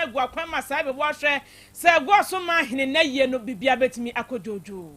ma egu akwan ma sai be bo hwe se go so ma hene na ye no bibia betimi akojojo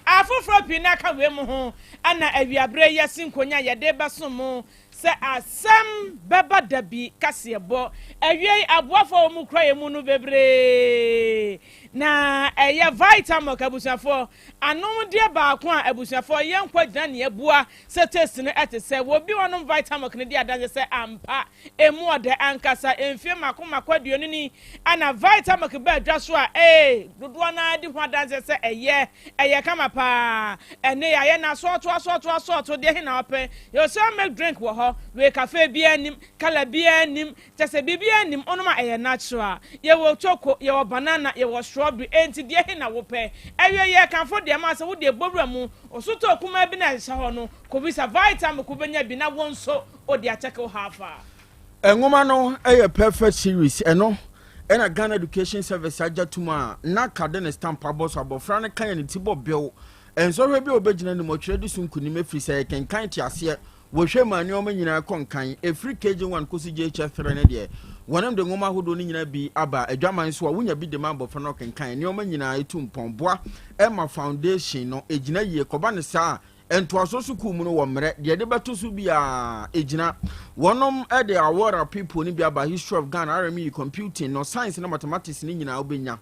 afoforo pina ka we mu ho ana awiabre yesi nkonya ye de beso mu se Asem Beba Dabi kasebo awie aboafo mu kra ye mu no bebre na eye vitamin kabusuafo anom de ba ko a abusuafo ye nkwa gina ne abua se test no etese wo bi wonom vitamin ne de adanse se ampa emu ode ankasa emfie makomakoduonu ni ana vitamin ke ba dwa so a dodo na de ho adanse se eye kama pa ene ya ye na so to de na open you say make drink wo ho we cafe bi anim kala bi anim tese bi anim onoma eye natural ye wo choco ye wo banana ye wo strawberry enti de he na wo pe ewe ye kanfo de ma se wo de bowura mu osuto kuma bi na sha ho no ko bi sa vitamin ko benya bi na wonso o de acheke wo hafa engoma no eye perfect series eno ena Ghana Education Service ajatuma na kade ne stamp abos abofra ne kan ne tibo bill enso hwe bi obegina ne motwere di sunkuni mefri se ken kan ti ase wo hwe mani o manyina konkan efri KG1 kosi JH3 ne de wonam de ngoma hodo ni nyina bi aba adwaman so a wonya bi de mabofra no kenkan ne o manyina etumpon boa Emma Foundation no ejina yie koba ne saa ento asoso ku mu no wo mre de de beto so bia ejina wonom e de award people ni bia ba history of Ghana RME computing no science na mathematics ni nyina obenya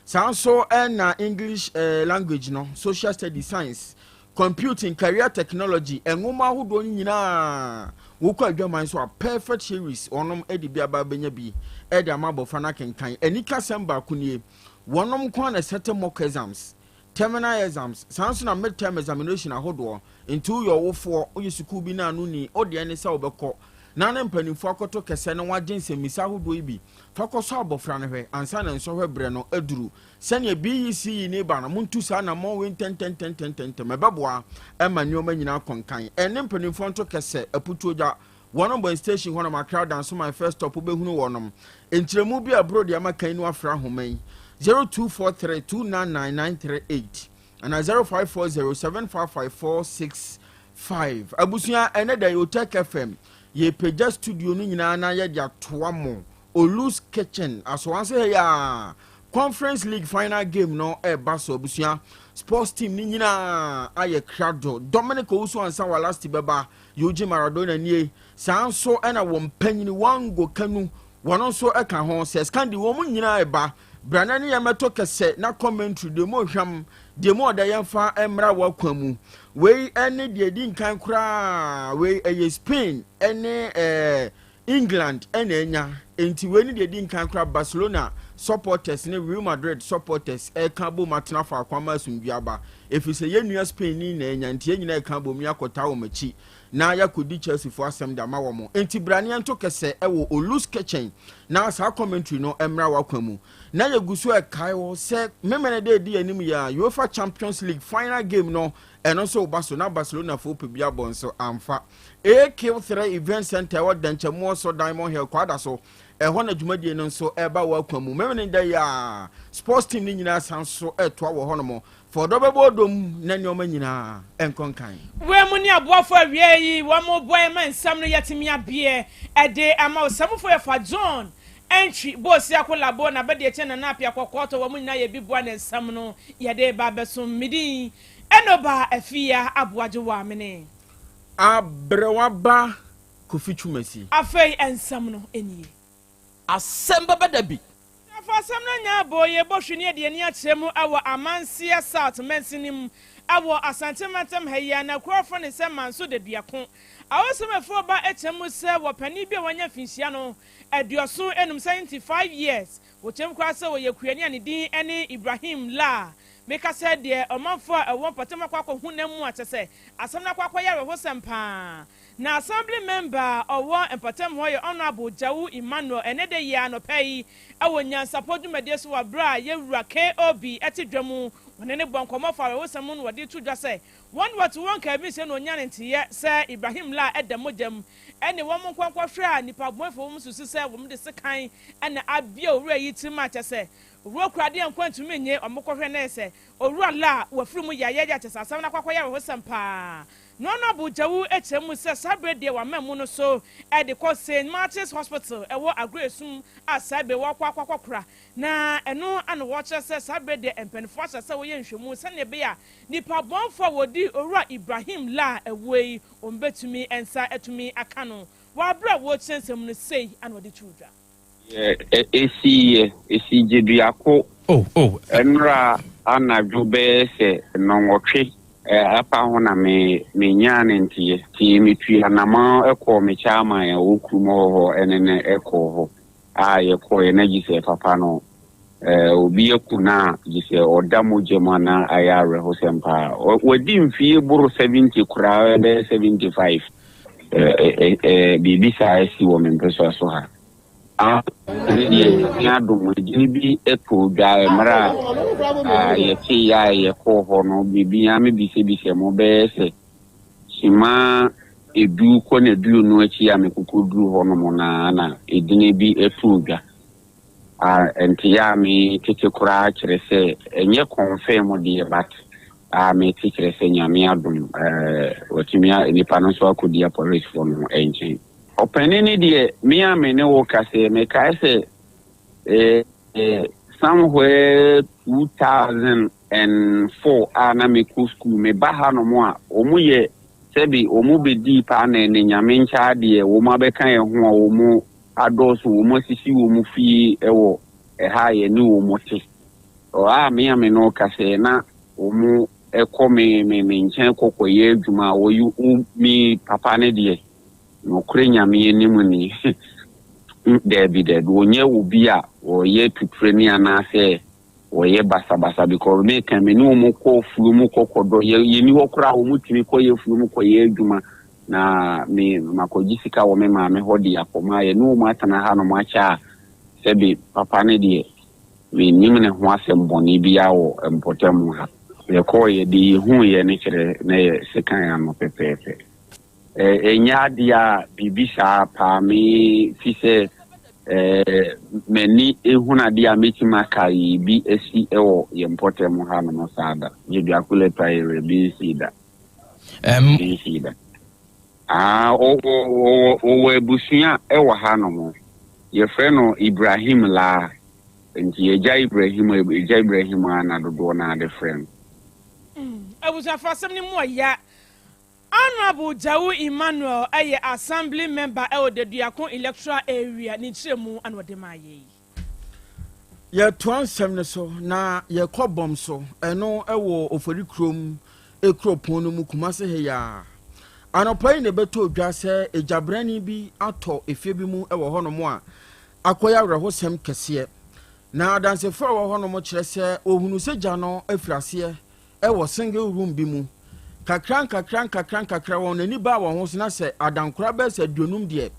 sanso na English language no social studies science computing career technology engoma hodo nyina wo kwa adwaman so a perfect series wonom e de bia ba benya bi e de amabofra na kenkan anika samba kunie wonom kwa na set mock exams terminal exams sanso na midterm examination ahodo into your wofo oyisuku bi na anu ni ode ene sa obekọ na na mpanimfo akoto kese na wagense misa ahodo ibi fakoso abofra ne hwe ansa na nso hwe bre no aduru sene BEC ni ba na muntu sa na mo wen 10 mebeboa ema nyoma nyina konkan ene mpanimfo nto kese aputuoja wonombo station hono ma crowd and so my first stop obehunu wonom entiremu bi abro de amakan nu afra homan 0243299938 and 0540755465 abusuya eneda Yotech FM ye peja studio ni nyina na ye dia toa mo Olus Kitchen aswanse ya Conference League final game no baso abusuya sports team ni nyina aye krado Dominic Owusu ansa wa last beba Yoji Maradona nie sanso ena wo mpanyini wango kanu wono so eka ho se skandi wo mu nyina eba branani yameto kese na commentary de mo hwam de mo da yemfa emra wakwamu we ene de di nkan kura we Spain ene England ene enya enti we ni de di nkan kura Barcelona supporters ne Real Madrid supporters kabo matna fa kwama sumbiaba efise yenua Spain ni na enya enti nyina kabo mi akota wo machi na yakodi Chelsea for Asem da mawomo enti brane nto kese ewo Olus Kitchen na sa commentary no emra wakwamu na yeguso kai wo se memene de di anim ya UEFA Champions League final game no eno so Barcelona for pebia bonso amfa AK3 event center wa danchemo so Diamond Hill kwada so ehon adwumadie no so eba wakwamu memene de ya sports team ni nyina sanso eto wo hono for dobebodom na nyoma nyina enkonkan we mu ni aboafo awie yi wo mo boy man sam no yetimi abie ede ama osamfo ya fa John entry boss yakola bo na bede che na apia kokoto wo mu nyina ye bibua na sam no ye de ba besom midi enoba afia aboaje wa amene abrewaba kofichumasi afei ensam no enie Asem Beba Dabi Asem na nya boye bohwene de ani akyeremu awo amansia south mensinim awo asante matam haya na krofo ne se manso de duako awosemefo ba ekyemu se wo pani bi wanya finhia no aduoso enum 75 years wo kyem kwa se wo yekuani ane din ene Ibrahim la meka se de omanfo a wo patema kwa hunam atese asem na kwa yare ho sempa na assembly member owo empatem ho ye honorable Jawu Emmanuel enede ya no pay awonya support medie so wa bra yewura KOB etidwamu wonene bonkomo fa wo sem no wode tudwa se one what one ka bi se no nyane ntiye se Ibrahim la edamojam ene wo monkwankwa hwe nipa boefo wo susu se wo de sekan ene abia owura yi tima kyese owura krade enkwantu nye omokohwe na ese owura la wafiri mu yaye ya kyese asam na kwakwa ya ho sempa no bujawu echemu se sabre de wa memu no so e de call St. Martin's Hospital e wo agresum asabe wo kwakwa na eno an wo che se sabre de empenfo se wo ye nhwemu se ne be ya nipa bonfo wodi owura Ibrahim la ewei ombetumi ensa etumi aka no wa bra wo chensem no sei an wodi chudwa esi jeduako enra anadwo be se nonwotwe apa ho na me nyane ntie ti mitwi anama ekọ me chama ya okumo ho enene ekọ ho ye ko energy se papa no obi ekuna gise odamo jemana ayare ho sempa wadi mfie buru 70 kura be 75 bibi sa esi wo me mpeso so ha ya do bi eto ga mara ye ti ya ye ko ho no bibi ya me bi se mo be se sima edu ko na edu no achi ya me kukudu ho no mo na edine bi eto ga enti ya me tete kura kire se enye confirm de bat me tete se nya me adum otimi ni pano so akodi ya police for no enche openini die me amene wo kase me kai se somewhere 2004 ana me ku school me ba ha no mo a omu ye sebi omu be di pa na ne nyame ncha de wo ma be kan ye ho a omu adoso wo mo sisi wo mu fi ewo ha ye ni wo mo te o me amene wo kase na omu eko me nchen kokoye adwuma wo yu mi papa ne de no krenya me enimu ni David onye obi a oye tutreni anase oye basabasa because me kan me no mo ko fulu mu kokodo ye ni wokra wo mutimi ko ye fulu mu ko ye adwuma na me makojisika wo me ma me hodi akoma ye no mo atana ha no mo acha sebi papa ne de me nim ne ho asem boni bia wo empotem ha ye ko ye di hu ye ne kire na ye sekan ya no pepepe enya dia bibisa pa mi fise meni ehuna dia metima kai bi esi ewo ye mpote mu ha no sada ye bia kule tayre bi sida sida o ebusuya ewo ha no mo ye frɛ no Ibrahim la nti ye ja Ibrahim ana dodo na de frɛ abusa fasem ni mo ya Honorable Yaw Emmanuel aye assembly member e Odeduakon electoral area ni chiremu anode maye ye twansem ne so na ye kobom so eno ewo ofori krom ekropon no mu kumase he ya anopai ne beto odwa se ejabrani bi ato efie bi mu ewo hono mo a akoya werehosem kese na dansefo ewo hono mo kire se ohunu seja no afirase ewo single room bi mu kakran won ani ba won ho sina se adankora be se duonum de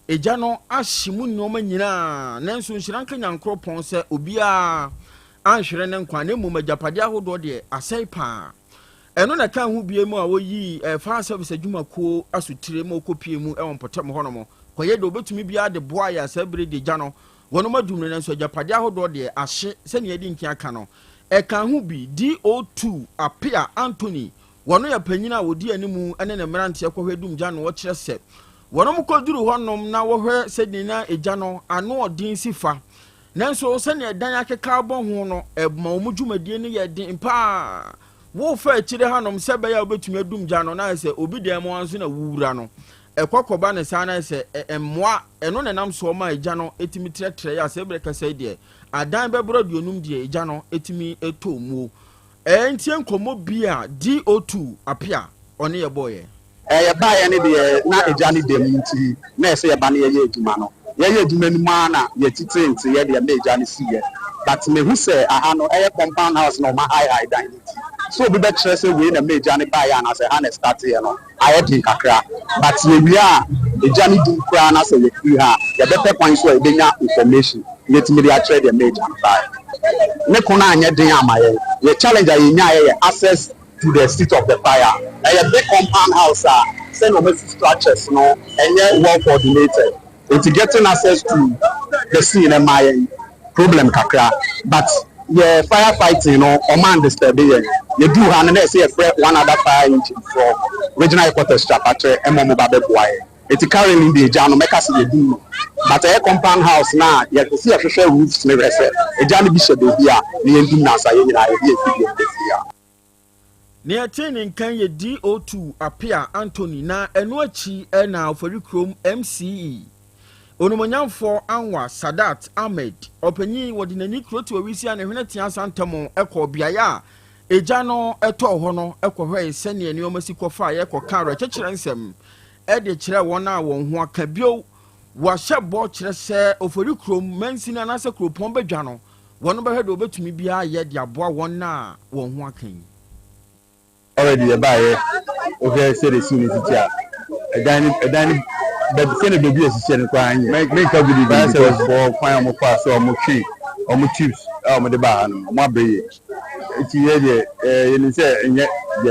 eja no ahyimu nyoma nyina nanso nhyiranka nyankro pon se obia anhwere ne nkwa ne mu magyapade ahodo de asai pa eno na kan hu bie mu a woyi fa service adwuma ko asutire mu kopie mu ewon potem ho no mo koye de obetumi bia de boa ya sabre de ja no wono madumne nanso magyapade ahodo de ahye se ne yedi nkia ka no kan hu bi DO2 apia Anthony wono ya panyina wodi animu ene ne mmerante akohwedum gya no wo kire se wono mkoduru honom na wo hwe sedina egya no ano odin sifa nanso se ne dan akeka bo ho no ebma omudwumadie ne ye din pa wo fa kire hanom se be ya obetumi adum gya no na se obi dem wanso na wura no ekokoba ne sa na se emmoa eno ne nam so ma egya no etimi tretre ya se breka sai de adan be bro de onum de egya no etimi etomuo entien komo bia DO2 apia one ye boye ye ba ye ne de na eja ne dem nti na ese ye ba ne ye eduma no ye eduma ni ma na ye tite nti ye de na eja ne siye but me hu say aha no ye compound house no ma high dan nti so bi be kire say we na me eja ne ba ya na say ha na start ye no aye din kakra but ye wi a eja ne din kra na say ye kri ha ye be pe kwan so e be nya information ye timi de a kire de me eja ba ne kona anya den amaye ye challenge aye nya ye access to the seat of the fire a big compound house send no structures no and well coordinated into getting access to the scene and my problem kakra but yeah, firefighting or understand it. You do have and say one other fire engine for regional headquarters chapter and Momo Babe Boy. It's currently the Jano Mekas you do. But a compound house now, you can see a social roofs never said. A Johnny Bishop here, the ending Nasa in this year. Near training can ye DO2 appear Anthony na enuachi ena ofori krom MCE. Onomonyamfo Anwa Sadat Ahmed opanyi wodi nani kroti owisi ane hwene tia santamo ekọ biaya eja no eto ho no ekọhwe sene eni omasi kofa ye kokara chechire nsem e de kire won a won ho aka bio wa hyebo kire se ofori krom mansina na se kropon badwa no won be hwede obetumi bia ye de aboa won na won ho akan already the buyer okay say the soon is it a but send a baby as you make a good because for fine pass or tree or chips the bar my bay it's here you say yeah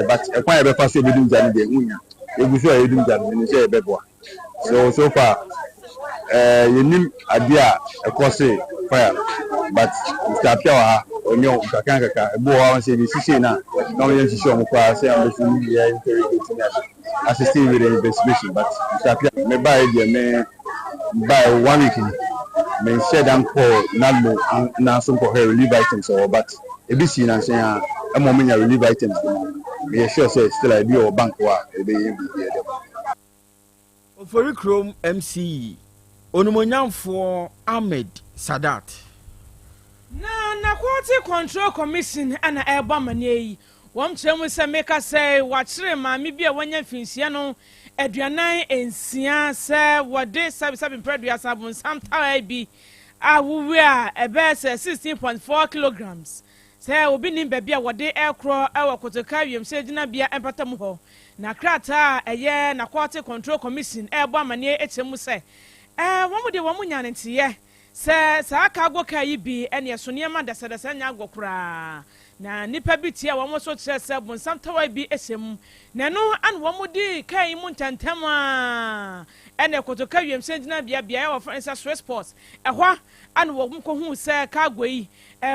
but a quite a pass every day you go sure you do that and you say a bebo so far you need idea a course fire but Mr. Pia or no kaka bo say the sisi na no yen sisi o mo kwa say am be here interrogating assisting with the investigation but Mr. Pia me buy there me buy 1 week me share them for nalo na some for relief items or but e be see na say am mo me relief items me sure say still I be or bank wa e be here ofori krom MCE Onomonyamfo Ahmed Sadat na quality control commission ana eba mane wom kyeremu se meka say wachire maame bia wanya finsia no aduanan ensia se wode sabi predua sabon samtawa bi awuwe a ebe 16.4 kilograms se obi nim ba bia wode ekro ewo kotoka wiem se gina bia empatam ho na krata eye na quality control commission eba mane ekyeremu se womu de womu nyanentiye se sa aka agwoka yi bi ene esone ma dasadasa nya agwokura na nipa bi tie womu so kire se bonsam tawa bi esem na no an womu di kai mu ntantem a ene kotoka wiem se gina bia e wo Francis Swiss Sports ehwa an womu ko hu se ka agwoyi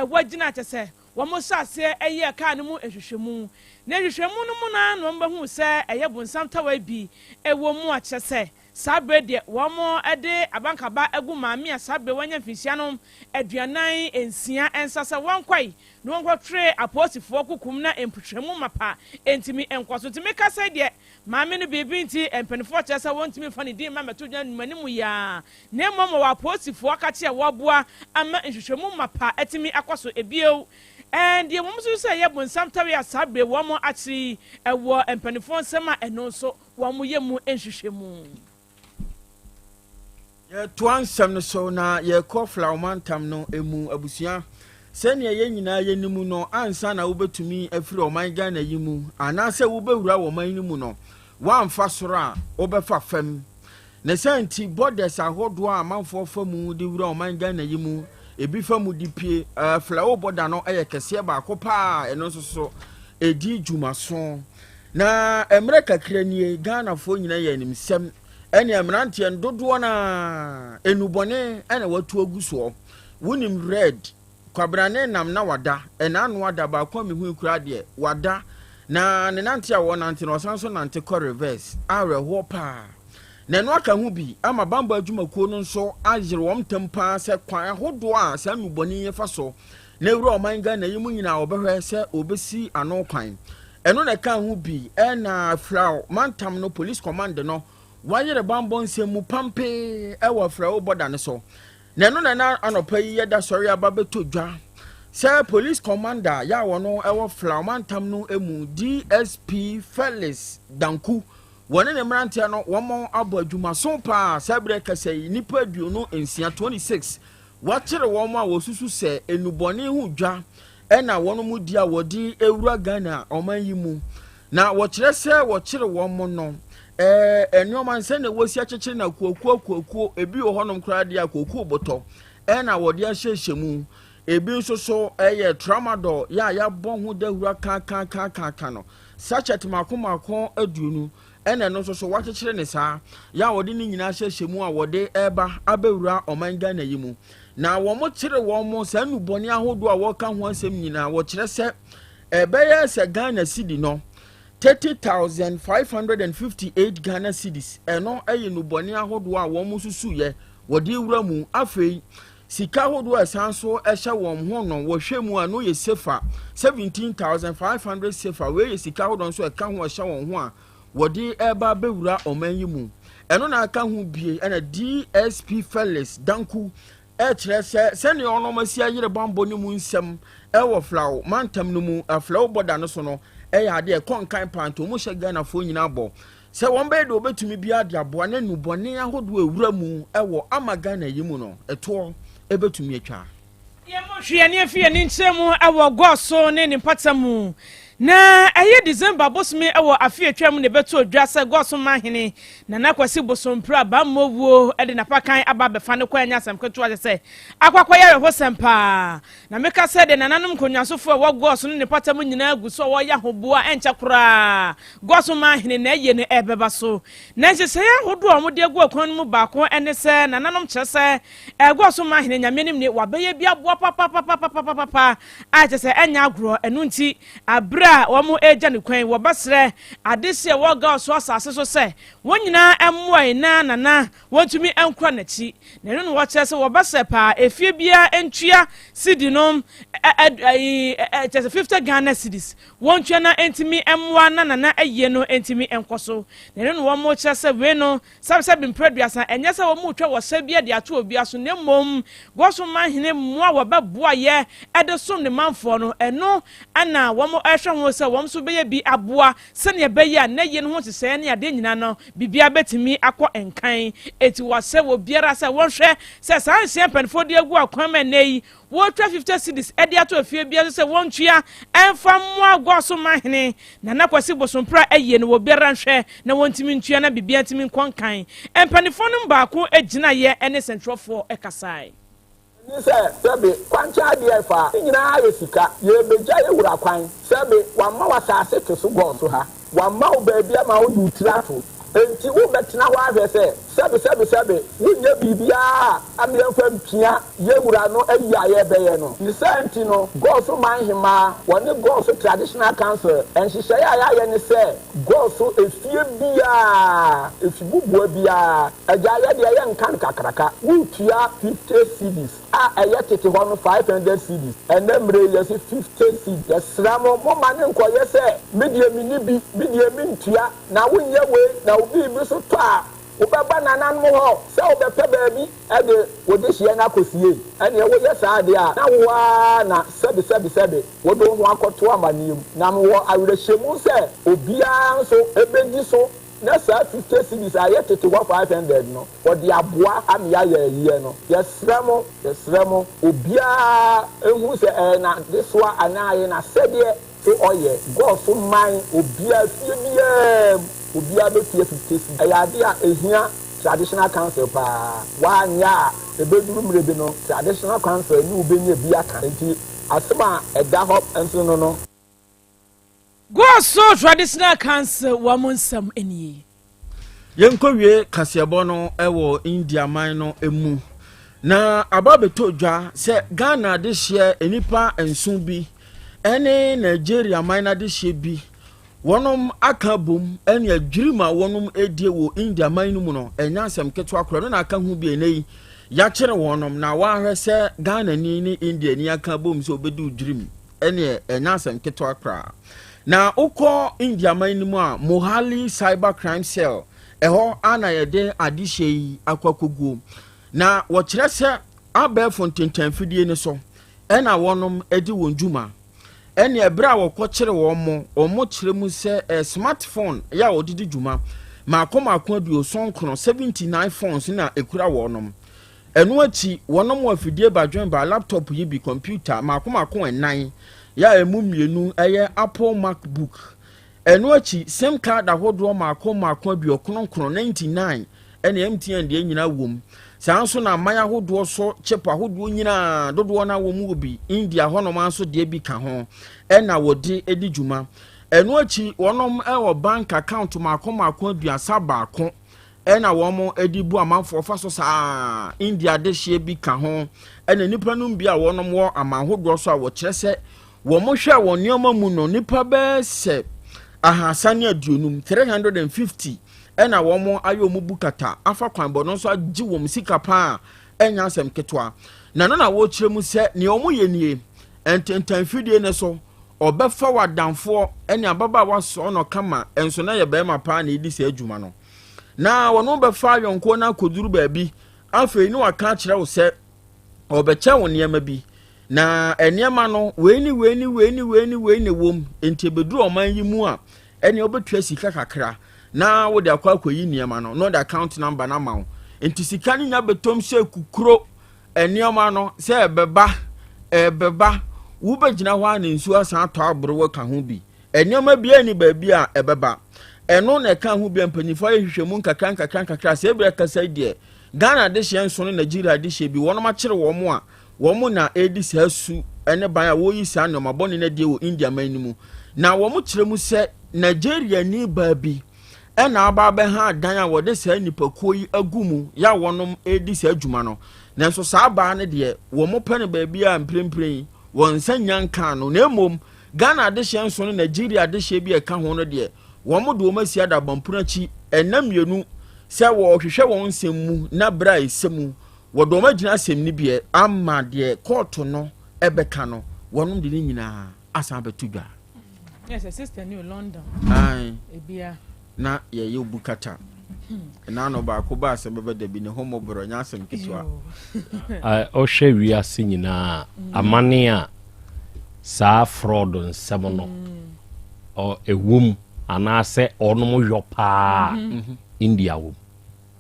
wagina tese womu so ase eye ka no mu ehwehwemu na ehwehwemu no mu na no mba hu se eye bonsam tawa bi ewo mu a kyese sabre de womo ede abankaba egu maami sabre wanya fisia no aduanan ensia ensasa wankwai no wonkwotre aposifo kokum na emputwemu mapa entimi enkwaso timi kasa de maami no bibi nti empenifo kyesa wontimi fa ne din mameto dwan manimu ya na momo wa aposifo akache woboa ama nhwehwemu mapa etimi akwaso ebio and ye momo so say ye bonsam tawe sabre womo achi ewo empenifo nsema eno so womo yemu nhwehwemu ye twansam no so na ye kofla omantam no emu abusua sene ye nyina ye nimu no ansa na wobetumi afiri oman Ghana yimu anase wobewura oman nimu no wamfa soro a obefa fam ne santi borders ahodo a manfo famu de wura oman Ghana yimu ebi famu dipie flawo border no eye kese ba kopa eno so edi dwumaso na emre kakra nie Ghana fo nyina ye nimsem ene amrante ndodo na enubone ene watu aguso wunim red kwabrane nam na wada ena anu wada ba kwa mi hu kura de wada na ne nante a wonante no sanso nante ko reverse awe ho pa na no aka hu bi ama bamba adwumakuo no nso agire wom tempa se kwan hodo a sa nubone yefa so na ewura oman Ghana yimu nyina obehwe se obesi ano kwan eno na ka hu bi ena frau mantam no police command no wayere bambon semu pampe ewa frau boda ne so na no na anopa yi yeda sori ababeto dwa se police commander ya wono ewa frau mantam no emu DSP Felix Danku wone ne mrante no womo abo adwuma so pa sabre kasai nipa aduonu ensia 26 wachere womo a wosusu se enubone hu dwa ena wono mu dia wodi ewura Ghana oman yi mu na wochere se wochere womo no enyoman se na wosi akyekyere na kuokuo ebi wo honom kra dia kuokuo boto na wode ahyehye ebi nso so tramadol ya bon hu dahura kan no sachet mako aduonu no nso so wakyekyere ne saa ya wode ni nyina ahyehye a wode eba abewura oman Ghana yimu na wo mo kire wo mo sa nuboni ahodo a wo ka ho asem nyina wo kire se ebeye se Ghana cedi no 30,558 Ghana cedis eno eye nuboni ahodo a wo mo susu ye wo di wura mu afei sika ahodo asanso ehye wo ho no wo hwe mu ano ye sefa 17,500 sefa we ye sika ahodo nso e ka ho ehye wo ho a wo di eba bewura oman yi mu eno na aka ho bie ena DSP Felix Danku kire se ne ono masi ayire bambo ni mu nsem wo flaw mantam no mu aflaw boda no so no ya de konkan panto mu hye Ghana fo nyina bo se won be de obetumi bia de aboa ne nubone ahodo ewura mu wo ama Ghana yi mu no eto ebetumi atwa ye mo hwe ne afie ne nkyemu wo goso ne patamu na aye December bosme ewo afie twam ne beto odwa se goso mahene na nakwasi bosompra ba mowuo e de napakan aba befa ne kwanya asem keto age se akwakwa yare ho sempa na meka se de nananom konyansofo wo goso ne patamu nyina aguso wo ya hoboa encha kura goso mahene na ye ne ebeba so na nhese ya hodo o de agu akwan mu ba ko ene se nananom kye se goso mahene nyamenim ne wabeye bia boa papa a kye se enya agro enu nti abra wamu eja ne kwan wo basre adese wo ga so asase so se wonyina emmoa na nana wontumi enkura nachi na no wo kye se wo basre pa efie bia entua sidinom 50 Ghana cedis wontua na entimi emmoa na nana aye no entimi enkoso na no wo mo kye se we no sabse bimpreduasa enye se wo mu twa wo se bia de ato obi aso ne mom goso mahene mmoa wo baboa ye edesom ne manfo no eno ana wo mo ehwe ho se wo so beye bi aboa se ne beye na ye no ho se se ne ade nyina no bibia betimi akọ enkan eti wo se wo biara se wo hwe se sanse penfo de agu akwan ma nei wo 50 cedis ede ato afie bia se wo ntwea emfa mo agoso mahene na nakwasi bosompra aye no wo biara hwe na wontimi ntwea na bibia ntimi konkan empanifo no baako agina ye ene central for ekasai Nise sebe kwancha die fa nyina ayesika ye beja ye wura kwan sebe wamma wasase to so go so ha wamma wo ba bia ma wo du tirato enti wo betena ho ahwe se sebe wunya bibia amyemfa mpia ye wura no ayi aye beye no nisenti no go so manhima woni go so traditional council enhihye ya ye ne se go so efie bia efibubu bia aja ye de ye nkan kakraka wutua 50 cedis eye tete ho no 500 cedis enemre ye se 50 cedis yesramo mo mane nkoye se medie minibi medie mintua na wonye we na obi bi so to a ubaba nanan mo ho se obepe baabi e de wodehie na kosie ene wo ye saa de a na wa na sebe wodo ho akoto amanem na mo awrehemu se obia so ebedi so na sa 50 cedis ayete to 500 no wodi aboa amya ye no yesremo obia ehu se na deswa anaye na sede so oye go so man obia fie bia obia be fie 50 cedis ayade a ehia traditional council pa wanya ebeduru mrebe no traditional council ni ubenye bia kan nti asema eda ho enso no go so traditional council wamonsam eni yenkowie kasiabo no ewo India man no emu na ababeto dwa se Ghana de hye enipa ensun bi ene Nigeria man na de hye bi wonom akabom ene adwirima wonom edie wo India man no mu no enya asem keto akoro na aka hu bi enei ya kire wonom na wa hwe se Ghana ni India ni akabom so obedu udwirim ene enya asem keto akra na uko India man ni mu a Mohali cyber crime cell eho ana yede adihye akwakoguo na wo kire se abefo ntentanfidie ne so ena wonom edi wonjuma ene ebra wo kwokire wo mo kire mu se smartphone ya odidi juma makoma akwadu sonkro 79 phones na ekura wonom enu achi wonom afidie badwen ba laptop yi bi computer makoma akon enan ya emu mienu eye Apple MacBook enu achi SIM card ahodo makoma bi okononkro 99 ene MTN de nyina wom sanso na maya ahodo so chip ahodo nyina dodo na wom obi India hono manso de bi ka ho ena wodi edi juma enu achi wonom ewo bank account makoma bi asaba akon ɛna wɔn edi bu amanfoɔ fa so saa India de hyɛ bi ka ho ɛna nipa no bi a wɔn wɔ amanhodoɔ so a wɔkyerɛ sɛ wɔn hwɛ wɔn nneɛma mu no nipa bɛɛ sɛ ahasane aduonum 350 ɛna wɔn ayɛ wɔn bukata afa kwan bɔ no nso agye wɔn sika paa ɛnya asɛm ketewa na no na wɔkyerɛ mu sɛ nea wɔn yɛ nie ntentanfidie ne so ɔbɛfa wadanfoɔ ɛne ababaawa so no kama ɛnso na yɛ bɛrima paa na edi sɛ adwuma no na wɔn bɛfa ayɔnko na koduru baabi afei ne waka kyerɛ wo sɛ ɔbɛkyɛ wɔn nneɛma bi na nneɛma no weini wom enti beduru ɔman yi mu a ɛne ɔbɛtua sika kakra na wo de akɔ akɔyi nneɛma no no the account number na ma wo enti sika ne nya betom sɛ kukuro nneɛma no sɛ ɛbɛba wo bɛgyina hɔ a ne nsuo asan atɔ aboro ka ho bi nneɛma bi ani baabi a ɛbɛba ɛno na ɛka ho bi mpanyinfo ayɛhwehwɛ mu nkakra sɛ ebere kasa deɛ Ghana de hyɛ nso no Nigeria de hyɛ bi wɔn ma kyerɛ wɔn a wɔn na edi saa su ɛne ban a wɔyi saa nneɛma bɔne na die wɔ India man mu na wɔn kyerɛ mu sɛ Nigeria ni baabi ɛna aba bɛha dan a wɔde saa nipakuo yi agu mu ya wɔn edi saa adwuma no nanso saa baa ne deɛ wɔn pɛ ne baabi a mprempren wɔn nsa nyanka no na emom Ghana de hyɛ nso no Nigeria de hyɛ bi ɛka ho no deɛ wɔn de wɔn asi ada bampuna akyi ɛnam mienu sɛ wɔhwehwɛ wɔn nsɛm mu na bra esɛm wɔde wɔn agyina asɛm ni bi ama deɛ kɔɔto no ɛbɛka no wɔn de ne nyinaa asan bɛto dwa. Yes, a sister new London. Aye. Ebia. Na yɛyɛ obukata. Na no baako ba Asem Beba Dabi ne homo bro nya asɛm ketewa. Ɔhwɛ wiase nyinaa amane a saa fraud nsɛm no ewom anaasɛ ɔnom yɔ paa India wom.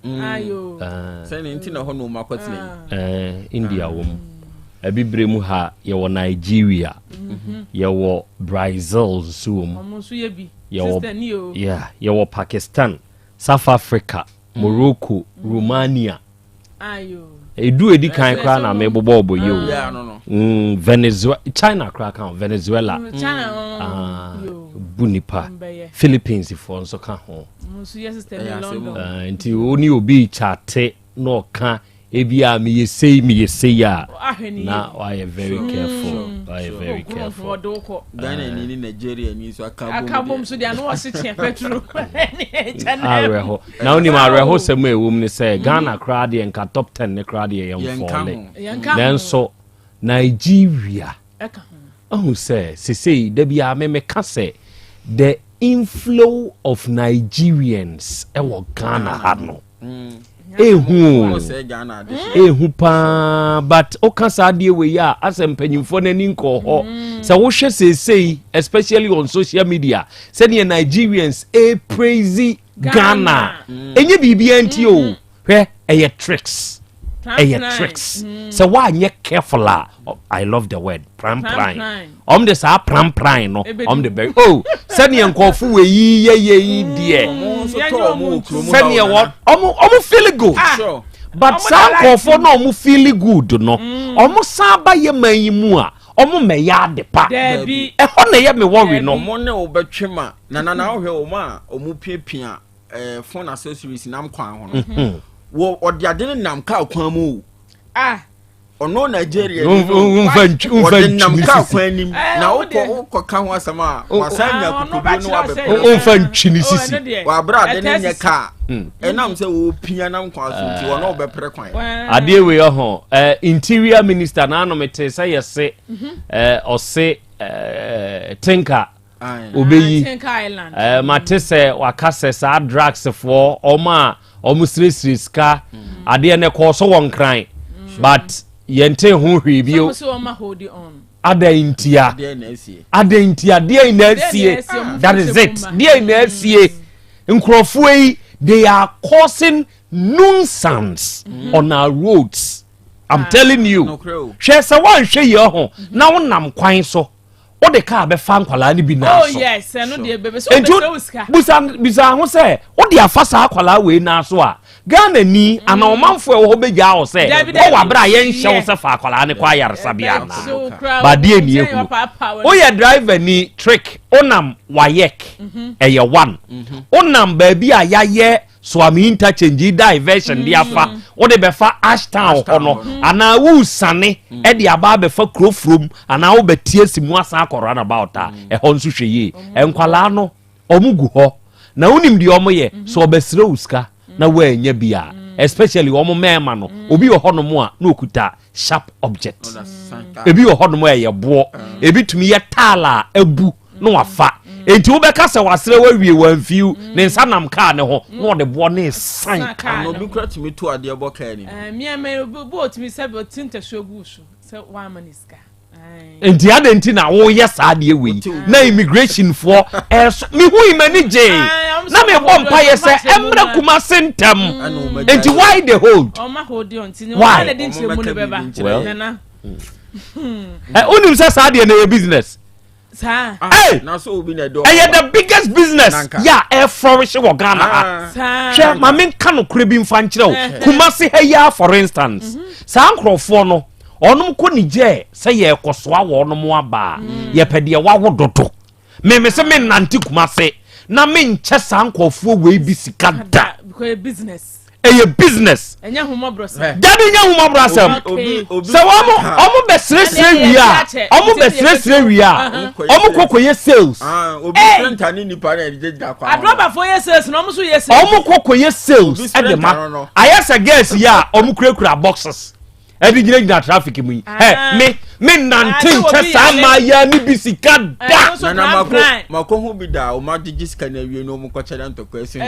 Ayo. Sɛ ne nti na hɔ no makɔtena. India wom. Ebibre mu ha yɛwɔ Nigeria. Yɛwɔ Brazil so wom. Ɔmo ye bi. Sister ni o. Yɛwɔ Pakistan, South Africa, Morocco, Romania. Ayo. Edu edi kan kra na me bobo ye o. Yeah, no. Venezuela, China kra kan Venezuela. China. Bunipa. Philippines for nso ka ho. Musu ye sister ni London. Nti oni obi chate no ka ebi a me yesei ya. Na why very careful. Why very careful. Ghana ni Nigeria ni so akabom so dia no wose tia petro. Areho. Na oni ma areho semu ewum ni say Ghana kra de enka top 10 ne kra de yem fole. Then so Nigeria. Oh say da bia me ka say the inflow of Nigerians ewo Ghana ha no. Ehu pa but okasa de we ya asem panyimfo nani nko ho se wo hwe sesei especially on social media say the Nigerians praise Ghana enye bibia nti o hwe eye tricks so why you careful I love the word pram the sa pram no the very send you nkofu we ye die send you what feel good but some nkofu no feel good no sa ba ye man mu a me ya de pa e ho na ye me worry no mo ne obetwema na wo hwe o ma piapia phone accessories nam kwan ho no wo odiade nam ka kwan mu ono Nigeria nam ka kwan nim na wo ka ho asama wasanya kukubi no abepo onfa ntwini sisi wa bra de ne nye ka enam se wo pia nam kwan so nti wono obepre kwan ade we ho interior minister na no mete say yese ose tinka obeyi mate se wakase sa drugs for omu siriska ade ne ko so won kran but yente ho hwe bio so ma hold on adentia de na sie that is it de na sie nkrofo yi they are causing nuisance on our roads. I'm telling you hwe se wan hwe ye ho na wonam kwan so o de ka be fa nkwala ni bi na so yes no de bebe so be uska bisa ho se o de afasa akwala we na so a Ghana ni ana omanfo e wo begya wo se o wa bra ye nhye wo se fa akwala ne kwa yaresa bia na ba de ni ehu o ye driver ni trick onam wayek eye one onam ba bi a ya ye so am interchange diversion dia fa wo de be fa Ashtown hono ana wu sane e de aba be fa krofrom ana wo betie simu asa akora na about e ho nso hweye enkwala no omugu ho na unim de omoye so obesire uska na wa anya bia especially omo mema no obi wo hono mo a na okuta sharp object ebi wo hono mo ye bo ebi tumi ye tala abu no wafa enti wo beka se wasere wawie wanfiu ne nsanam ka ne ho no de bo ne san ka no bi kra tumi to ade bo ka ni me me bo tumi se bo tinta shogu so se wa maniska enti ade enti na wo ye sa de we na immigration for me hu imani je na me bompa ye se emra kuma sentem enti why the hold o ma hold on ti why na din chemu ne beba na unim se sa de na business sa na so obi na do the biggest business yeah flourish wo Ghana sa ma men ka no kure bi mfa nkire wo kuma se ha ya for instance sa nkrofo no onum ko nije se ye kosoa wo no mo aba ye pede wa wododo me se men nante kuma se na men che sa nkrofo we bi sika da because business business enya humo bro se daddy nya humo bro asem se omo be sresre wia omo kokoye sales obi printani ni pa na de da kwa adroba for ye sales no omo so ye sales omo kokoye sales e de ma ayesa gas ya omo kura boxes edi gina traffic mu me nantin chesa ma ya ni bisika da na mako hu bi da o ma digiska na wie no mu ko cheda ntoko esin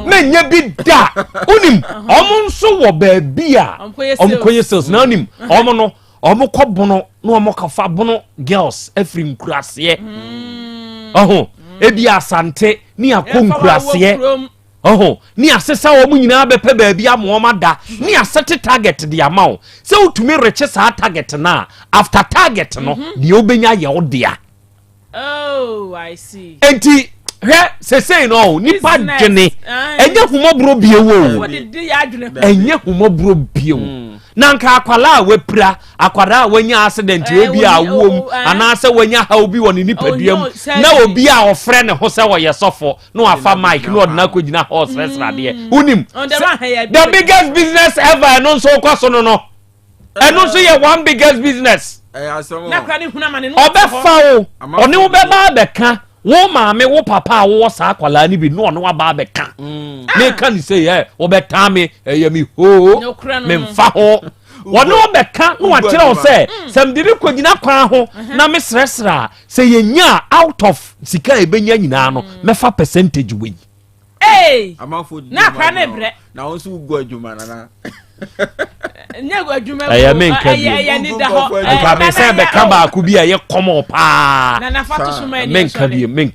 me nya bi da unim omo nso wo ba bia omo koye sales na unim omo no omo ko bono na omo ka fa bono girls afri nkurase ebi asante ni akonkurase ni asesa wo mu nyina bepe ba bia mo mada ni asete target de amount se utumi reche sa target na after target no de obenya ye odea I see enti he se no nipa dwene enye humobro biewo enye humobro biewo nanka akwala wepra akwara wanya accident obi awom anase wanya ha obi woni nipaduam na obi a ofre ne ho se wo yesofo no afa mic no odna kogina horse restaurant unim the biggest business ever no so kwaso no eno so ye one biggest business na kwani hunamane no obefa o oni wo beba beka wo maame wo papa wo sa akwala ni bi no no aba beka me kan say wo beta me yemi ho me mfa ho wono beka no akire wo say samdiri kogina kwan ho na me sresra say yenya out of sika ebenya nyina no mefa percentage we amafo na kwa ne bre na won so gu adwuma na nya gu adwuma aya ni da ho nka me say beka ba ku bi aye komo pa na fato so ma men kabiem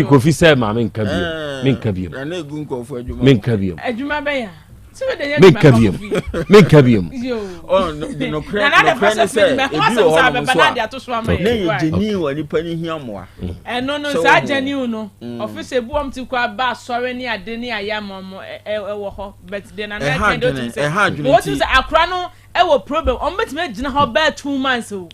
kofi say ma men kabiem na egu nkofo adwuma men kabiem adwuma be ya men kabiem no credit say ebi o ho so na ye geni wani pani hiamoa no sa geni no office ebuom ti kwa ba sore ni ade ni ayamom ewo ho but de na na kendo ti say what is akra no ewo problem on betime gina ho ba 2 months o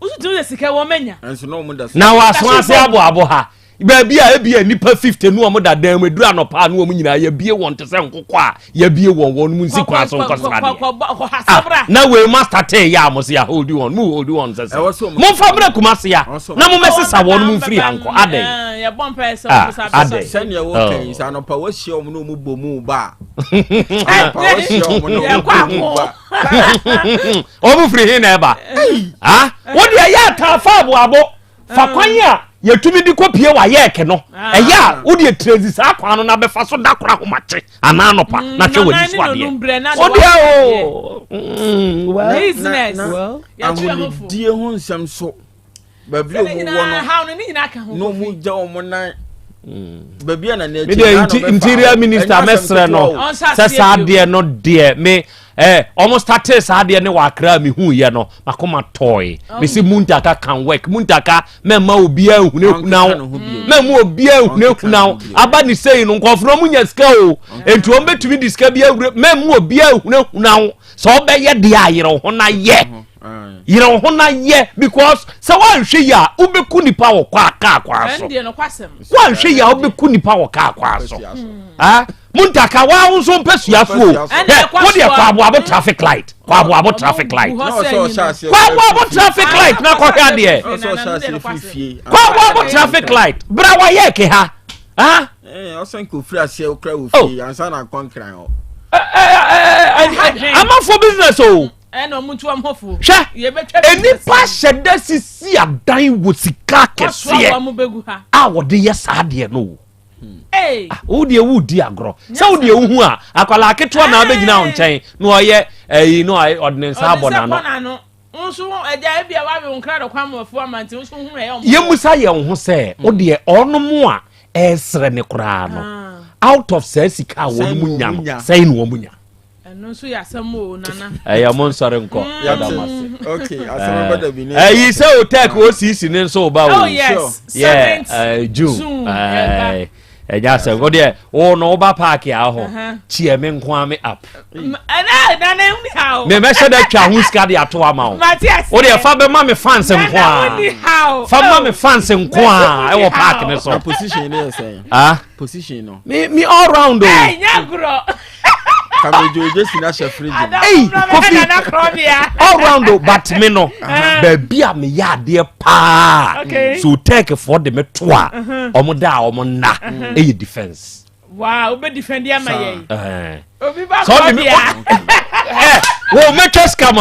usu ti we sika wo menya enso no mu da na waso ase abo ha ba bia ebia nipa 50 no mo dadan mu dura no pa no mo nyina ye bie won te se nkokọ a ye bie won mu nsi kwa so nkosra na we master te ya mo se ya hold on se mo fa bra kuma se ya na mo mesesa won mu free hanko aden ya bon person so send your work is an pa wo hie om no mu bomu ba pa wo hie om no mu bomu ba o mu free hin na eba wo de ya ta fa abo fa kwanya yetumi di kopie wa yeke no eya wo de trezi sa kwa no na befa so da kora homache ana no pa na hwe wani so ade o de business ya tu die ho nsem so ba bi o mu wo no how no ni nyina ka ho no mu ja o mo nan ba bi na na interior minister mesre no se sa de no de me almost started sadia ne wakra mi hu ye no makoma toy me si muntaka can work muntaka mema obi ahunehunao mema obi ahunehunao aba ni sei no nkofro munya sika o entu o betumi diska bia mema obi ahunehunao so obeye de ayere ho na ye You know, because so one share ube kuni power kwa so. One share ube kuni power kwa so. Muntaka wa unso pesu ya fu. What dia kwa abo traffic light. Kwa abo traffic light. Kwa abo traffic light na kwa hia de. Kwa abo traffic light. Bra wa ye ke ha. Osanko free ase okra ofi ansa na konkran o. I'm not for business oh. No muntu amhofu. Eni pa shede sisi adan wo sika kese. Wo de yesa de no. Wo de wudi agro. Se wo de hu a akwala keto na abegina onchen no oye no ordinance abona no. Nso eja bia wa be nkra do kwam afu amante nso hu e o. Yemusa ye ho se wo de onomo a esre ne kura no. Out of sika wo munya no. Say no munya. No so ya samo nana. Ya mon sore nko. Okay, Asem Beba Dabi. You say o take o sisi ne so ba o. Oh yes. Yeah, June. Ja say go there. O no ba park ya ho. Chie me nko ame up. Na uni how. Me she da twa hu ska de ato ama o. O de fa be ma me fans nko a. Fa ma me fans nko a e wo park ne so. Position ne say. Position no. Me all round o. Hey, nyagro. Kamejo just na chef ready. Hey, Krobea. All round but me no. Baby a me ya de pa. So take for the me toa. Omo da omo na. E defense. Wow, be defend ya maye. Obi ba so wo me trust come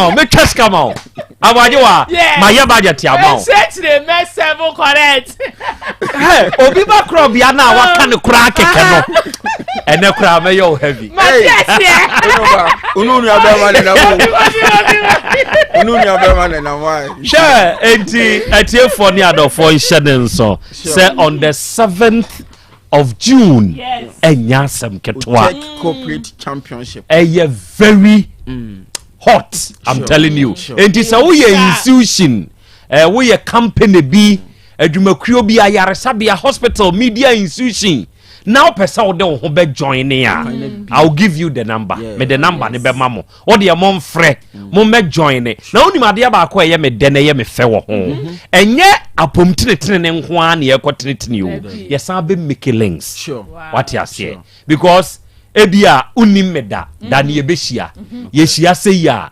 on. Awaje wa maye budget ya ma. Set the mess 7 correct. Obi ba Krobea na waka ne kura keke no. Ene kura me yo heavy. Unu abema na wa. Sure, enti etie for ni adofo ihye so. Say on the 7th of June. Yes. Enyasem ketwa. Corporate championship. Very hot. I'm telling you. Enti sa wo ye institution, wo ye company bi, adwumakuo bi ayaresabia hospital media institution. Now person wo ho be join here. I'll give you the number. Me the number ne be mamo. Wo de mom frɛ, mom be join. Na oni ma de ba ko ye me de na ye me fe wo ho. Enye apomtinetene ne nko a na ye kotinetene o. Ye san be make links. Sure. What you say? Because ebia unim meda da na ye be hia. Ye hia say ya.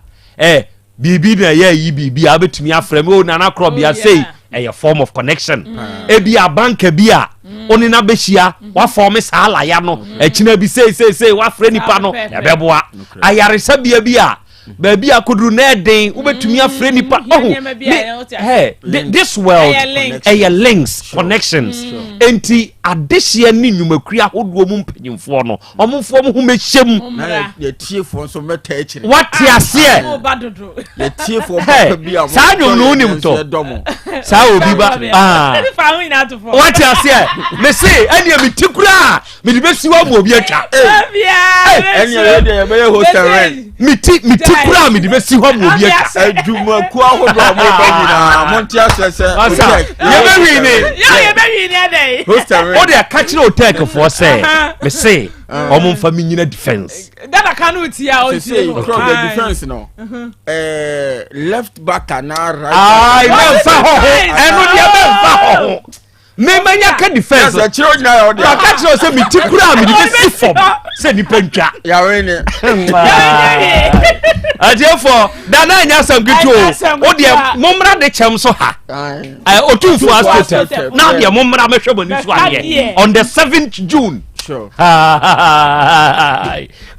Bibi na ye yi bibi abetumi afrem o na Krobea say a form of connection. Ebia banka bia oni na behia wa form sala ya no echina bi say wa frɛ nipa no ya beboa ayaresa bia baby akodru na eden ubetumi afrɛ nipa this world links connections enti adehia ni nwumakuri ahodo mu mpanyimfo no omomfo mu humehiem na ye tiefo so meta echire wati ase ye tiefo papa bia sa nwum no unim to sa obi ba wati ase me say enia mitikura me de besiwa mu obi atwa enia ye be host and mitikura me de besiwa mu obi atwa adwumaku ahodo mo ba nyina monti asese ye be wi ni adai host and o de akachire hotel for say me say omomfa me nyina defense that can not here on the defense no left back and right never ho eno de be ho me manya ka defense ya chiro nyina ya o de akachire say mitikura me de besi form say ni pentwa ya we ni therefore da na nya sam gitu o de momra de chem so ha otumfu hospital na de momra me hwebo ni so ade on the 7th June. Sure.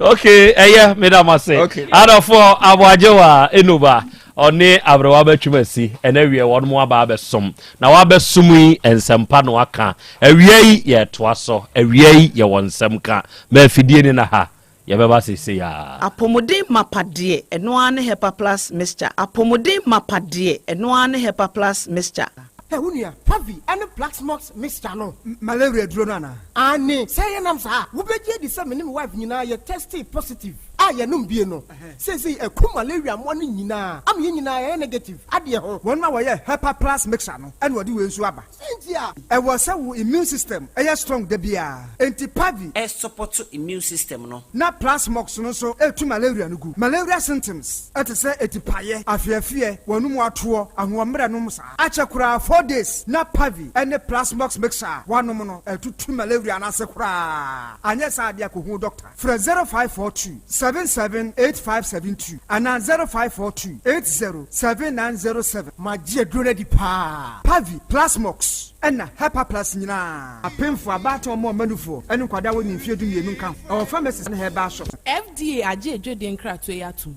Okay, madam say. Okay. Out of 4 abajewa enuba oni abrewa betwumasi enawie won mo aba besom na wa besumi ensempa no aka awie ye toaso awie ye wonsem ka ma fidie ni na ha ye beba sese ya apomodin mapade eno ane hepa plus mixture apomodin mapade eno ane hepa plus mixture. Hey, unia, Pavi, and the black smokes mixture no malaria drona. Ani, say nam sa, we be the same wife, you know, you're tested positive. yenum bie no say malaria mo no nyina am ye nyina negative ade ho won ma woye Hepa Plus mixture no and wodi we nsu aba sentia e wo say wo immune system strong da bia enti pavi support immune system no na plasmox no so etu malaria no gu malaria symptoms at say etipaye afiafie wonum ato ahomre no musa achekura 4 days na pavi ene plasmox mixture wanom no etutu malaria na sekura anya sa dia ko hu doctor fra 0542 778572 ana 0542 807907 magie drone di pa pavi plasmox ena Hepa Plus nyina apemfo abato mo manufo enu kwada woni mfie du yenu nka o pharmacist na heba shop FDA aje edwede nkrato yatum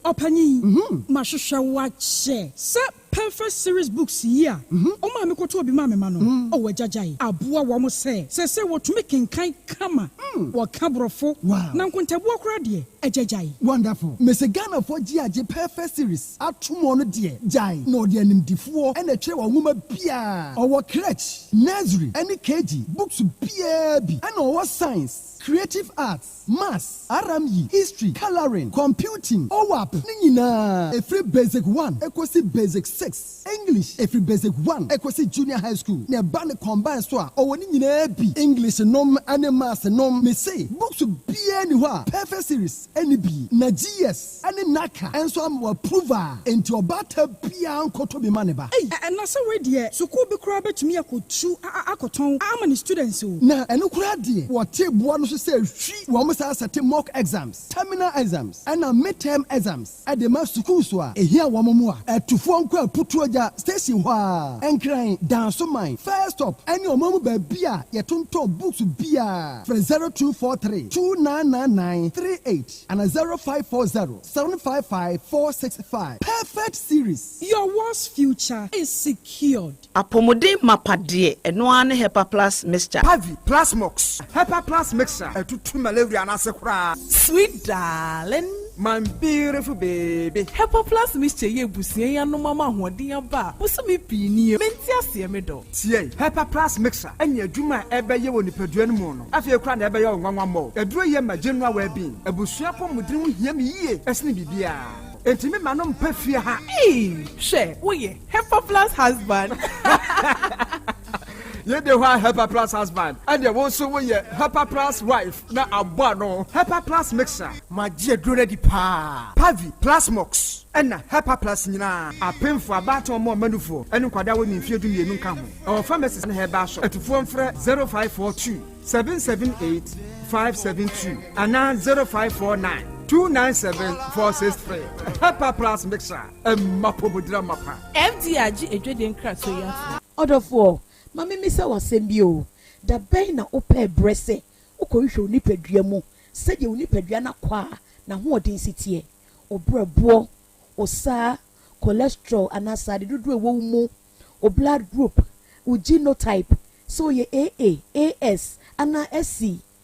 opanyi mahwehwe wache se perfect series books here o ma me koto obi ma me ma no o wajajai aboa wo mo se wo tumi kenkan kama wo kabrofo na nkontabu akora de ajajai wonderful Mr. Ghana for GAJ perfect series atomo no de jai no de animdifo e na twe wo nwoma bia o wo crèche nursery any KG books bia bi and o science creative arts maths RME history coloring computing OWAP ni nyina every basic 1 equals basic 6 English every basic 1 equals junior high school na ba ne combine so a o ni nyina bi English nom and maths nom me say books bia ni ho perfect series any bi na GS any naka enso am approval enti obata bia nkoto bi maneba na say we de school bi kura betumi akotu akoton amani students o na eno kura de what table no so say hwi wo mo say set mock exams terminal exams and midterm exams at the mass school so a here wo mo a atufo nko aputu oja station ho a enkran dance mine first stop any omomu ba bia yetonto books bia from 0243 299938 and 0540 755 465 perfect series. Your world's future is secured. Apomode mapade eno ane Hepa Plus mixture pavi plasmox Hepa Plus mixture etutu malaria na sekura sweet darling my beautiful baby Hepa Plus mixture ye busie ya no mama hoden aba busumi pini menti ase me do tie Hepa Plus mixture anya adwuma ebeye wo nipadua no mu no afie kura na ebeye onwanwa mo eduro ye ma general well-being abusua pom mudiri ho hia me yie esne bibia enti me manom pafie ha she wo ye Hepa Plus husband ye de wa Hepa Plus husband and ye won so wo ye Hepa Plus wife na abua no Hepa Plus mixture magie drone di pa pavi plasmox ena Hepa Plus nyina apemfo abato mo manufo enu kwada woni mfie du mienu nka ho o pharmacist na heba shop etufo mfre 0542 778 572 ana 0549 297-463 Hepa Plus mixture mapobodira mapa FDAG edwede nkrato yafu odofo mama mi se wasem bi o da ben na opa brese ukohwe onipadua mu sede onipadua na kwa na ho odin sitie obrabo osa cholesterol anasa de dudu ewo mu o blood group o genotype so ye AA AS ana SC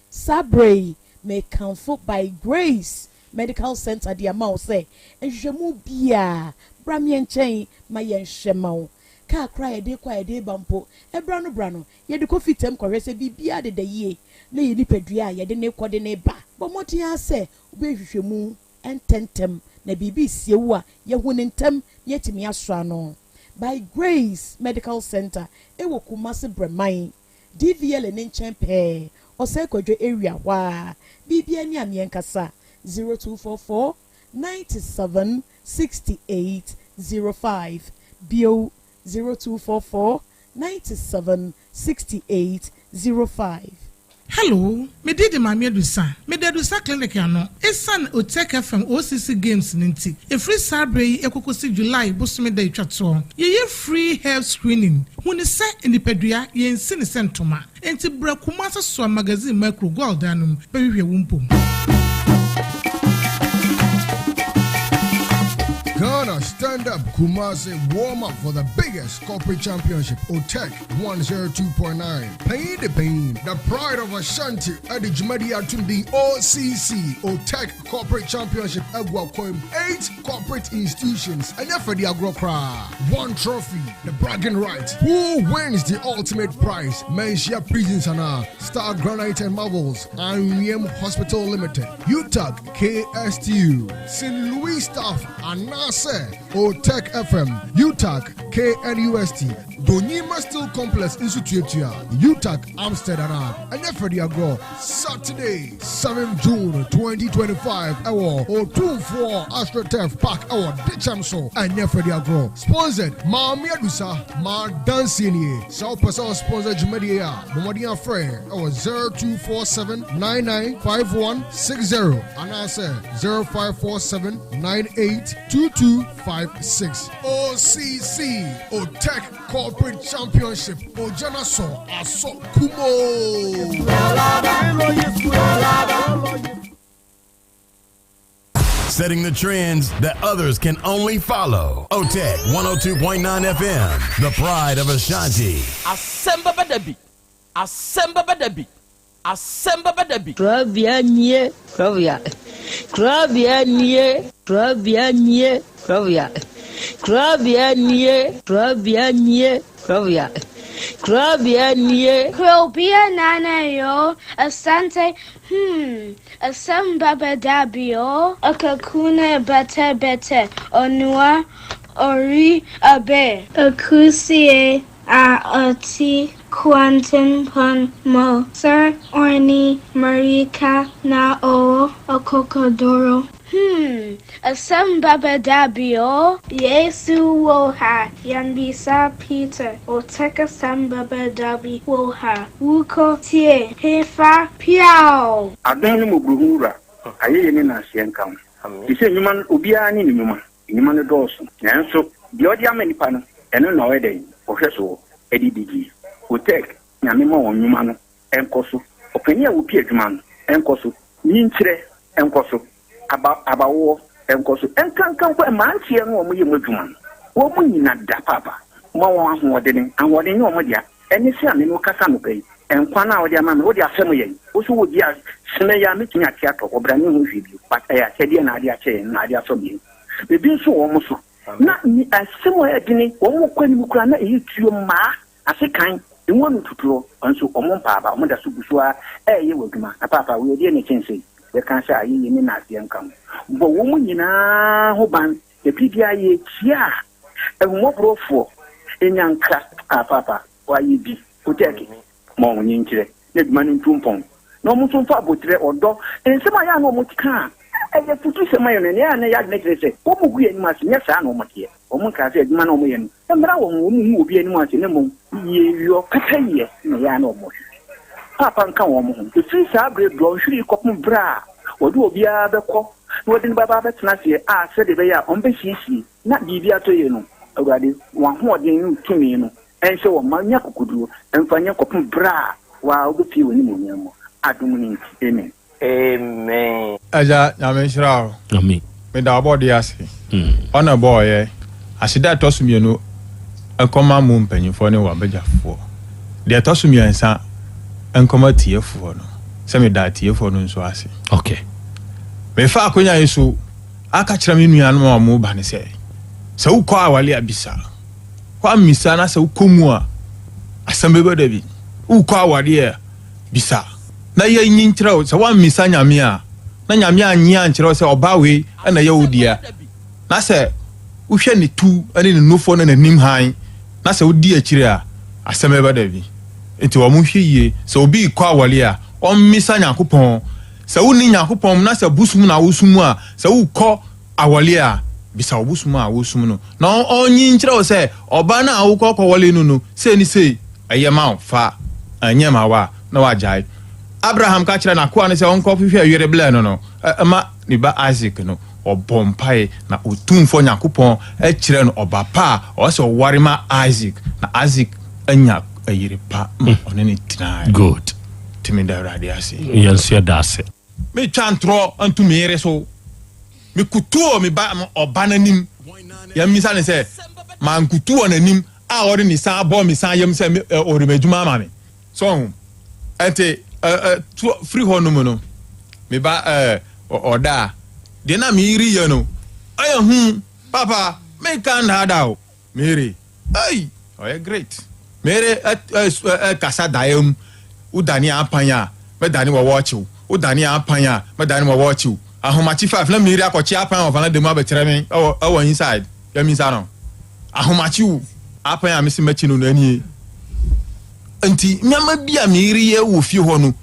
sabre may comfort by grace medical center the amount say enhwemu bia bramye nchen ma ye nhwemawo ka kra ye kwa ye bampo ebra no ye de kofitem kwese bibia de yie na ye nipadua ye de ne kode ne ba bomotia se obehwehwemu ententem na bibi siewu a ye hu ne ntem ye timi asra no by grace medical center ewo kumase breman DVL ne nchen pe osekodwe area wa bibia ni amienkasa 0244 97 68 05 bio 0244 97 68 05. Hello, me did mami adusa. Me de adusa clinic ano. Esan Oteka FM OCC Games ninti. E free Saturday ekokosi July bosome da itwato. Ye free health screening. Huni se indipedua ye nsini sentoma. Enti bra kumasa so magazine micro gold anum. Behwe wumpom. Ghana Stand Up Kumasi warm up for the biggest corporate championship, OTEC 102.9. Pain the pain, the pride of Ashanti at the Jumadia to the OCC, OTEC Corporate Championship, Egwakoim, 8 corporate institutions, and for the Agrokra. 1 trophy, the bragging right. Who wins the ultimate prize? Menshia Prisons and Star Granite and Marbles, and William Hospital Limited, UTAC KSTU, St. Louis Staff, and NASA, OTEC FM, UTAC KNUST, Donyima Steel Complex Institute, UTAC Amsterdam, and for the Agro. Saturday, 7 June 2025, our O24 AstroTurf Park, our Dichamso, and for the Agro. Sponsored, Ma Miadusa, Ma Dansini, South Pacific sponsor Jumedia, Momadia Frey, our 0247 995160, and I say 0547 982256. OCC, OTEC Corporate Championship, Ojana So, Aso Kumo. Setting the trends that others can only follow. OTEC 102.9 FM, the pride of Ashanti. Asem Beba Dabi. Asem Beba Dabi. Asem Beba Dabi. Krobea nie, Krobea. Krobea nie, Krobea nie, Krobea. Krobea nie, Krobea nie, Krobea. Krobea nie. Krobea nana yo, Asante, Asem Beba Dabi yo, Akakuna bete bete, Onua, Ori abe, Akusie, Ati, Quantum pon mo, Sir Orni, Marika na o, Okokodoro. Asem Beba Dabi yo, Yesu woha, Yanbisa Peter, OTEC Asem Beba Dabi woha, Wuko tie, Hefa piao. Adon mo bruhura, aye ni na sienkam. Ise nyuma obia ni nyuma, nyuma ne doso. Nanso, di odi amanipa no, eno na wede, ohweso, edidigi. OTEC nyame ma won nyuma no, enkoso. Opani a wo pie adwuma no, enkoso. Nyinkyire, enkoso. Abawo enkoso enkankan kwa mantie no omo ye madwuma wo mu nyina da papa mo won ahoɔden ahoɔden ne omo dia eni se ame no kasa no pai enkwa na wo dia ma me wo dia asɛm ye wo so wo dia sene ya metumi ate ato obra ne ho hwidi pata ya sɛde na ade akyɛ na ade asɔ bi bebi nso wo mo so na ni asɛm o adini wo mo kwani mu kura na eyi tuo ma asekan enwo no tuturo nso omo mpaaba omo da so gusua ye wadwuma na papa wo die ne kyense we can say ayi ni na asian kam bo wo mu nyina ho ban e bibia ye tia e mo brofo enyanka papa wa yi bi OTEC mo nyinkire ne duma ni ntumpon no mo so fa botre odo ensema ya no mo tika e ye futu sema yo ne ya ne ya ne kire ko mo gu ye ni ma se nyesa no mo tie o mo ka se duma no mo ye no e mra wo mu obi ani ma se ne mo ye yo kata ye ne ya no mo papa nka wo mo ho free sabre do hwiri kopum bra wodu obia bekɔ no wodi baba betena se a se de be ya on be hihie na bibia to ye no awurade wa ho ɔden no tumi no enhye wo manya kokuduro emfanya kopum bra wa obi woni mo nyamo adum ni amen amen aja nyame nhyira amen me da body ase ona boy asida tosumienu enkoma mu mpanyimfo ne wa begyafo de tosumiensa enkoma tiefo no se me da tiefo no nso ase okay me fa akonya yesu aka kira me nuanu ma mo ba ne se ukɔ awale abisa kwa misa na se ukomu a Asem Beba Dabi ukɔ awale bisa na ye nyinkyerɛ se wa misa nyame a na nyame anyi ankyerɛ se oba we na ye wodia na se uhwɛ ne tu ane ne nofo na nanim han na se wodi akyire a Asem Beba Dabi enti wo mo hwɛ yie se obi kɔ awale a on misa nyakopɔn se woni nyakopɔn na se busum na wosumu a se ukɔ awale a bisa obusum a wosum no na onyi nkyerɛ wo se oba na awokɔ kɔwale no no se ni se ayema fa anyema wa na wajai Abraham ka kyerɛ na ko ane se onkɔ hwehwɛ awere bla no no ma ni ba Isaac no obompai na otumfo nyakopɔn kyerɛ no oba pa o se oware ma Isaac na Isaac anya ayire pa one ne tina good timi da radiasi yes ya dase me chantro antu mere so me kutuo me ba obananim yamisa ne sɛ mankutu wɔ n'anim a ɔde ne san abɔ me san yam sɛ ɔremedwuma ama me so ɛnti free hɔ no mu no me ba ɔda deɛ na meyiri yɛ no ɛyɛ papa meka nnaada o mere ɔyɛ great mere kasa daeɛ udani apanya medani wɔwɔkyew udani apanya medani wɔwɔkyew ahomachi 5 na miri akɔkye apanya ɔfana demu abɛkyerɛ me ɛwɔ inside yamisa no ahomachi apanya me se machi no nani nti nyama bia miri ye wo fie hɔ no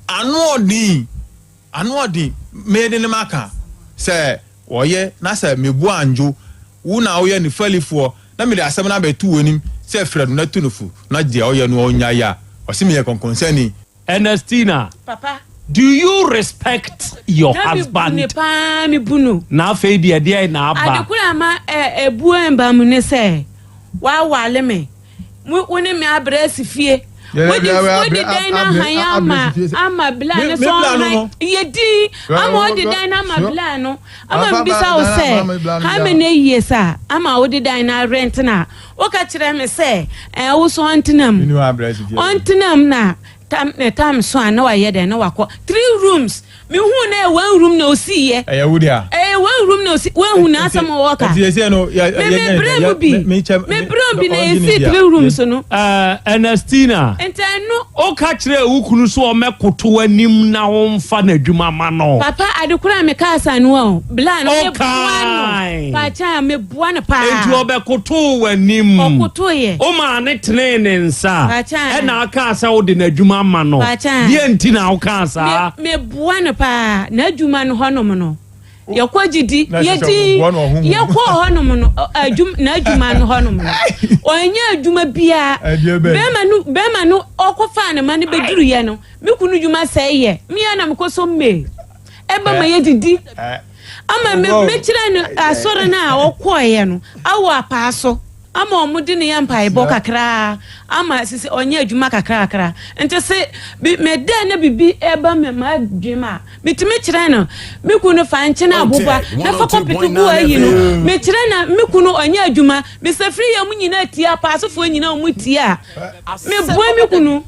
ano ɔdin mede ne maka sɛ wɔyɛ na sɛ mebu anjo wo na woyɛ ne falifoɔ na mede asɛm na bɛtu w'anim sɛ frɛ no na tu no fu na deɛ ɔyɛ no ɔnya ya ɔsɛ meyɛ Ernestina, Papa, do you respect your husband? Na afei deɛ na aba. Adekura ma ebu emba mu ne sɛ wa wale me. Wo ne me abrɛsi fie. Wo di dan na han ama bla ne so han. Yedi ama wo di dan na ama bla no. Ama mbisa wo sɛ ha me ne yie sa ama wo di dan na rent na. Wo ka kyerɛ me sɛ wo so antenam. Antenam na tam so ana wa ye den na wakɔ 3 rooms me hu na 1 room na osi ye 1 room na osi 1 hu na asam wɔka me brɛ bi na esi 3 rooms no Ernestina entano o ka kyerɛ wo kunu so o mekoto anim na wo mfa na adwuma ma no papa adekura me ka asa no o bla no me bua no pa cha me bua no pa enti obekoto wanim okoto ye o ma ne tene ne nsa e na aka asa wo de na adwuma ma no die enti na wo ka asa me bua no pa na adwuma no honom no yakɔ gidi yedi yakɔ honom no na adwuma no honom no ɔnya adwuma bia bema no ɔkɔfa ne ma ne beduru ye no me kunu dwuma sɛ ye me ana me kɔso me eba ma yedidi ama me kyerɛ no asɔre na ɔkɔ ye no awɔ apa so ama omudi ne yampa ebo kakra ama sisi onye adwuma kakra ente se me da na bibi eba me ma dwuma mitime kire no me kunu fa nche na aboba na fa kompetu ku ayi no me kire na me kunu onye adwuma me safri ya munyina tia pa asofo nyina mu tia me boa me kunu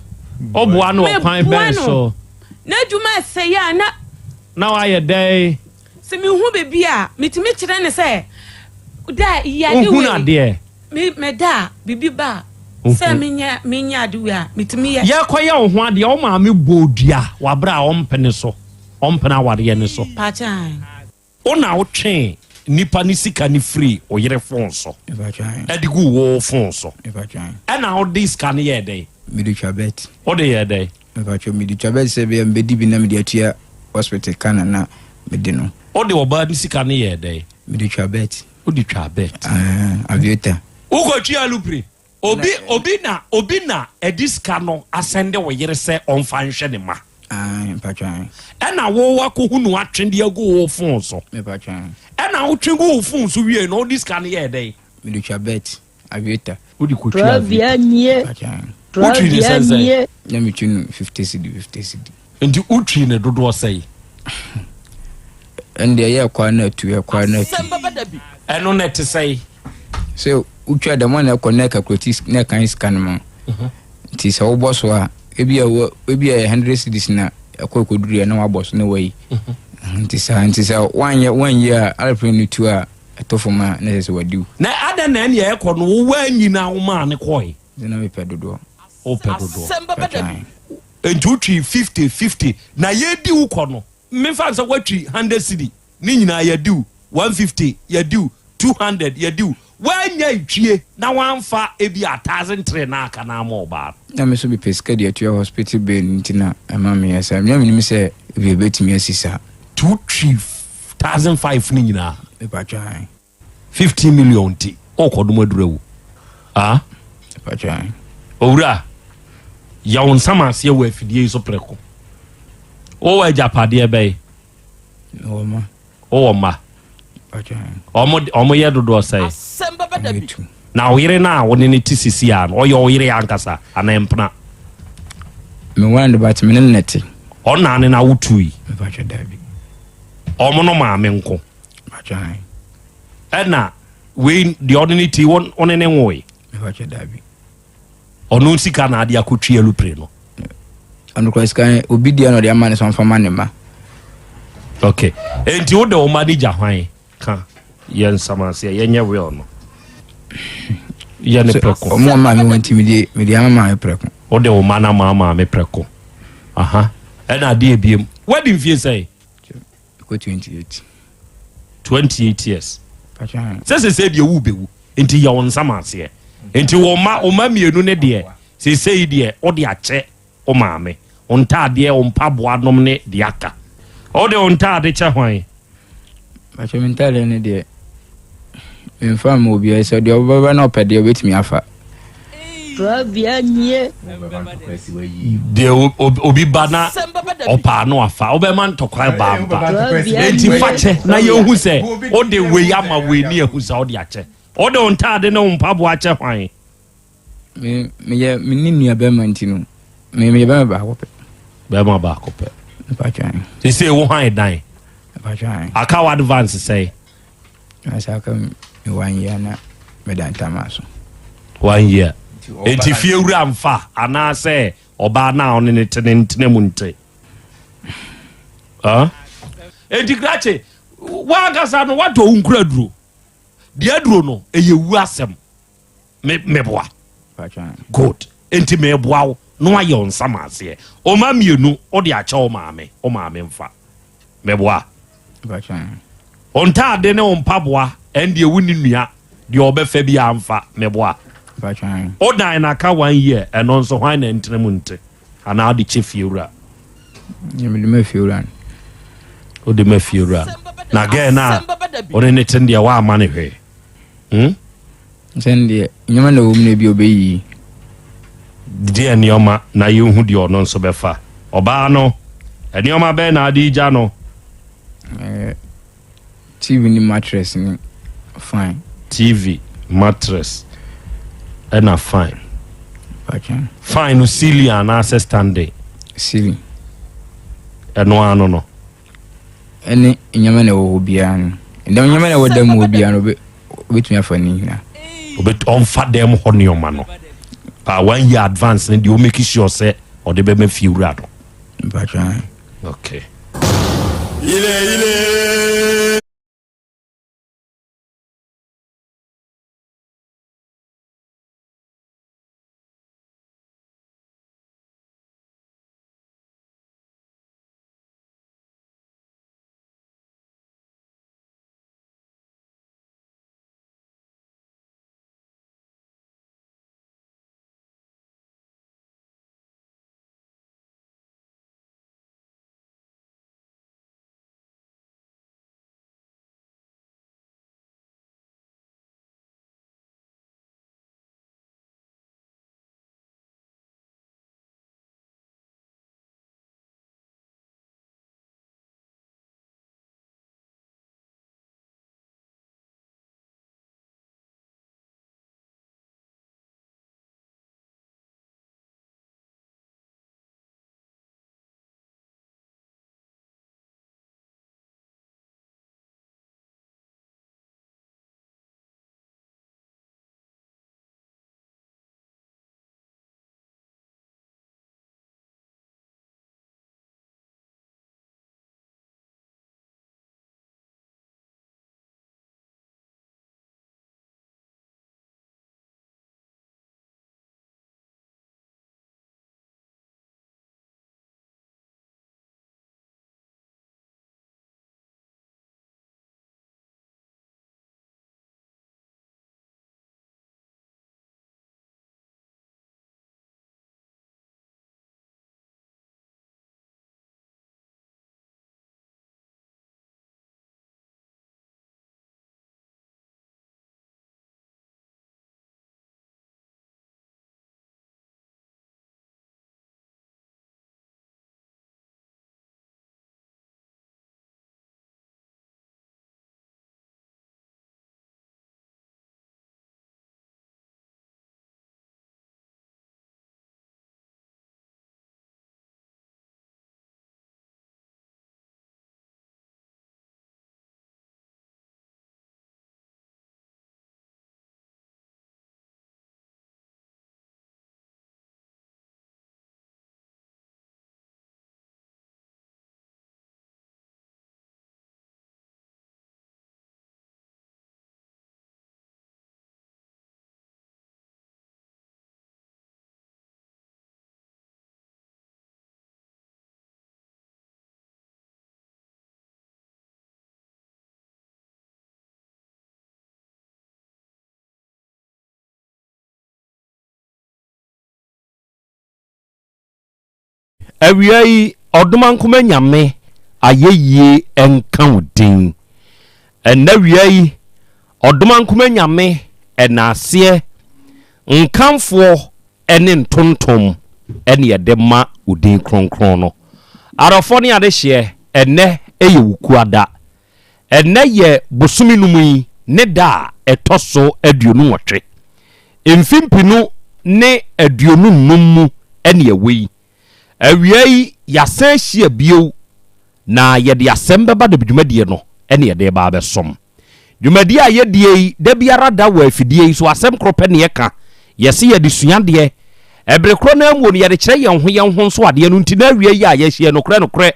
oboa no opan ben so na adwuma se ya na wa ye dai se me hu bebi a mitime kire ne se da ya de we me da bibi ba se menya aduwa mitimi ye koye wo ho ade o ma me bodua wabra o mpene so o mpena ware ne so pachan o na wo twen nipa ni sika ni free o yere fon so edigu wo fon so e na o diska ne ye dey me di chabet o de ye dey me di chabet se be mbedi bi na me di atua hospital kana na me di no o de oba ni sika ne ye dey me di chabet o di chabet avieta uko tia lupri obi na ediska no asende wo yere se onfa nhwe ne ma patwan na wo wakohu no atwende agu wo fon so patwan na wo twego wo fon so wie no diska ne ye dey me di chabet avieta odi ko tia patwan na me twin 50 cd enti utwi ne dodo sei ende ye kwa na tu eno net sei so utwa da mo na connect acrotis na kan scan mo ti se wo boss wa ebi a 100 cedis na akokoduru na wa boss na wai nti sa one year alpha ni tu a atofoma na se wadiu na ada na ye ko no wo anyina wo ma ne koi na me pedodo o pedodo enti utwi 50 na ye di wo ko no me fa so watwi 100 cedi ni nyina ye di 150 ye di 200 ye di wanya itwie na wanfa ebi 1003 na aka na moba na me so be pesca dia to hospital bill ntina ama me yasa me me say we betimi asisa 2,500 ni nyina e ba twan 50 million ti okodum adurawu ah e ba twan owura ya won sama se wa afidie so preko o wa japade ebe o ma omo ye dodo say Asem Beba Dabi na oyire na woni ne tisisi an oyo oyire yankasa anempna me wan de bat me ne neti ona ne na wutui me ba twa dabi omo no ma me nko ba twan ena we the ordinary one on any way. Ono sika na ade akotwe alupre no. Ano kwa sika obi dia no de amane so mfa mane ma. Okay. Enti wo de o manager hwan ka yen samase yenye we ono. Yene preko. Omo ma me wanti me de ama preko. O de o mana ma me preko. Aha. E na ade ebiem. Wedding fee say? Ko 28. 28 years. Pacha. Se de wu bewu. Enti ya won samase. Enti wo ma mienu ne de. Se de o de ache o maame. Onta de o mpaboa nom ne de aka. O de onta de che hwan. Pacha mentale ne de. Infam obi e se de obaba na opede obetimi afa. Krobea nie. De obi bana opa no afa. Obema ntokwa ba mba. Enti fache na ye hu se o de we ama we ni ehu se o de ache. O de onta de no mpabo ache hwan. Me ni nua be mantinu. Me be ba ko pe. Be ma ba ko pe. Pacha. Se wo hwan dan. Pacha. Aka wa advance say. Asa ka me 1 year na me dan tamaso. 1 year. Enti fie wura mfa ana se oba na on ne tene mu nte. Enti grache wa gasa no wato unkura duro. De aduro no eyewu asem. Me boa. Pacha. Good. Enti me boa wo no aye on samase. O ma mienu o de acha o maame mfa. Me boa. Pacha. Onta de ne on paboa ende ewu ni nua de obefa bi amfa me boa. Pacha. O dan na ka 1 year eno nso hwan na ntene mu nte. Ana de che fiewura. Yemi de me fiewura. O de me fiewura. Na ge na o ne ten de wa ama ne hwe. Sende nyama na wom na bi obeyi. De enioma na ye hu de ono nso befa. Oba no enioma be na adi ja no. TV ni mattress ni fine. TV mattress and a fine. Okay. Fine no ceiling and access standing. Ceiling. No no. Any nyama na wo bia no. Ndem nyama na wo dam wo bia no betumi afani na. Obet on fa dem ho ne oma no. Pa 1 year advance and you make sure say or the be me fiura no. Okay. Ile awia yi odoma nkoma nyame ayeyie enka wodin ena awia yi odoma nkoma nyame enase nkamfo ene ntontom ene yedema wodin kronkron no arafo ne ade hye ene eye wukuada ene ye bosumi numu ne da etoso aduonu wotwe emfimpinu ne aduonu nummu ene yewi awia yi yasan hye bio na yede Asem Beba Dabi dwumadie no ene yede ba besom dwumadie a yedie da biara da wa afidie so asem krope ne yeka yese yede suade ebrekro na amu no yede kire yen ho so ade no ntina awia yi a yehie no kre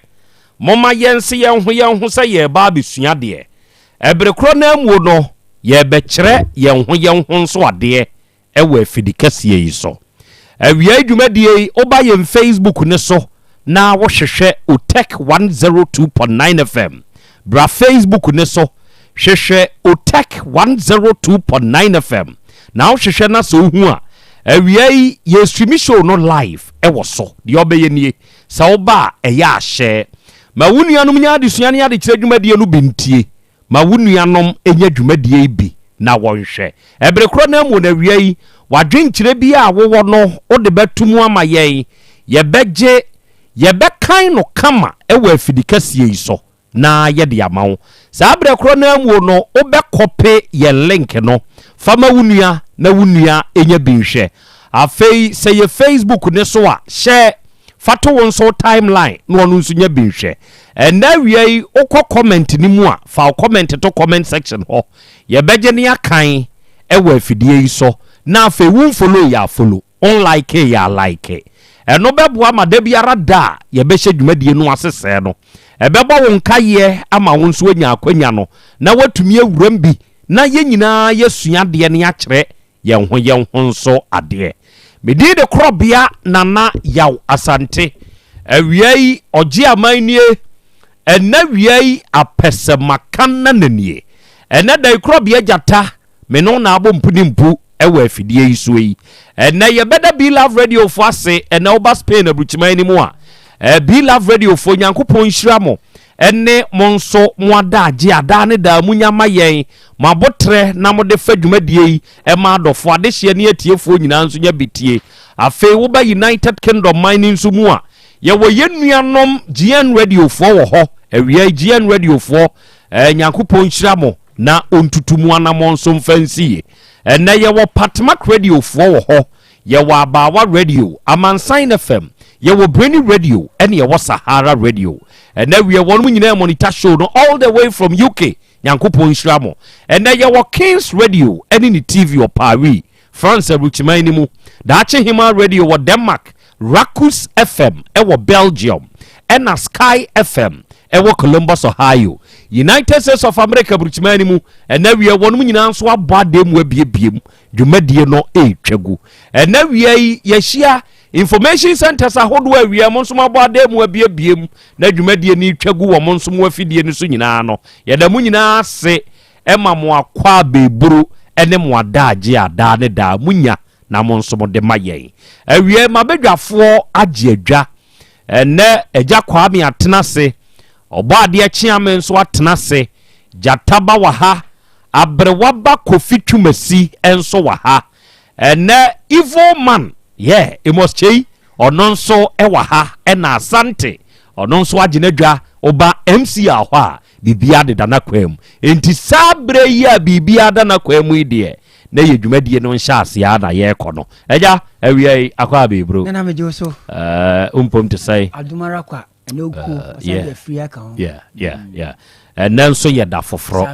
moma yense yen ho se ye ba besuade ebrekro na amu no ye be kire yen ho so ade ewa afidikasie yi so awia dwumadie oba yen Facebook ne so na wo hwehwe Otek 102.9 FM bra Facebook ne so hwehwe Otek 102.9 FM na wo hwehwe na so hu a awia ye stream show no live wo so de obeye nie sa wo ba eya ahye ma wunuanom nya adesuane ade kire dwumadie no bintie ma wunuanom enya dwumadie bi na wonhwe ebrekro na mu na awia wadwen kire bi a wo no o de betumu ama yebe kan no kama ewa afidikasie yi so na yede amawo sa abrekro na amu no obekope ye link no fama wunua na wunua enya binhwe afei say ye Facebook ne so a share fato won so timeline no onu nso nya binhwe na wiei okọ comment ni mu a fa comment to comment section ho yebegye ne akan ewa afidie yi so na afei won follow ya follow unlike ya like eno beboa ma da biara da ye be hye dwumadie no asese no ebebo won kaye ama won so anya akwanya no na watumi awuram bi na ye nyina yesua de ne akere ye ho nso ade medi de Krobea nana Yaw Asante awiei oje amanie ena wiei apesemaka nanie ena da Krobea jata me no na abo mpudimpu ewa afidie iso yi ena ye beda Be Love Radio fo ase ena oba Spain abruchiman ni mu a Be Love Radio fo nyankopon hyira mo ene monso moada age ada ne da munyama yen mabotre na mo de fa dwumadie yi e ma adofo ade hye ne atiefo nyina nso nya bitie afei wo ba United Kingdom mining nso mu a ye wo yenuanom GN Radio fo wo ho awia GN Radio fo nyankopon hyira mo na ontutumu anamon so mfansie ene ye wo Patmak Radio fo wo ho ye wo Abawa Radio Amansan FM ye wo Breni Radio ene ye wo Sahara Radio ene we won nyina monitor show no all the way from UK nyankopon hyiramo ene ye wo Kings Radio ene ni TV o Paris France ruchiman ni mu daache Hima Radio wo Denmark Rakus FM e wo Belgium ena Sky FM e wo Columbus Ohio United States of America bruchimani mu ena wie wonum nyina nso abadem wabiebiem dwumadie no etwagu ena wie yehia information centers ahodo awie mo nso abadem wabiebiem na dwumadie ni twagu wo mo nso wafidie ni so nyina no yeda mu nyina ase ema mo akwa beburu ene mo adaage ada ne da munya na mo nso mo de mayen awie mabedwafo age adwa ene eja kwa mi atenase obo ade chiame nso atena se jataba wa ha abrewaba kofitwumasi enso wa ha ene evil man emos chei ono nso e wa ha ena Asante ono nso aginadwa oba MC ahwa a bibia de dana kwam enti sabre yi a bibia dana kwam ide na ye dwumadie no nhya ase a na ye kono eja awie akwa bebro na mejo so umpom to say adumara kwa yeah. And then so ye da foforo.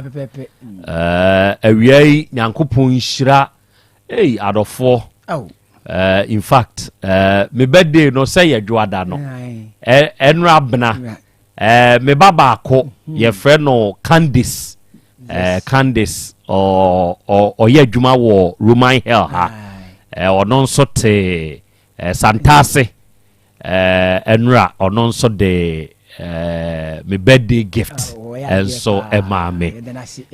Awie nyankopon hyira adofo. In fact, me birthday no say ye dwada no. Enra bna. Me baba ko ye friend no Candice. Candice or ye dwuma wo Roman Hell ha. Ono nso te Santase. Enra ono nso de me birthday gift and so emame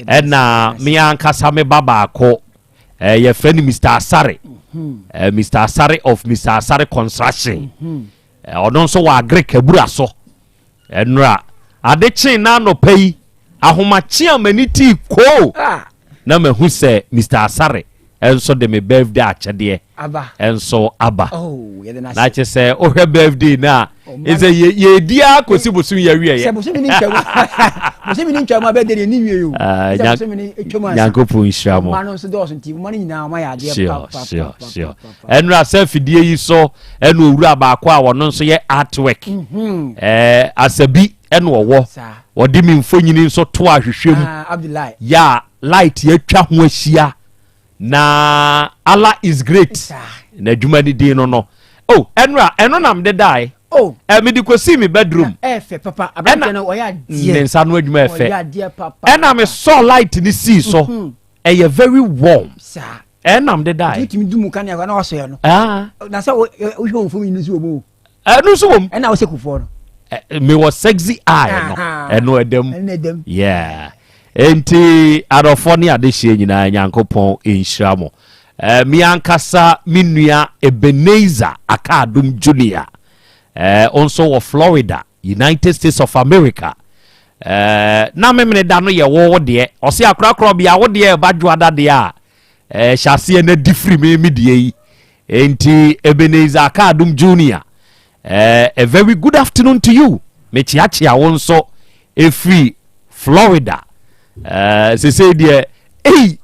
ena me ankasa me baba ko ye friend Mr. Asare Mr. Asare of Mr. Asare Construction ɔno nso wɔ agre kabura so ɛnura ade kyen na no pɛyi ahomakye amani ti ko na mahu sɛ Mr. Asare enso de me birthday akyɛdeɛ enso aba na kyɛ sɛ ohwɛ birthday na ɛsɛ ye dia kosi bosu ya wie ye bosu ni ntwa birthday ni wie yo bosu ni etwoma Nyankopɔn nhyira mo mano so do so nti mo ni nyina ma ya de sure enra sɛ fidie yi so ɛna owura baako a wɔno nso yɛ artwork asabi ɛna wɔwɔ wɔde mi mfonyini nso to ahwehwem Abdullahi ya light yɛtwa ho ahyia na Allah is great na adwuma ni din no oh enra eno nam de dai oh me di kosi me bedroom efe papa abante no oya die nensa no adwuma efe oya die papa ena me saw light ni see so e very warm sa enam de dai timi dumu kan ya na waso ya no na sa wo hwe mfom ni so omo no so wom ena wo sekufo no me was sexy eye no eno edem yeah enti adofo ne adehye nyina Nyankopɔn enhyira mo mi ankasa minua Ebenezer Akadum Junior also of Florida, United States of America. Na memene da no ye wo de o se akra Krobea wo de badwoada de a hyase na difri me die yi enti Ebenezer Akadum Junior a very good afternoon to you me chiachia won so efri Florida se say de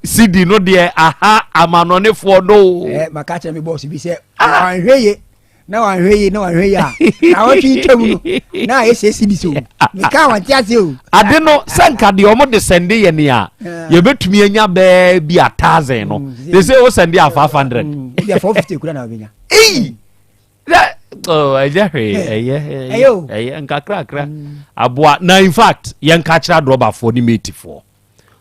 CD no de aha amanonefo no makacha me boss bi se anhweye na wanhweye na wotwi twam no na ese CD so me ka wanti ase o ade no sanka de omo de sende ye ne a ye betumi anya ba bi 1000 no they say o sende a 500 they 450 kura na obenya oh nkakra aboa na in fact yen ka kira droba for ni mate for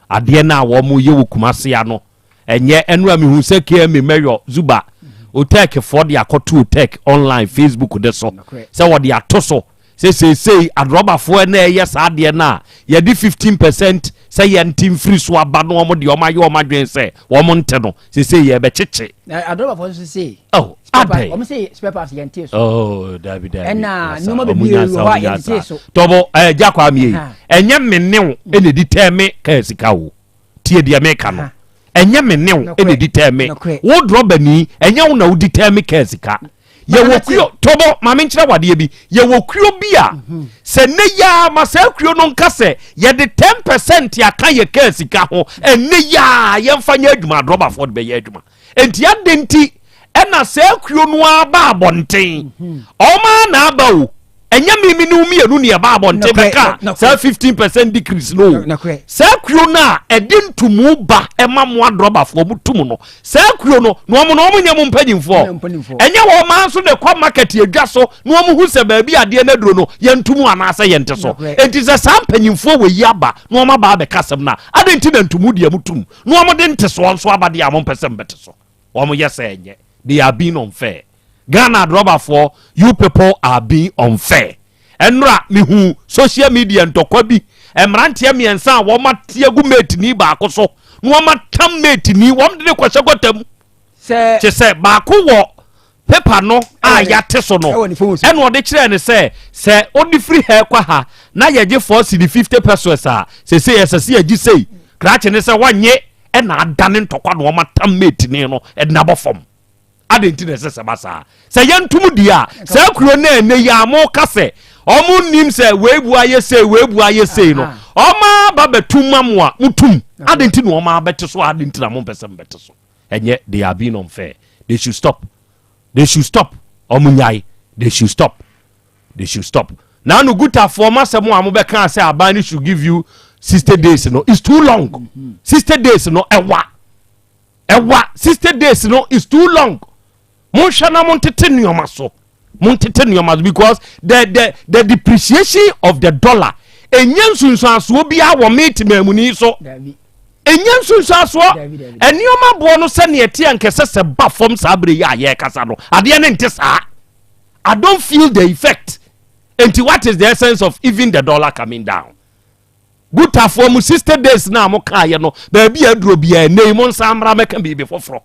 ade na wo mo ye wokumase ya no enye enura me hu se ke me mayor Zuba o take for the akoto take online Facebook de so se wo de atoso say adroba for na ye sa ade na ye di 15% say ye ntim free so aba no mo de o ma ye o ma dwen se wo mo nte no say ye be cheche adroba for say oh ade o say spare parts ye nte so oh dabi na no mo be bi wa ye nte so tobo jakwa mi enye mennew ene di teme ka sika wo tie de me ka no enye mennew ene di teme wo droba ni enye wo na wo di teme ka sika ye wokuo tobo mame nkyira wade bi ye wokuo bi a se ne ya masakuo no nka se ye de 10% aka ye ka sika ho ene ya ye mfa nya adwuma droba for be ye adwuma enti adenti ena sakuo no aba abonten o ma na aba o enya mimi ni umi enu ne ba abonten beka sa 15% decrease no sakuo na edintumu ba ema mo adroba for mutum no sakuo no no mo nya mo mpanyimfo enya wo ma so de kwa market edwa so no mo hu se ba bi ade na duro no ye ntumu anase ye nte so enti se sa mpanyimfo we yi aba no ma ba be kasem na ade nti na ntumu de mutum no mo de nte so nso aba de amon pese mbete so wo mo yese enye they are being unfair. Ghana rubber for you people are being unfair. Enra mihu social media ntokwa bi emrantie miensa wo matie gu mate ni ba akoso no ma tam mate ni wo de kwase gotam se ba ko wo paper no a ya te so no eno de kire ne se odi free hair kwa ha na ye je for the 50 pesos a se ye gi sei krache ne se wanye e na adane ntokwa no ma tam mate ni no e na bofom adenti ne se basa se yentum dia se akuro na ene ya mo kase omu nim se webu aye sei no oma ba betum amwa mutum adenti no oma bete so adenti na mo pese bete so enye they are being unfair. They should stop omunyai they should stop now no good for masemo amobe kan say abani should give you 60 days no it's too long 60 days no ewa 60 days no is too long. Monshana montete nyoma so because the depreciation of the dollar enyansunso aso bi a wo meet mamuni so enyansunso aso enioma bo no se ne ete ankese se ba fom sabre ya ye kasa no ade ne nte sa I don't feel the effect. And what is the essence of even the dollar coming down? Good for mu 60 days na mo ka ye no ba bia duro bia nei mo nsamra meka bi befoforo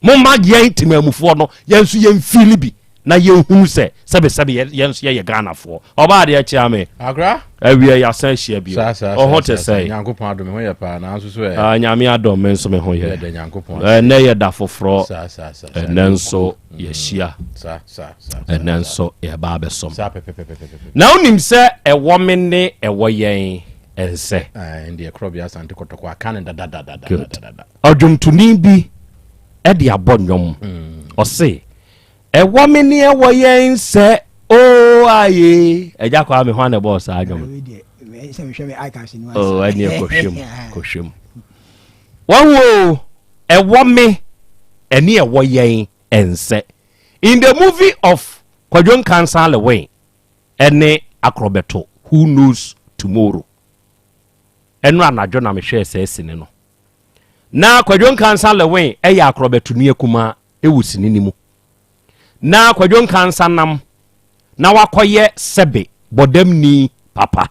mo ma ye intimamufo no ye nso ye mfili bi na yɛhunu sɛ sɛbesɛbe yɛnso yɛyɛ ghanafoɔ ɔbaa deɛ kyea me agra awie yɛasan ahyia bio ɔho te sɛ nyankopɔn adom ho yɛ paa nanso so nyame adɔm me nso me ho yɛ ɛnɛ yɛ da foforɔ ɛnɛ nso yɛhyia ɛnɛ nso yɛbaa bɛsɔm na wonim sɛ ɛwɔ me ne ɛwɔ yɛn ɛnsɛ ndeɛ Krobea Asante kɔtɔkɔ aka ne dadadadada ɔdwomtoni bi ɛde abɔ nnwom ɔse ɛwɔ me ne ɛwɔ yɛn sɛ o aye ɛgya kɔ a me ho ana ɛbɔɔ saa nnwom ɛneɛ kɔhwɛm wɔwo ɛwɔ me ɛne ɛwɔ yɛn ɛnsɛ in the movie of Kwadwo Nkansa Lewen ɛne Akrobɛto Who Knows Tomorrow ɛno anadwo na mehwɛ sɛ sine no na Kwadwo Nkansa Lewen ɛyɛ Akrobɛto ne akuma ɛwɔ sine ni mu na Kwadwo Nkansa nam na wakɔyɛ sɛbe bɔdamni papa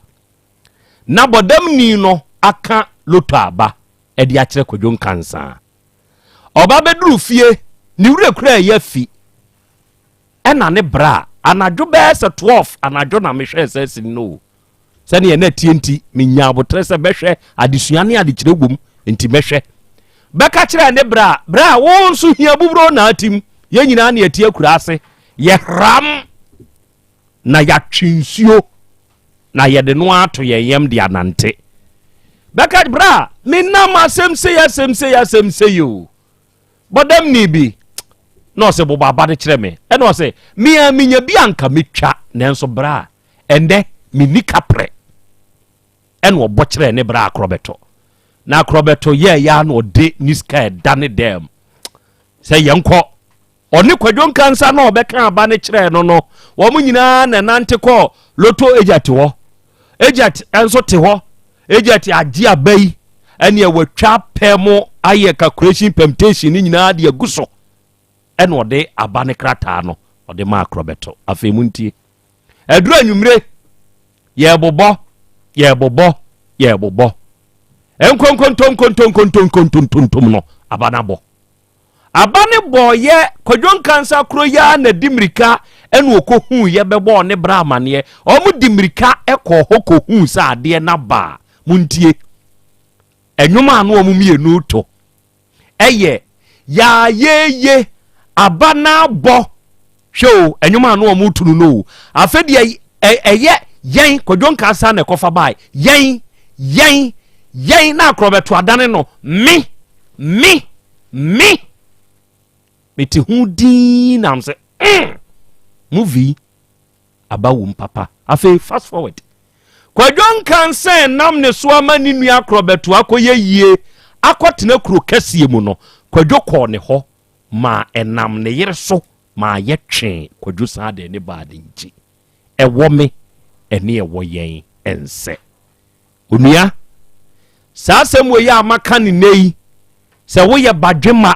na bɔdamni no aka loto aba ɛde akyerɛ Kwadwo Nkansa ɔba bɛduru fie ne wura kura ɛyɛ fi ɛna ne bra anadwo bɛɛ sɛ 12 anadwo na mehwɛ sɛ sine no sɛne yɛ na tienti menya abotre sɛ bɛhwɛ adesua ne adekyerɛ bom enti mɛhwɛ bɛka kyerɛ ne bra wo nso hia buburo na atim yɛ nyinaa ne atie akura ase yɛ ram na yɛatwensuo na yɛde no ato yɛ yɛm de anante bɛka bra menam asɛm sɛ yo bɔdam ni bi na ɔsɛ bɔbɔ aba de kyerɛ me ɛna ɔsɛ menya bi anka metwa nanso bra ɛndɛ menni kaprɛ ɛna ɔbɔ kyerɛ ne bra Akrobɛto na Akrobɛto yɛ na ɔde ne sika ɛda ne dɛm sɛ yɛnkɔ ɔne Kwadwo Nkansa na ɔbɛka aba ne kyerɛ no wɔn nyinaa na nante kɔ loto agent hɔ agent ɛnso te hɔ agent agye aba yi ɛne ɛwɔtwa pɛ mo ayɛ calculation permutation ne nyinaa de agu so ɛna ɔde aba ne krataa no ɔde ma Akrobɛto afei mu ntie ɛduru anwumire yɛbobɔ enkonkontonkontonkontonkontonkontontom no abanabo abane bo ye Kwadwo Nkansa kro ya na dimirika ene okohu ye bebo ne bra amane omu dimirika ekọ hokohu sa ade na ba muntie enwuma anu omu mienu to eye ya ye abana bo show enwuma anu omu tunu no afedi eye yen Kwadwo Nkansa na ekofa bai yen na Akrobɛto adane no me meti hu din na mse movie about papa afi fast forward Kwadwo Nkansa nam ne so ama ni nua Akrobɛto akoye yie akotena kuro kasie mu no Kwadwo kɔ ne ho ma enam ne yere so ma ye twen Kwadwo sa de ne baade nji ɛwɔ me ene ɛwɔ yɛn ɛnsɛ onua saa sɛm wo ya amaka ne nei sɛ wo yɛ badwema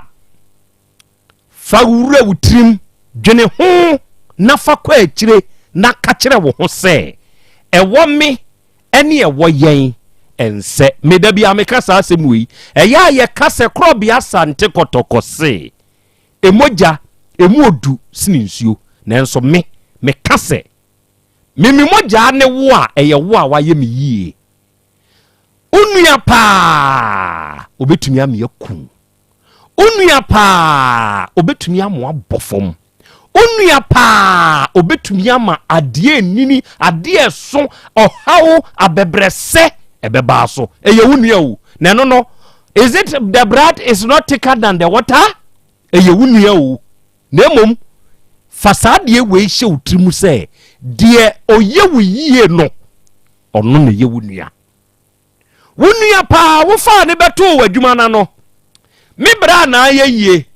fa wura wutrim dwene ho na fa kɔ akyire na ka kyerɛ wo ho sɛ ɛwɔ me ene ɛwɔ yɛn ɛnsɛ meda bi ameka saa sɛm wo yi ɛyɛ yɛ ka sɛ Krobea Asante kɔtɔkɔ se emoja emu odu sini nsuo nanso me ka sɛ mimi moja ne wo a ɛyɛ wo a wayɛ me yie unua pa obetumi am yakun unua pa obetumi am abofom unua pa obetumi ama ade nini ade so ohawo abebrese ebeba so eye unua o na no is it the bread is not thicker than the water eye unua o na mom fasade we hye utrimu se de oye wo yie no ono ne ye unua wunua pa wo fa ne beto wadwuma na no me bra na ayeye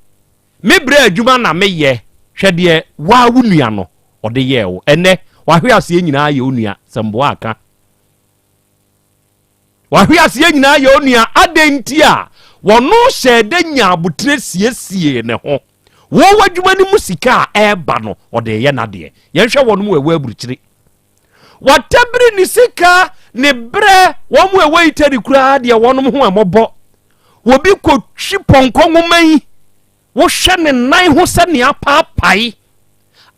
me bra adwuma na me ye hwede wa wunua no ode ye wo ene wahwe ase nyina ye onua sembo aka wahwe ase nyina ye onua adenti a wono hyede nya abotire siesie ne ho wo wadwuma ni musika eba no ode ye na de ye hwe wono mu ewa aburukyire watabiri ni sika ne bre womu ewe iteri kura de wonom ho amobo wobi ko twi ponko ngoman wo hwe ne nan ho se ne apapai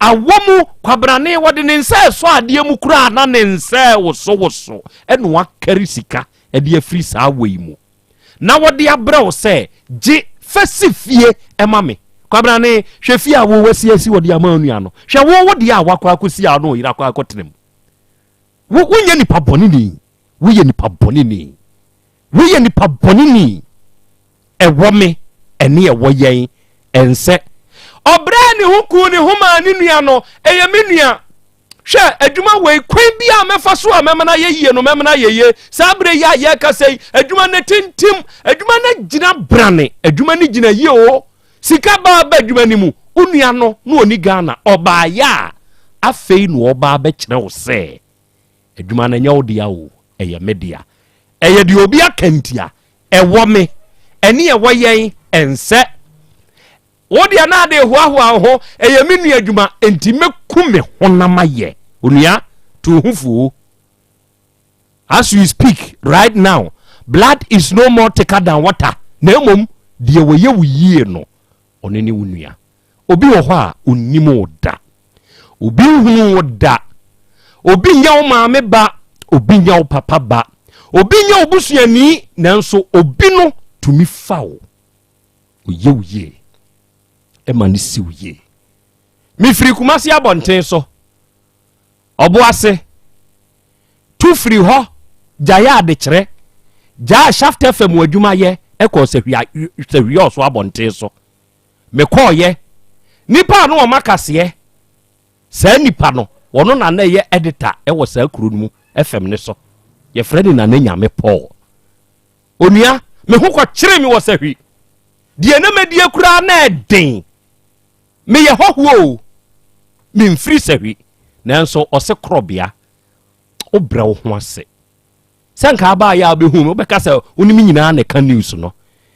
awomu kwabrane wode ne nsa so ade mu kura na ne nsa woso eno akari sika e de afiri saa wei mu na wode abrɛ wo sɛ gye fasifie emame kwabrane hwefie a wo wasiasi wode ama onua no hwe wo wode a wakwa akosi a no yira kwa akotenem wo nya nipa bonini wo ye nipa bonini ɛwɔ me ɛne ɛwɔ yɛn ɛnsɛ ɔbrɛ ne ho ku ne ho ma ne nua no ɛyɛ me nua hwɛ adwuma wei kwan bi a mɛfa so a mɛmana yɛyie no mɛmana yɛyie saa berɛ yɛ a yɛka sɛ adwuma ne tintim adwuma ne gyina brane adwuma ne gyina yie o sika baa ba adwuma ne mu wo nua no na ɔni Ghana ɔbaayɛ a afei na ɔbaa bɛkyerɛ wo sɛ adwuma no nyɛ wo dea o ɛyɛ me dea ɛyɛ deɛ obi akantia ɛwɔ me ɛne ɛwɔ yɛn ɛnsɛ wo deɛ na ade hoahoa ho ɛyɛ me nua adwuma enti mɛku me honam ayɛ onua to hufuo as you speak right now blood is no more thicker than water na mmom deɛ wɔyɛ wo yie no ɔne ne wo nua obi wɔ hɔ a onnim wo da obi hunu wo da obi nyɛ wo maame ba obi nyɛ wo papa ba obi nyɛ wo busuani nanso obi no tumi fa wo oyɛ wo yie ɛma ne si wo yie mifiri Kumasi abɔnten so ɔbo ase tu firi hɔ gyaeɛ adekyerɛ gyaa Shaft FM adwuma yɛ ɛkɔ sɛhwia so abɔnten so mekɔɔyɛ nipa no ɔma kaseɛ saa nipa no wɔno na na ɛyɛ editor ɛwɔ saa kuro no mu FM ne so yɛfrɛ ne na nyame Paul onua me ho kɔkyere me wɔ sɛhwi deɛ na medie kura na ɛden me yɛ hɔhoɔ me mfiri sɛhwi nanso ɔse Krobea obrɛ wo ho ase sɛnka aba ya bɛhu me wobɛka sɛ wonim nyinaa ne ka news no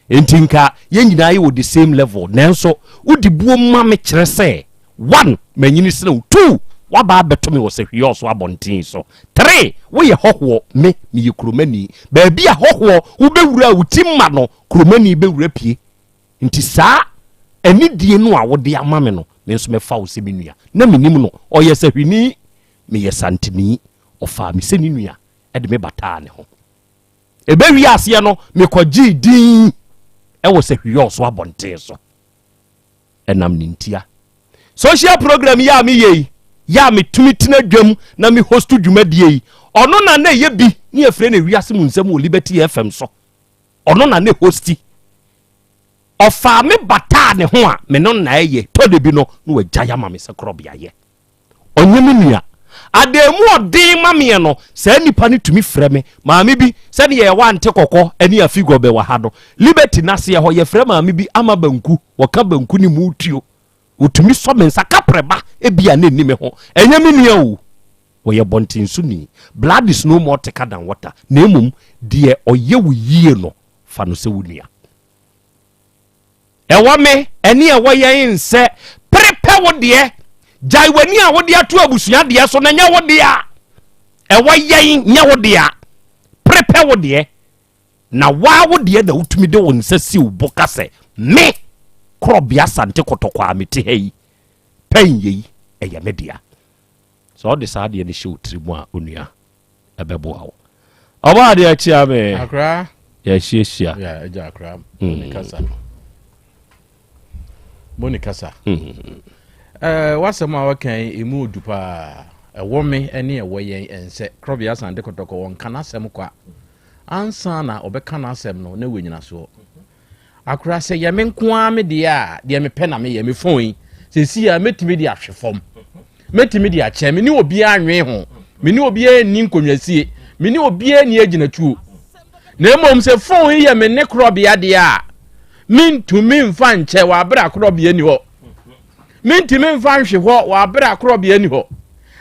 enti nka yɛ nyinaa yɛ wɔ the same level nanso wodi buo ma me kyerɛ sɛ 1 manyini sene wo 2 waba beto me wɔ sɛhwi so abɔnten so 3 woyɛ hɔhoɔ me yɛ kuromani baabi a hɔhoɔ wobɛwura wotim ma no kuromani bɛwura pie nti saa ani die no a wode ama me no me nso mɛfa wo sɛ me nua na menim no ɔyɛ sɛhwini meyɛ santini ɔfaa me sɛ ne nua ɛde me bataa ne ho ɛbɛwie aseɛ no mekɔgyee din ɛwɔ sɛhwi so abɔnten so ɛnam ne ntia social program yɛ a meyɛ ya me tumi tena dwam na me host dwumadie yi ono na na ye bi ne afre na wiase mu nsɛm o Liberty FM so ono na na hosti ofa me bata ne ho a me no na ye to de bi no na wagya ma me sɛ Krobea ye onye me nua ademu odin ma me no saa nipa ne tumi frɛ me maame bi sɛ ne ye wa ante kokɔ ani afigo be wa ha no Liberty na se ye ho ye frɛ maame bi ama banku wɔka banku ni mu tuo utumi so me nsa kapreba ebia na ni me ho enya me nua o woyɛ bontin so ni blood is no more thicker than water na emum de oyɛ wo yie no fa no sɛ wo nua ɛwɔ me ɛne ɛwɔ yɛn nsɛ prepare wo de jai wani a wo de ato abusua de so na nya wo de a ɛwɔ yɛn nya wo de a prepare wo de na wa wo de na utumi de wo nsa si wo boka sɛ me Krobea Asante kotokwa mete hei pen yi ɛyɛ me dia so all the sad ye ne show trimu a onua ɛbɛbo awo ɔba de achia me akra ya hia ya eja akra Monikasa wasɛm a wakan emu odupa ɛwɔ me ɛne ɛwɔ yɛn ɛnsɛ Krobea Asante kotokwa wɔn kana asɛm kwa ansa na ɔbɛka na asɛm no na wenyina so akura sɛ yɛ me nkoa me de a de me pɛ na me yɛ me fon sɛ si a metimi de ahwe fam metimi de akyɛ me ni obi anwe ho me ni obi ani nkonwasie me ni obi ani agina tuo na emom sɛ fon yɛ me ne Krobea de a mentumi mfa nkyɛ wa abra Krobea ni hɔ mentumi mfa nhwe hɔ wa abra Krobea ni hɔ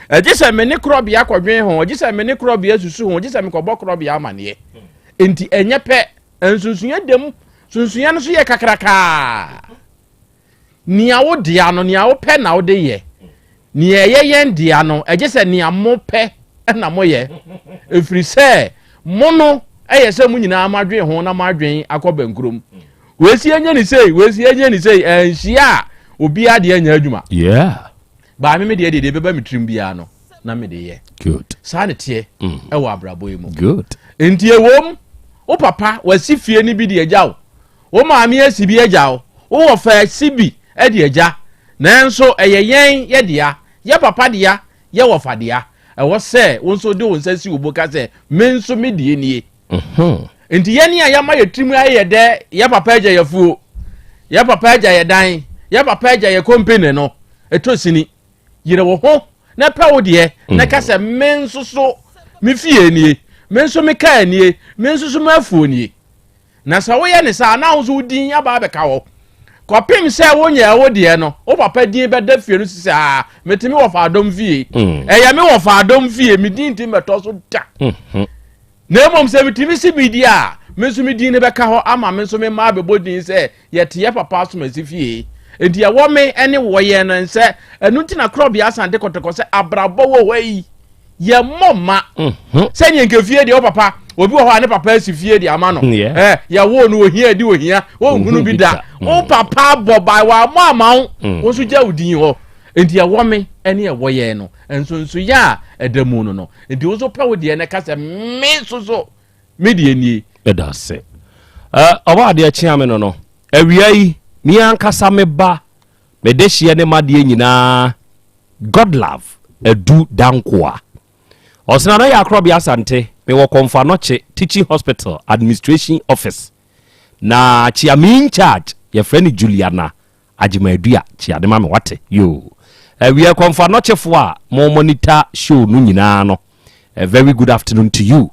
ɛgye sɛ me ne Krobea kɔdwen ho ɛgye sɛ me ne Krobea susu ho ɛgye sɛ me kɔbɔ Krobea amane enti ɛnyɛ pɛ ensunsunya dem sunsunya no so ye kakraka nia wo dia no nia wo pɛ na wo de ye nia ye yen dia no ɛgye sɛ nia mo pɛ na mo ye efiri sɛ mo no ɛyɛ sɛ mo nyina amadwen ho na amadwen akɔba nkurom wesi enye ni sei enhia obi ade anya adwuma yeah ba me de beba me trim bia no na me de ye good sa ne tie e wo abrabo yi mu good enti ewom wo papa wasi fie ni bi de agya wo maame asi bi agya wo fa sibi e de agya nanso eyeyen ye dia ye papa dia ye wo fa dia e wo se wo nso de wo nsasi wo boka se me nso me die nie enti ye ni ayama ye trim aye de ye papa agya ye fuo ye papa agya ye dan ye papa agya ye company no eto sini yire wo ho na pa wo de na ka se me nso so me fie nie me nso me ka nie me nso so ma fuo nie na sa wo ye ne sa na wo so din aba be ka wo kopim se wo nya wo de no wo papa din be da fie no sisi metimi wo fa adom fie eya me wo fa adom fie me din tim beto so da na mom se metimi si bi dia me nso me din ne be ka ho ama me nso me ma be bodin se ye te ye papa so ma si fie enti ya wo me ene wo ye no nse enu ti na Krobea Asante kotoko se abrabo wo wei ye moma se nye nke fie de wo papa obi wo ho ane papa si fie de ama no ya wo no ohia di ohia wo hunu bi da wo papa bobai wa mama wo so ja udin ho enti ya wo me ene ye wo ye no enso ya edamu no enti wo so pa wo de ne ka se me so me de nie eda se oba de chia me no awia yi mi ankasa me ba me de hie ne made nyina God love edu dankoa osina na ya Krobea Asante me wo konfa noche teaching hospital administration office na chairman charge ya friend Juliana ajimadua chia de ma me wate yo we konfa noche fo a mo monitor show no nyina no a very good afternoon to you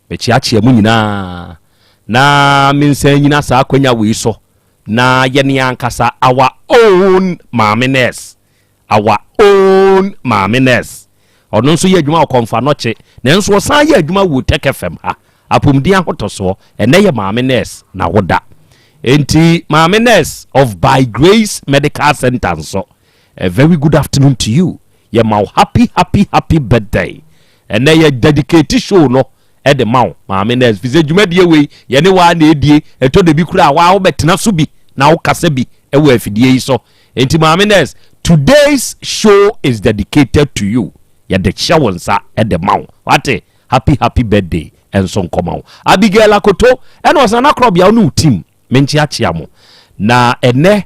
me chia mu nyina na minsa nyina sa akwanya we so na yene ankasa our own mamines ono nso ye adwuma okonfa noche na nso san ye adwuma wo Tech FM ha apomdia hotoso ene ye mamines na woda enti mamines of By Grace Medical Center so a very good afternoon to you ye mau happy birthday ene ye dedicate show no e de mau mamines fize adwuma die we ye ne wa na edie eto de bi kura wa wo betena so bi na wo kasa bi e wo afidie yi so enti mamines today's show is dedicated to you ya de chawansa e de mau wate happy birthday enso nkomau Abigail Akoto eno osana Krobea no team menchi achia mo na ene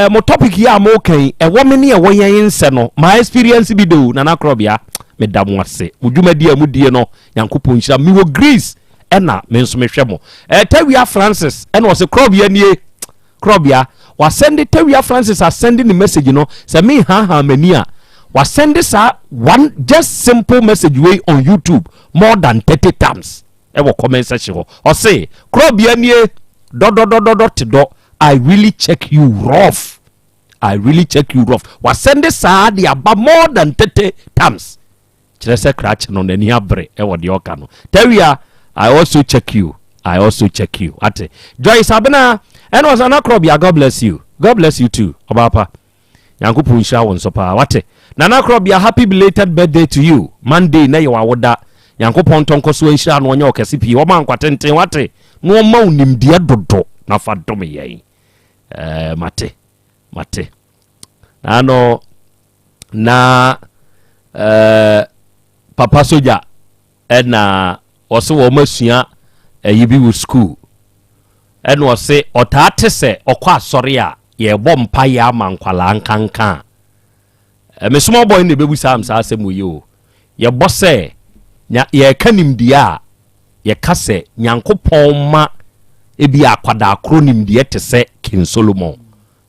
mo topic ya mo kan e wo me ne e wo yen nse no my experience bi do na Krobea me da mo ase udwumadi amudie no yankopon hira mi wo Greece ena me nso me hwe mo Tawia Francis eno ose Krobea nie Krobea wa send Tawia Francis a sending the message no say me ha mania was send this one just simple message way on YouTube more than 30 times. Ever comment section or say Krobea nie do I really check you rough. Was send this the about more than 30 times. Chese scratch on the near bre ever the okano. Tawia, I also check you. Ate Joyce Abena and was an Krobea. God bless you too. Obapa Yankopon hira won so pa wate Nana Krobea, happy belated birthday to you. Monday na yewa woda. Yankopon tonko so hira no onye okese pi. Wo man kwatenten wate. No ma unimdia dodo na fa dome yei. Mate. Ano na papa soja na ose wo masua yibi wo school. Eno ose otate se okwa asori a ye bom pa ya mankwala nkankan. Me small boy ne bebu sam sa asem wo ye bose ye kanim dia ye kase Nyankopon ma ebi akwada akronim dia te se King Solomon.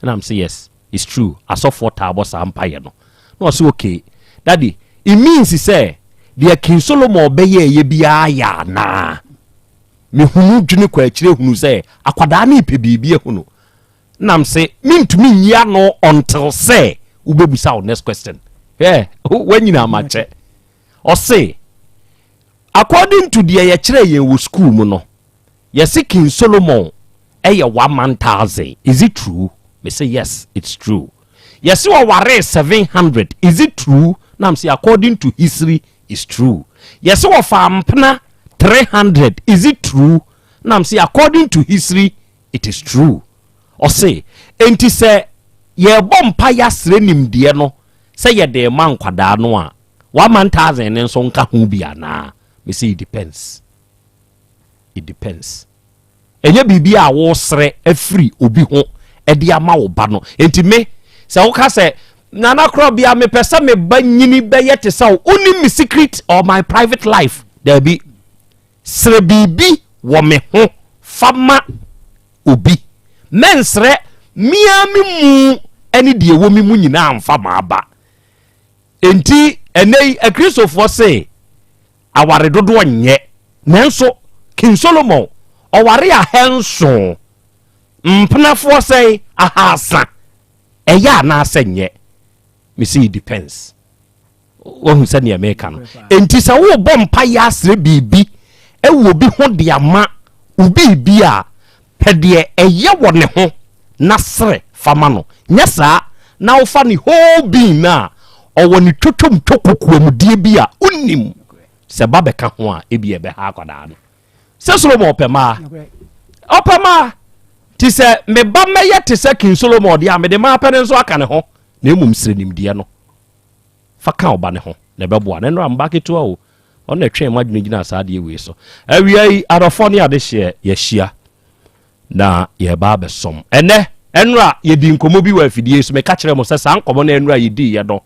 And I'm say yes, it's true. Asofo tabo sa empire no. No say okay. Daddy, it means he say the King Solomon be ye bia ya na. Me hunu dwene kwa akire hunu say akwada na ipe bibie hunu. Nam say mintumi nya no until say ubebusa our next question. When you na mache. Or say according to the yechire ye wo school mu no. Yes, King Solomon 1,000. Is it true? Me say yes, it's true. Yes, you are 700. Is it true? Nam say according to history, it's true. Yes, you are fampna 300. Is it true? Nam say according to history, it is true. Or say, enti say ye bompa ya srenim die no sɛ yɛde ma nkwadaa no a 1,000 ne nso nka ho bi anaa me say it depends ɛnyɛ biribi a wɔsrɛ afiri obi ho ɛde ama wo ba no enti me sɛ woka sɛ nana Krobea mepɛ sɛ me ba nyini bɛyɛ te sɛ wonim me secret or my private life dabi srɛ biribi wɔ me ho fama obi mensrɛ mia me mu ɛne deɛ wɔ me mu nyinaa mfa maaba enti ɛnɛyi akristofoɔ se aware dodoɔ nyɛ nanso King Solomon ɔware a henso mpenafoɔ sɛ ahasa ɛyɛ anaasɛ nyɛ me say it depends wɔhu sɛ nea meka no enti sɛ wobɔ mpa yɛ asrɛ biribi ɛwɔ bi ho de ama obi bi a pɛ deɛ ɛyɛ wɔ ne ho na srɛ fama no nyɛ saa na wofa ne whole being na ɔwɔ ne twotwom twokokoamudie bi a unnim sɛ ba bɛka ho a ebi ɛbɛha akwadaa no sɛ Solomon ɔpɛmaa ti sɛ me ba mɛyɛ te sɛ King Solomon de a mede ma pɛ ne nso aka ne ho na emum srɛ nimdeɛ no fa ka ɔba ne ho na ɛbɛboa ne no amba ketewa o ɔna twɛn ma gyinagyina saa deɛ wei so awia yi adɔfo ne ade hyɛ yɛhyia na yɛba abɛsom ɛnɛ ɛnura yɛdi nkɔmmɔ bi wɔ afidie so meka kyerɛ mo sɛ saa nkɔmmɔ no ɛnura yɛdi yɛ no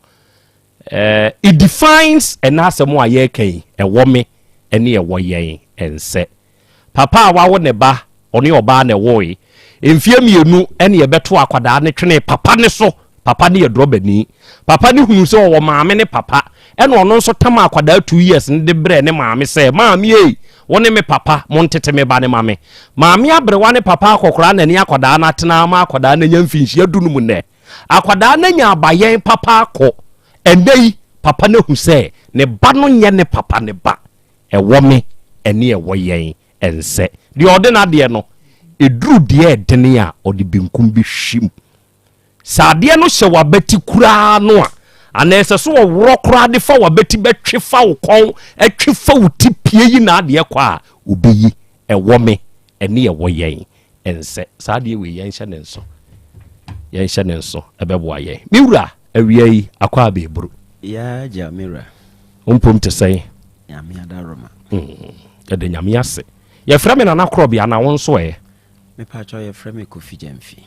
it defines ɛna asɛm a yɛka ɛwɔ me ɛne ɛwɔ yɛn ɛnsɛ papa a wawo ne ba ɔne ɔbaa ne wɔe mfie mmienu ɛne yɛbɛto akwadaa ne twene papa ne so papa ne yɛ drɔbani papa ne hunu sɛ ɔwɔ maame ne papa ɛna ɔno nso tam akwadaa 2 years ne de brɛ ne maame sɛ maame ei wone me papa mo ntete me ba ne maame maame abrewa ne papa akɔkora na ne akwadaa na tena ma akwadaa na nya mfinhyia du no mu nɛ akwadaa na nya abayɛn papa akɔ ɛnɛyi papa ne hu sɛ ne ba no nyɛ ne papa ne ba ɛwɔ me ɛne ɛwɔ yɛn ɛnsɛ deɛ ɔde na deɛ no eduru deɛ ɛdene a ɔde binkum bi hwim saadeɛ no hyɛ wabati kuraa no a anɛsɛ so wɔworɔ koraa de fa wabati bɛtwe fa wo kɔn atwe fa wo ti pie yi na adeɛ kɔ a obɛyi ɛwɔ me ɛne ɛwɔ yɛn ɛnsɛ saa deɛ wei yɛnhyɛ ne nso ɛbɛboa yɛn me wura awia yi akɔ abɛɛboro ya jamira wompom te sɛn nyame adaroma ɛde nyame ase yɛfrɛ me Nana Krobea na wo nso ɛ mepatwa yɛfrɛ me Kofi Gyamfi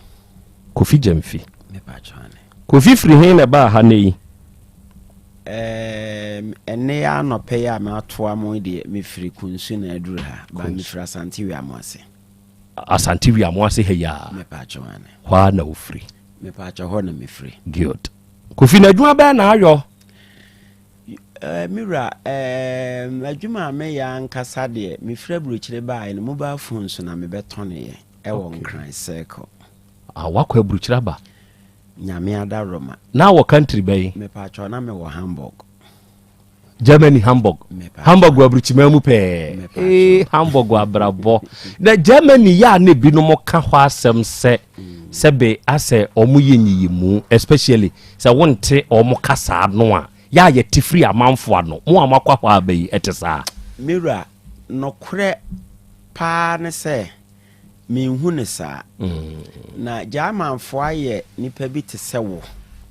mepatwa ne Kofi firi he na ba ha na yi ɛne ya anɔpɛ yi a matoa mo deɛ mefiri kunsu na aduru ha ba mefiri Asante Wiamoase Asante Wiamoase ha ya mepatwa ne hɔ na wofiri mepatwa hɔ na mefiri good Kofi na adwuma bɛɛ na ayɔ mira adwuma me ya nkasa deɛ mefiri aburokyire baa no mobile phone so na mebɛtɔne yɛ ɛwɔ Nkran Circle wakɔ aburokyire ba nyame adaroma na wɔ country bɛyi mepatwa na me wɔ Hamburg Germany Hamburg aburokyima mu pɛɛ Hamburg abrabɔ na Germany ya na binom ka hɔ asɛm sɛbe asɛ ɔmo yɛ nyiyimu especially sɛ wonte ɔmo kasa no a ya yɛ tifiri amanfo ano mo amakwa hɔ abayi ɛte saa mira nokorɛ paa ne sɛ menhu ne saa na Germanfo ayɛ nipa bi te sɛ wo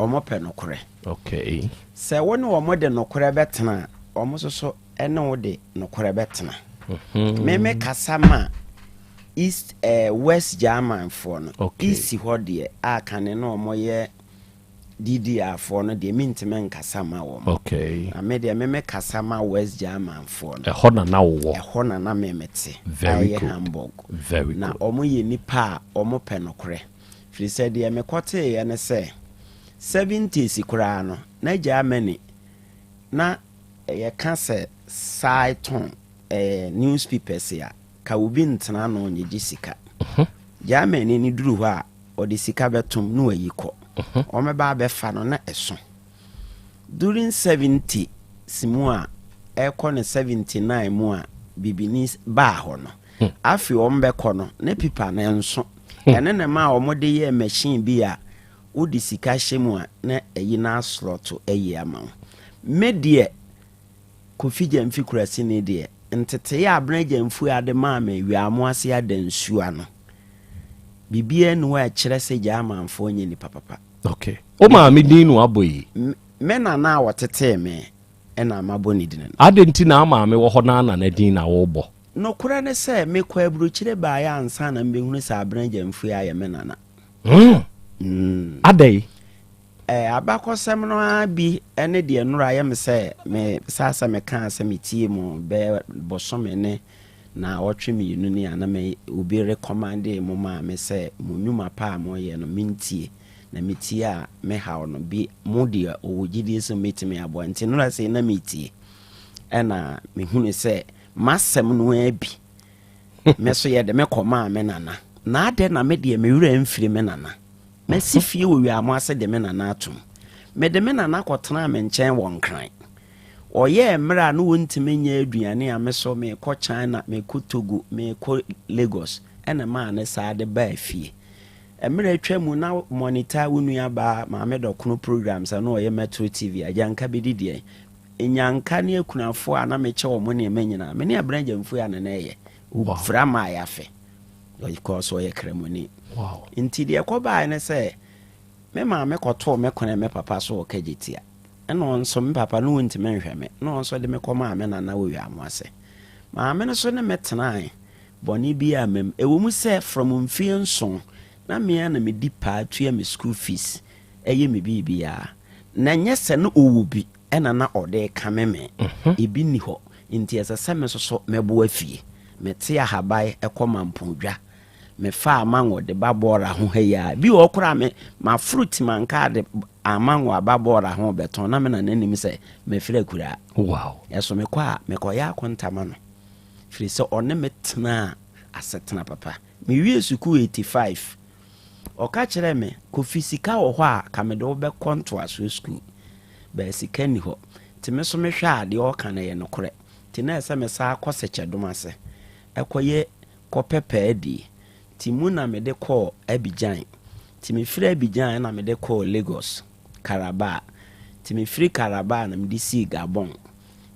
ɔmo pɛ nokorɛ okay sɛ wo ne ɔmo de nokorɛ bɛtena ɔmo soso ɛne wo de nokorɛ bɛtena meme kasa ma East West Germanfo no East hɔ deɛ akane no ɔmo yɛ DDR for no de mintime nkasa ma wo okay na me de me kasa ma West German for no ɛhɔ na na wo ɛhɔ na na me mete very good Hamburg very na good omo ye nipa omo pɛ nokorɛ firi sɛ de me kɔte ye ne sɛ 70s koraa no na Germany na ye ka sɛ saiton newspapers ya ka obi ntena no nye gisika Germany ni duru hɔ a ɔde sika bɛtom no ayi kɔ omeba befa no na eso during 70 simu a ekɔ ne 79 mu a bibini ba hɔ no afi ombekɔ no ne pipa na nso ene ne ma omode ye machine bi a wodi sika hyemu a na eyi na slot eyi ama me de Kofi Gyamfi kurasi ne de ntete ya abna Gyamfu ade ma ma Wiamoase adansu ano bibia no wa kyerɛ sɛ Germanfo nye ni papa okay o ma me din no aboyi me nana wɔtete me ɛna mabɔ ne din adenti na ama me wo ho na na din na wo bɔ no kura ne sɛ me kɔ aburokyire ba ya ansa na mbehunu sɛ abran mfu ya me nana adai abakɔsɛm no abi ɛne deɛ nora yɛ me sɛ me sasa me ka sɛ metie mu bɛ bɔsɔme ne na wɔtwe me yinu ne ana me obi recommend mu ma me sɛ mo nnwuma pa mo yɛ no mentie na metie a me haw no bi mo deɛ owogidie sɛ metime abɔ nti nora sɛ na metie ɛna mehunu sɛ masɛm no abi me so yɛ de me kɔma me nana na ade na me deɛ me wura mfiri me nana mesi fie wo wi amo ase de me nana atom me de me nana kɔtena me nkyɛn wɔ nkran ɔyɛ mmra no wontime nya aduane a me so me kɔ China me kɔ Togo me kɔ Lagos ɛna ma ne saa de ba fie mmra atwa mu na monitor wonua ba ma me dɔkono programs na ɔyɛ Metro TV agyanka bididie enyanka ne akunafo a na me kyɛ wɔ mo ne manyina me ne abranja mfu ya na na ɛyɛ ufra ma ya fe because ɔyɛ kremoni wow inti de ɛkɔba ne sɛ me ma me kɔtɔ me kɔne me papa so ɔkagitia ɛno nso me papa no wonti me nhwɛ me no nso de me kɔma me nana wo wi amase ma me no so ne metenae bɔne bi a mem ɛwɔ mu sɛ from mfie nson na me na me di pa tua me school fees ɛyɛ me bibia na nyɛ sɛ no owu bi ɛna na ɔde ka me ebi ni hɔ inti ɛsɛ sɛ me so mebo afie mete ahabai ɛkɔma mpodwa me fa amango de babora ho heya bi okura me ma fruit man ka de amango ababora ho beton na me na nanim sɛ me fira kura wow eso me kwa me koya akontama no firi sɛ ɔne metena asetena papa me wie suku 85 ɔka kyerɛ me ko fisika wɔ hɔ a ka me de wo be konto aso school ba sika ni hɔ ti me so me hwɛ ade ɔka na ye no korɛ ti na ɛsɛ me sa akɔsekyɛ dom ase ɛkɔyɛ kɔpɛpɛ adi ti mu na me de call Abidjan ti me free Abidjan na me de call Lagos Karaba ti me free Karaba na me de si Gabon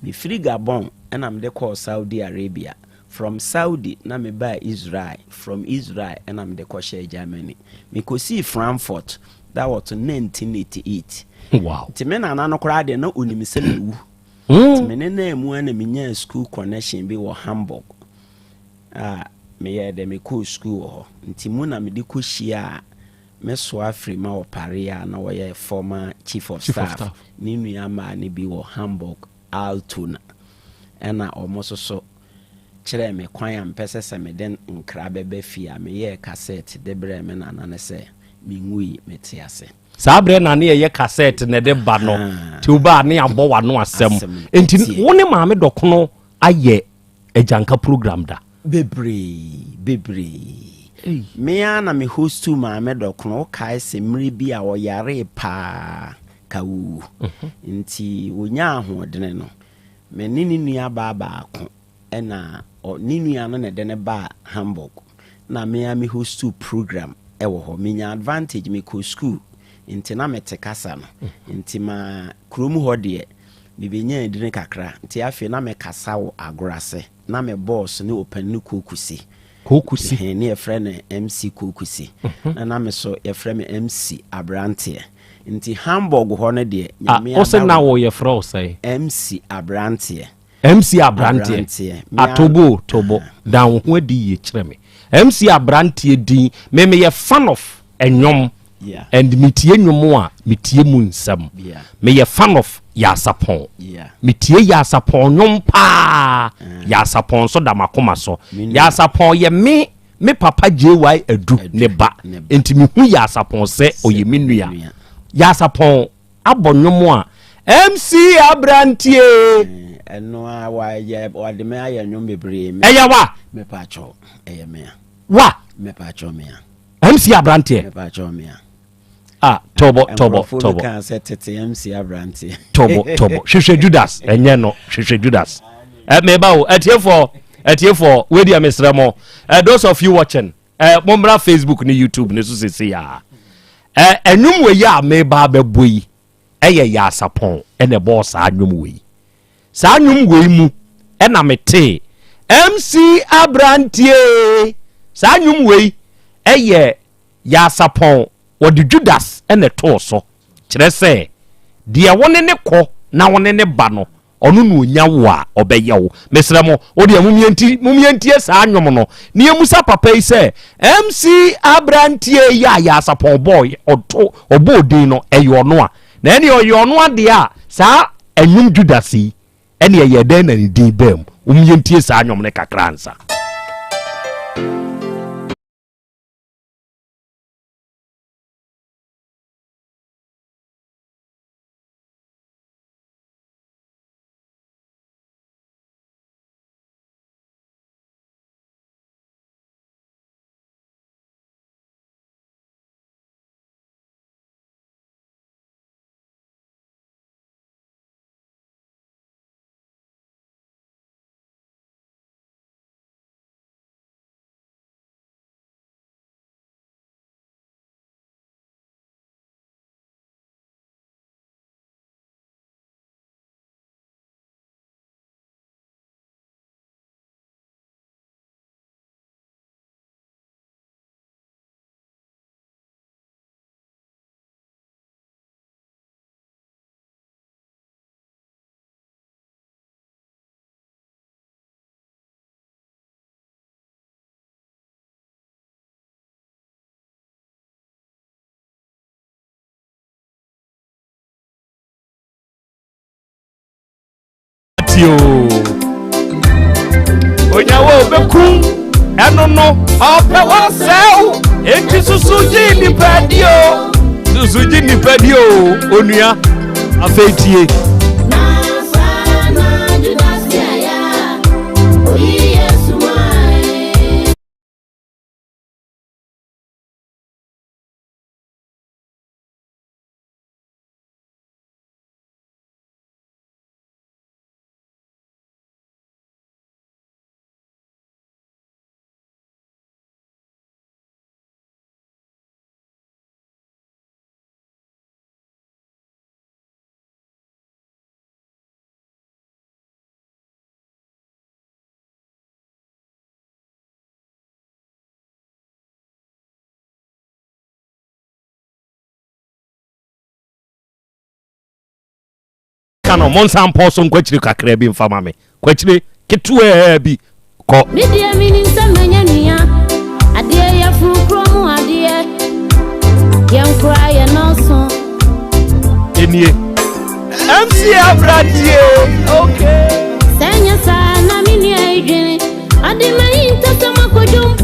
me free Gabon na me de call Saudi Arabia from Saudi na me ba Israel from Israel na me de call Germany me ko see Frankfurt that was 1988 wow ti me na no kora de na onim se mewu ti me ne na mu na me nya school connection bi wo Hamburg me ye de me ko school ho nti mu na me de ko hia me so afri ma oparia na wo ye former chief of staff ni nua ma ne bi wo Hamburg Altona ena omososo kire me kwan am pese se me den nkra bebe fia me ye cassette de bre me na na se me ngui me te ase sabre na ne ye cassette ne de ba no ti uba ne abɔ wa no asem enti wo ne ma me dɔkono aye agyanka program da bebre me ana me hostu ma me dɔkono kai se mri bi a oyare pa kawu nti wonya ahodene no me nini nua ba ko ɛna nini ano ne de ne ba Hamburg na me a me hostu program ɛwɔ hɔ me nya advantage me ko school nti na me te kasa no nti ma krom hɔ de me benya edine kakra nti afi na me kasa wo agorase na me boss ne open ne kokusi ne e friend MC kokusi na me so e friend MC Abrante nti Hamburg ho ne de nyame o se na wo ye fro say MC Abrante tobo dan ho adi ye kire me MC Abrante din me ye fan of enyom and metie nwom a metie mu nsam me ye fan of Yaw Asante metie Yaw Asante nwom pa Yaw Asante so da makoma so Yaw Asante ye me papa JY adu ne ba enti me hu Yaw Asante se oye me nua Yaw Asante abɔ nwom a MC Abrante eno a wa ye ode me aye nwom bebre me eya wa me pa cho eye me wa me pa cho me MC Abrante me pa cho me tobo kan se tete MC Abrante tobo hwehwe Judas enye no hwehwe Judas me ba o etie for we dia mesremo those of you watching momra Facebook ni YouTube ni so sese ya enwum we ya me ba beboyi eye Yaw Asante ene boss anwum we sa anwum we mu na mete MC Abrante sa anwum we eye Yaw Asante what the Judas and the torso kire say dia wone ne kɔ na wone ne ba no ɔno no onya wo a ɔbɛyɛ wo mesrɛ mo wo de mumiantie saa nwom no ne emusa papa yi sɛ MC Abrantie ya asapon boy ɔbɔ odin no ɛyɛ ɔno a na ɛne ɔyɛ ɔno ade a saa anwum Judasi ɛne ɛyɛ dɛn na ne din bam mumiantie saa nwom ne kakra ansa onyawo beku eno no ope wa sew enti susuji ni padio onua afetie kano monsan poso nkwachiri kakra bi mfama me kwachiri ketu bi ko media mini nsamanya nua ade ya fukro mu ade yankra ya noso enie MC Abrantie okay sanya sana mini aidwene ade mai ntasama kodum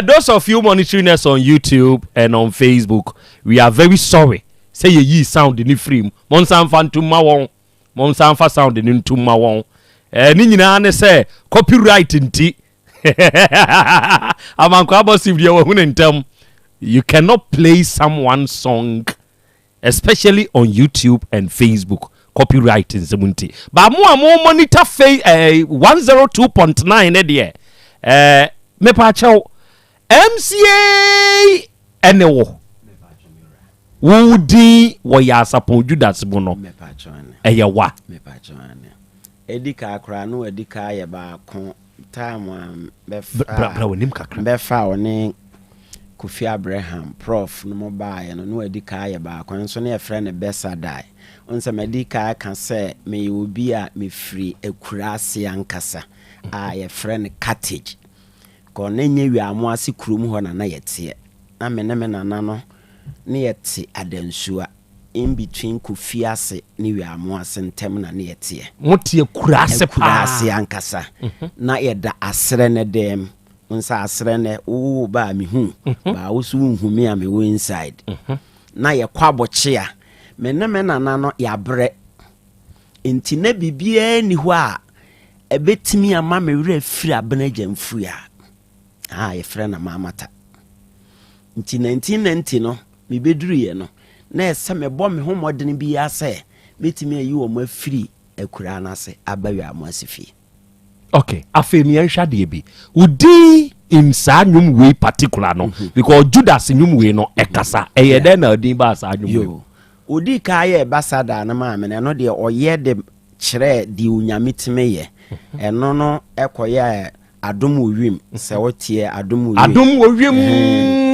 Those of you monitoring us on YouTube and on Facebook, we are very sorry. Say ye sound in the frame. Monsan fan to ma won. Monsan fa sound in to ma won. Ni nyina ne say copyright nti. Amankwabo sivia wo hunentem. You cannot play someone's song, especially on YouTube and Facebook. Copyright in Zemunti. But mo monitor 102.9 there. Me pa chaw MCA enewo wudi wo ya sapon Judas bo no eye wa edika akra no edika ye ba ko time bra wonim kakra befa woni Kofi Abraham prof no mo ba ye no edika ye ba ko nso ne efre ne besa dai onse medika ka se me obi a me free akurase ankasa a ye frɛ cottage ko ne nye wi amo ase kurom ho na yete na me na no ne yete adansuwa in between Kofi ase ne wi amo ase ntem na ne yete motie kurase ankasa na yeda asre ne dem unsa asre ne wo ba me hu ba wo su hu me a me wo inside na ye kwaboche a me na no ya bre enti na bibia ni ho a ebetimi ama me wura firi abena jamfu ya ye frɛ na mamata enti 1990 no me beduru ye no na ese me bɔ me ho modene bi ya sɛ betimi ayi wo ma firi akura na se abawa mo asifi Okay, afemi ansha de bi. Udi in sa nyum we particular no because Judas nyum we no ekasa. Eye den na odin ba sa nyum we. Udi ka ye basada na ma me no de oye de kyerɛ di unyamitime ye. Eno no ekoye adom owim se wotie adom owim. Adom owim.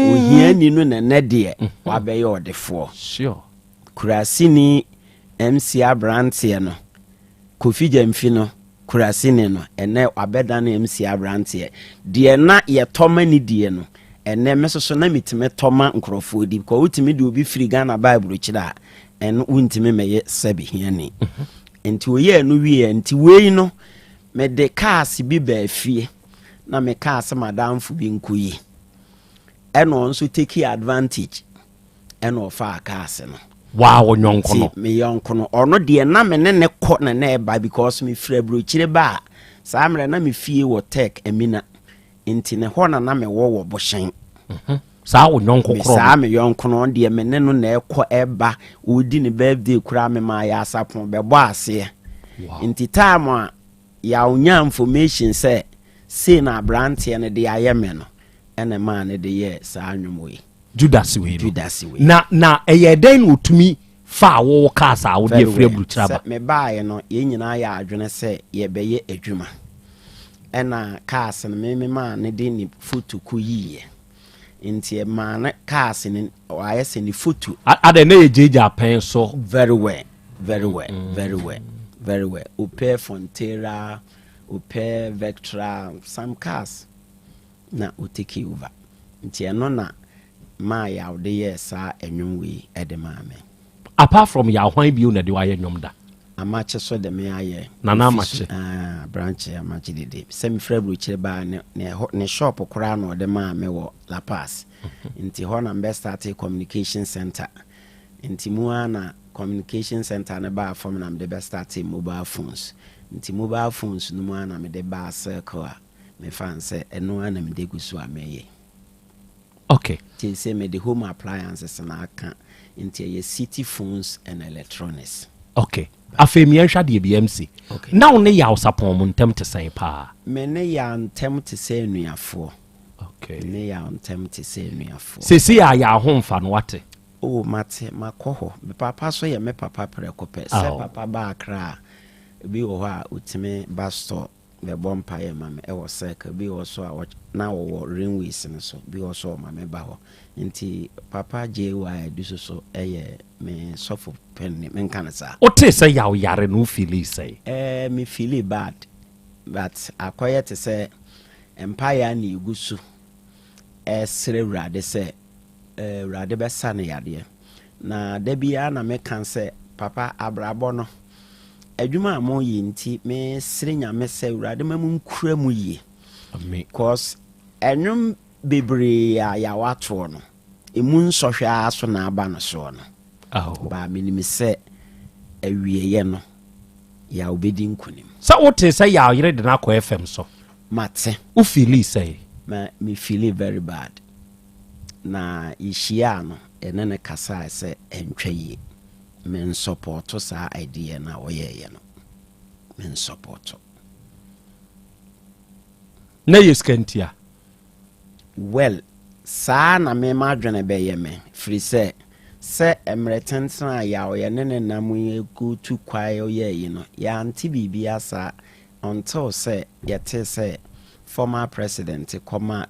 Ohia ni no na de wabɛyɛ odefo. Sure. Kurasini MC Abrante no. Kofi Jamfi no. Kurasini no ene wabɛda no MC Abrante. De na ye toma ni die no. Ene mesoso na mitime toma nkrofo di ko utimi de obi free Ghana Bible chira en untimi meye sebi hiani. Enti oye no wie enti wei no me de cars bi ba fie na me cars madam fu bi nkoyi. Eno nso take advantage eno fa cars no. Wow, nyonko no. Me yonko no ono de na me ne ko na na eba because me free bro chire ba. Sa amre na me fie wo tech emina. Enti ne ho na me wo boshen. Sa wo nyonko kro. Sa me yonko no de me ne no na ekọ eba odi ne birthday kura me ma ya asapon be bo ase. Enti time a ya unya information say na Abrante ne de ayeme no ene ma ne de ye sa anwumwe. Judas we. Na eye den otumi fa wo ka sa wo de free brutraba. Me baaye no ye nyina ya adwene se ye beye adwuma. Ena cars no me ma ne de ni photo ku yiye. Nti ma na cars ni waye se ni photo. Ade na ye jeja pen so very well. Upe Fontera, Upe Vectra, some cars na utiki over. Nti eno na ma ya de ye sa enwumwe edemame. Apart from ya hwan bi una de waye nwomda. Amache so de me aye. Nana amache. Branch amache de. Semi frabru chire ba ne shop kura no de ma me wo La Paz. Nti ho na mbe start communication center. Nti mu ana communication center ne ba form na me de start mobile phones. Nti mobile phones no mu ana me de ba circle me fan say eno ana me de gusu ameye. Okay. Till say me the home appliances na aka nti ye city phones and electronics. Okay. Afemi ansha de BMC. Okay. Now ne ya usapon mu ntem te sen pa. Me ne ya ntem te sen nuafo. Okay. Me ya ntem te sen nuafo. Sesi ya ho mfa no wate. Oh mate makoho. Me papa so ye me papa prekope. Se papa ba akra bi wo ho a utime bus store be bompa ye mame e wo sek bi wo so a na wo railways ne so bi wo so mame ba ho. Nti papa JY du so eye me sofo pen me nkan sa. O te say ya yare no feel say. Me feel bad. But akoye te say empire na igusu. Sere rade say rade be sa ne yade. Na da bia na me kan say papa abrabo no. Adwuma mo yi nti me sere nya me say rade mamu nkura mu yi. Amen. Cause enum bebre ya wato no. Emu nsohwe aso na aba no so no. Ba minimi se awieye no ya obedi nkunim. Sa wote say ya yire de na ko FM so. Mate. U feel say. Me feel very bad. Na ishia no enene kasa se entwaye. Men support sa idea na oyeye no. Men support. Na yeskentia. Well, sa na me madwene beye me. Free say emretensna ya oye nene namu egu tu kwae oye yi no. Ya anti bibi asa until say yete say former president former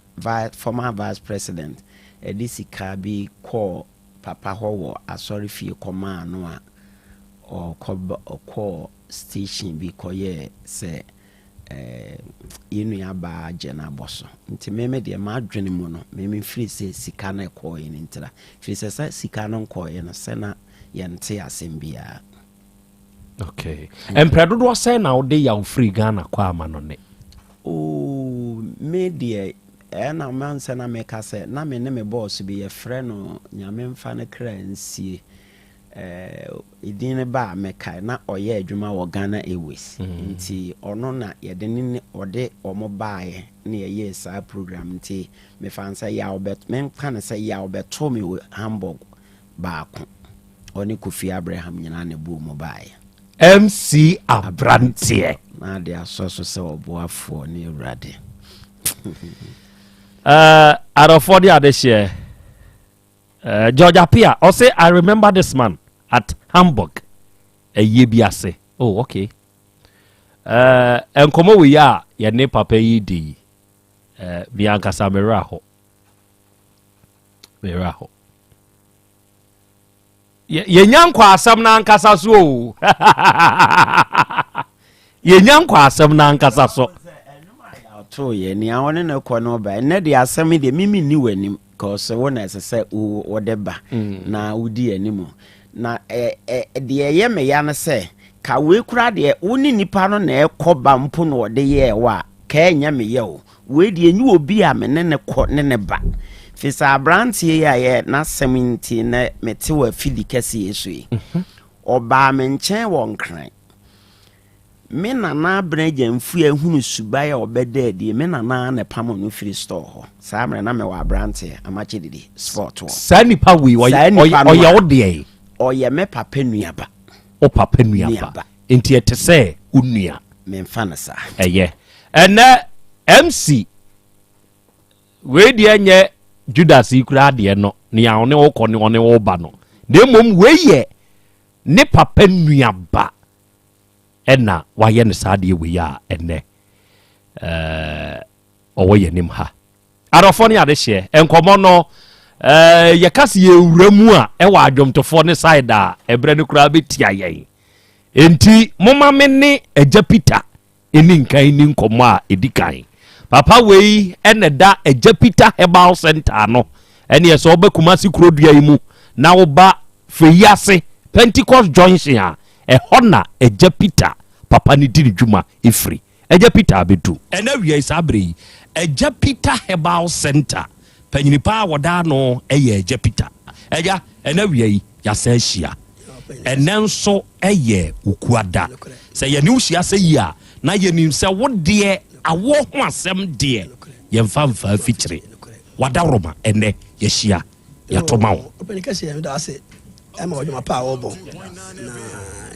vice president edisika bi call papa ho asori fie koma anu a or call station bi koye say inu ya ba jena boso nti meme de ma adwene mu no meme free say sika na ko yin ntira free say sika no ko yin se na yente asem bia. Okay. Empredo do say na de ya free Ghana kwa ama no ne. Oh media na man se na me ka se na me ne me boss bi ye frɛ no nyame mfa ne kra nsie idin ba me kai na oye adwuma wo Ghana Airways nti ono na ye de ne ode omo baaye na ye sa program nti me fan say ya obet men kan say ya obeto me Hamburg baako oni Kofi Abraham nyina ne bu mo baaye MC Abrante na de aso so se oboafo ne urade arofo de ade share George Apia or say I remember this man at Hamburg a year biase. Oh okay. Enkomo we ya ye ne papa yi di Bianca Sameraho. Meraho. Ye nyankwa asam na ankasa so. Ye nyankwa asam na ankasa so. To ye ni awon ne ko no ba ne de asam de mimi ni wani cause wona ese wo deba na udi animu na de ye me ya ne se ka we kura de woni nipa no na ekoba mpo no de ye wa ka enya me ye o we de enyu obi a me ne ko ne ba fisa brantie ya ye na 70 na mete wa fili kase yesu yi oba me nchen won kran me nana abreja mfu ehunu suba ya obeda die me nana na pamo no free store ho saa mre na me wa brantie amache didi sport ho saa nipa we oya ode oya me papa nuaba o papa nuaba enti ete se unua me mfa na saa eye ena MC we die nye Judas ikura de no ne ya one wo kɔ ne one wo ba no de mom we ye ne papa nuaba ena wa ye ne saade we ya ene owo ye nim ha arofo ne ade hye enkomo no ye kase ye wuramu a e wa adwomtofo ne side a ebre ne kura betia ye enti moma me ne Agya Peter eni nkan ni nkomo a edikan papa we ene da Agya Peter Herbal Center no ene ye so obakumasi Krobea imu na wo ba feyase Pentecost Junction a hona Agya Peter papa ni diri dwuma efri Agya Peter abedu ena wi isabre Agya Peter Herbal Center panyini pa woda no eye Agya Peter Agya ena wi ya sa hia enenso eye ukuada se ye ni uhia se yi a na ye nim se wo de awo ho asem de ye mfa fitire wada roma ene ye hia ya toma wo openika se da ase ema odwuma pa obo na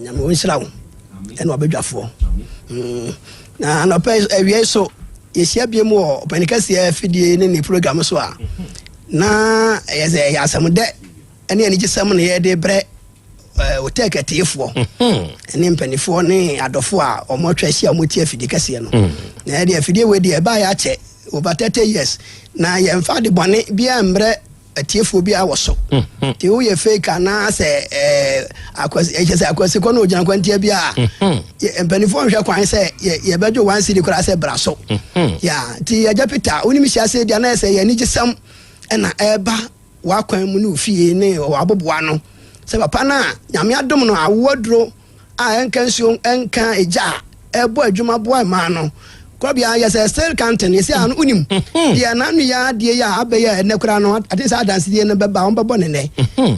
nyame wonhyira wo ena obedwafo na no pe awie so ye hia biem wo openika se afidie ne program so a na ye ze ya asem de ene ani gisam ne ye de bre o take atiefo ene mpanifo ne adofo a omotwa hia omoti afidie kase no na de afidie we de ba ya che over 30 years na ye mfa de bone bia mbre atiefo bia woso ti wo ye fake na se akwasi kono ojan kwantia bia mpanifo hwe kwan se ye bejo wan city kura se braso ya ti Agya Peter oni mi hia se dia na se ye ni gisam na eba wa kwan mu no fie ne wa boboa no se papa na nyame adom no awodro a enkansuo enka eja ebo adwuma boa ma no Krobea yes still canton you see an unim dia nanu ya dia ya abeya ene kura no ati sa dance dia no beba on bebo ne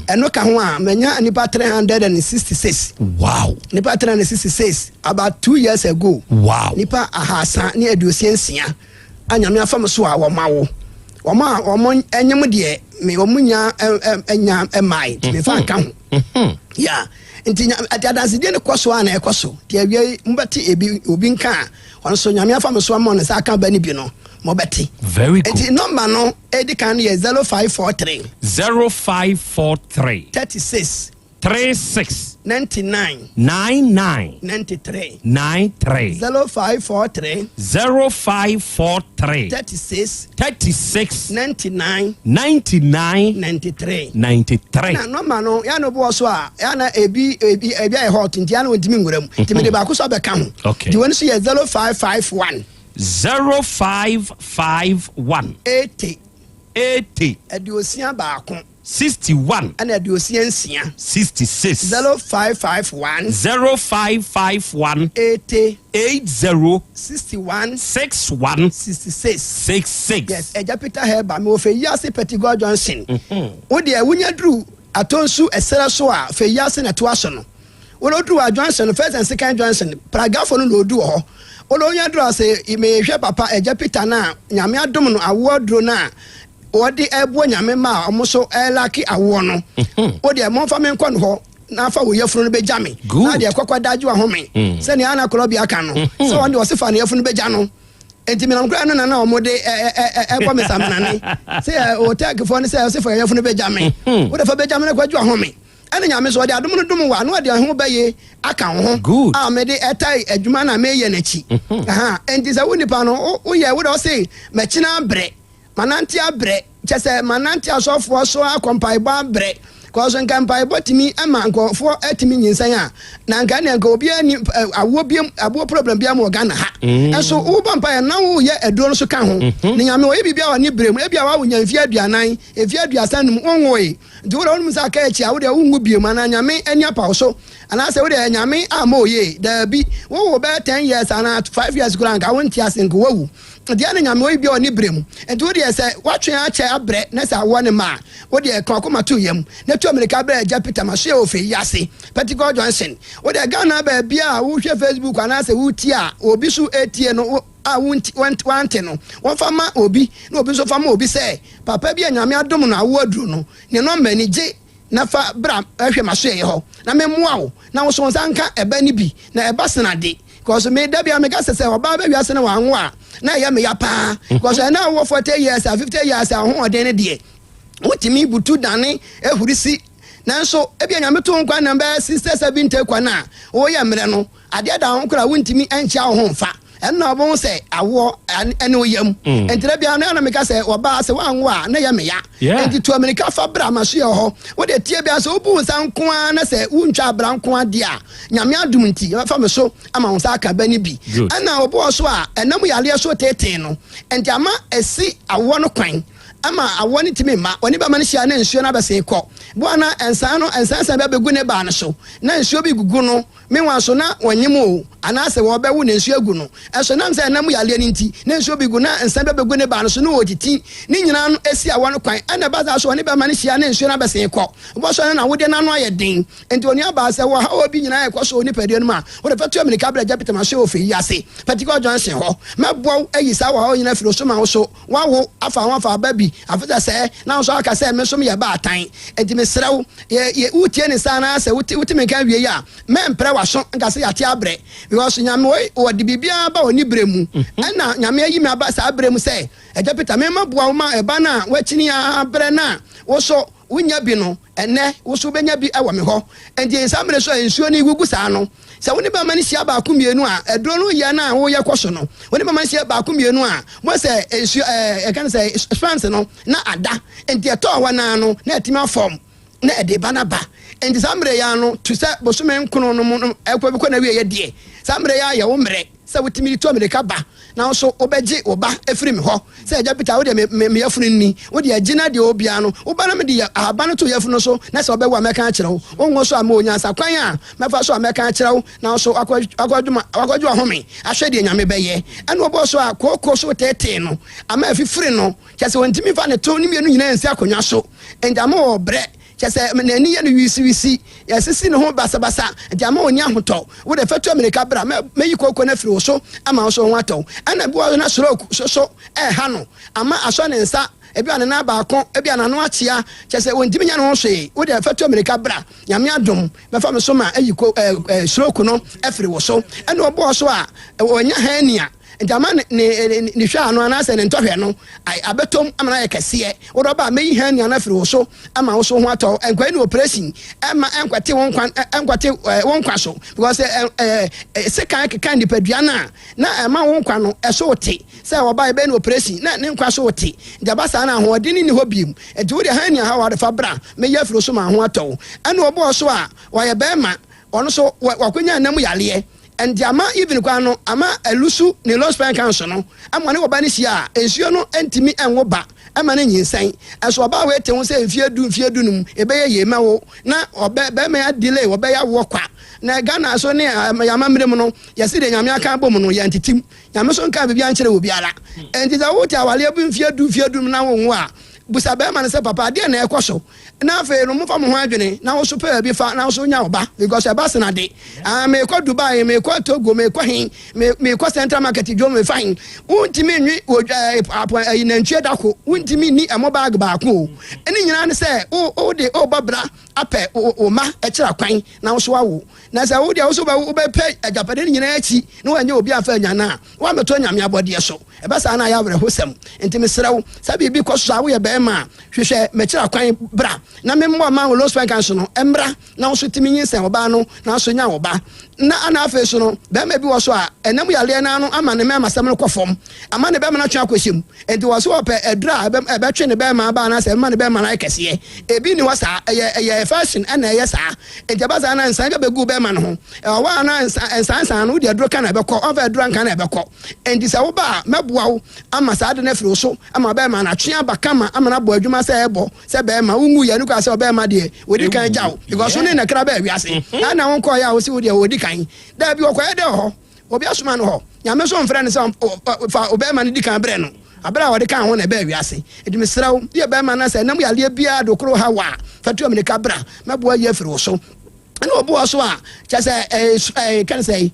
eno ka ho a menya nipa 366 wow nipa 366 about 2 years ago wow nipa ahasa ne aduosiensia anyame afam so a wo mawo wo enyem de me wo munya enya emai me fa ka ho ya nti ati dance dia ne kwaso a na ekoso dia wie mbati ebi obi nka on so nyame afam so amon sa aka ba ni bi no mo beti very good nti number no edi kan ye 0543 36 99 93 0543 36 99 93 na number no ya no bo so a ya na ebi ai hot nti ya na ontimi nguram nti me de ba ko so be ka ho di woni so ye 0551 80 adiosia ba ko 61 and adiosia 66 0551 80 61 66 yes Agya Peter Herbal me ofe yase Petigo Johnson wo de wunya dru atonsu esere so a fe yase na to aso no wo dru a Johnson first and second Johnson paragraph no do ho wo wunya dru ase me hwe papa Agya Peter na nyame adom no awodro na odi ebo nyame ma omoso elaki awo no odi e monfa men kon ho na fa wo yefunu no begya me na de kwakwa daji wa home se ne ana Krobea aka no se won de wo se fa ne yefunu begya no enti me na nkra no na omode kwa me samanane se o take for ne se o se fa yefunu begya me wo de fa begya me na kwaju wa home ana nyame so de adom no dom wa no de ho baye aka ho a me de etai adwuma na me ye na chi enti se wo nipa no wo ye wo de say me china bre mananti abre chese mananti asofo so akompai ba bre cause nkan pai botimi ama nkofo atimi nyinsan a na nkan ne nka obi ani awo problem bia mo Ghana ha enso wo bampa na wo ye edo no so ka ho ne nyame wo bibia wa ni brem ebia wa wo nyamfi aduanan efi aduasa num onwoe nti wo no musa ka echi a wo de wo ngu biem na nyame ani apa so ana se wo de nyame amoye da bi wo be 10 years ana 5 years kura nka wo ntia se nko wawu de ana nyame wo bibia ni brem nti wo de se watwe ache abre na sa wo ne ma wo de kan akoma to yam na to America be ja Peter Mashe ofe yase Petico Johnson wo de Ghana ba bia wo hwe Facebook ana se wo ti a obi su etie no a wante no won fama obi na obi so fama obi se papa bia nyame adom no awo aduru no ne no mani je na fa bra hwe Mashe ye ho na memmoa wo na wo so nsanka eba ni bi na eba senade cause me da bia me ka se oba ba bia se na wanwo a na ya me ya pa cause na wo 40 years 50 years a ho oden ne de wotimi butu dane ehurisi nanso ebia nyame to nkwa na ba 67 kwa na wo ya mre no ade da ho kra wontimi anchia ho mfa enna obo se awo ene oyam entre bia na me ka se oba se wanwo a na ya me ya enti to America fa bra ma so ye ho wo de tie bia se obu nsan ko a na se wuntwa bra nko ade a nyame adum nti fa me so ama ho sa aka bani bi enna obo so a enam yale so tete no enti ama esi awo no kwan ama awoni timi ma woni ba man hia na nsuo na bese ko buana ensan be begu ne ba ne so na nsuo bi gugu no menwa so na wanyemo ana se wo be wo na nsuo agu no eso nam se nam yale ni nti na nsuo bi gu na ensan be begu ne ba ne so no otiti ni nyina no esi awon kwan ana ba za so woni ba man hia na nsuo na bese ko bo so na wode na no aye den enti oni aba se wo ha obi nyina ye ko so oni pade no ma wo de fatu America bra ja Peter Mashe ofe yase Petico Johnson ho mebo ayi sa wo nyina firo so ma wo so wawo afa babi after say now so aka say me so me ya ba atan enti me srew ye utie ni sana say uti me kan wie ya me mpre wa so nka say ate abre because nyame wo de bibia ba oni bremu na nyame ayi me aba sa bremu say eja Peter me mabua wo ma eba na wachini ya abre na wo so wunya bi no ene wo so benya bi awo me ho enti ensamre so ensuo ni gugu sa no se woni ba mani sia ba kumienu a edro no ye na wo ye koso no woni ba mani sia ba kumienu a mo se ensuo kan se spans no na ada enti eto wa na no na etima form na ede ba na ba enti samre ya no to se bosume nkono no mu ekwa bi ko na wie ye de samre ya ye wo mre se wotimi to America ba na so obeji oba efiri me ho se eja Peter wo de me yafunu ni wo de agina de obia no wo ba na me de aba no to yafunu so na se obewa meka akire wo wonwo so ama onya sa kwan a mefa so ameka akire wo na so akwadwu ahome ahwe de nyame beye ene obo so akoko so tete no ama afifiri no kese wontimi fa ne to ni mienu nyina ensi akonwa so enda ma obre chese nani ye no wisi yesisi ne ho basa diama oni ahoto wo de fatu America bra meyi kokko na firi wo so ama so ho ato ana bi wo na stroke so ha no ama aso ne nsa ebi ana na ba akon ebi ana no achia chese wontimi nya no hwe wo de fatu America bra nyame adom mefa me so ma ayi ko stroke no efiri wo so ana obo so a onya hania Jama ni hwa no ana se ne ntohwe no abetom amana ye kese wo do ba meyi han ni ana firi wo so ama wo so ho ato enkwa ni operation ama enkwate won kwa so because se kan di padua na ama won kwa no eso wote se wo ba be ni operation na ne nkwa so wote jaba sa na ho odi ni ho biem enti wo de han ni ha wa de fa bra meyi afiri wo so ma ho ato ana obo so a wo ye be ma ono so wakwanya nam yale and ama even kwano ama elusu ni Los Pen Council no ama ne oba ne sia ensuo no entimi enwo ba ama ne nyinsan eso oba we te won se mfie du num ebeye ye ma wo na oba be me delay oba ya wo kwa na Ghana so ne yama mrem no yesi de nyame aka bom no ya ntitim nyame so nka bibia nkere wo biara enti za wo ti awale bu mfie du na wo nwo a busa be man say papa de na ekoso na afa no mfa mo ho adwene na wo so pa bi fa na wo so nya oba because e ba se na de me ko Dubai me ko Togo me ko hin me ko Central Market jo me fine untimi nwi na ntwe dako untimi ni emo bag ba ko eni nyina ne say o de o babra apɛ o ma ɛkyerɛ kwan na wo so awo na sɛ wo de wo so ba wo bɛpɛ agapade nyina akyi na wanya obi afa nya na wa meto nyame abɔde so ɛbɛ sa na ya werɛ hosɛm enti mesrɛw sɛ bibi kɔ so awo yɛ bɛma hwehwɛ mɛkyerɛ kwan bra na memmo ma wo los kan so no ɛmbra na wo so timi nyinsɛn oba no na so nya oba na ana afa so no bɛma bi wɔ so a ɛnam yale na no ama ne mɛma sɛm no kɔfɔm ama ne bɛma na twa akɔhyem enti wɔ so ɔpɛ ɛdra ɛbɛtwe ne bɛma ba na sɛ ma ne bɛma na ɛkɛseɛ ebi ni wɔ sa ɛyɛ fashion and yes, and Jabaza and Sanga Begu Beman home. One and Sansan, who the drunk and Ebeco, of a drunk and Ebeco. And this Oba, Mabwao, I'm a sad nephew, so I'm a bearman, a chia bacama, I'm an abo, you must say ebo, Sebema, Ungu, Yanuka, so bear my dear, with the kind jow, because soon in a crab, we are saying, and I won't call you, see what you're with the kind. There be a quiet door, Obiasman ho, Yamason friends for Oberman Dican Breno. Abra wade kan ho na ba wiase edimi sraw ye ba ma na se nam ya le bia do kro hawa fatu am ne kabra mabo ye firi so ene obo so a cha se kan say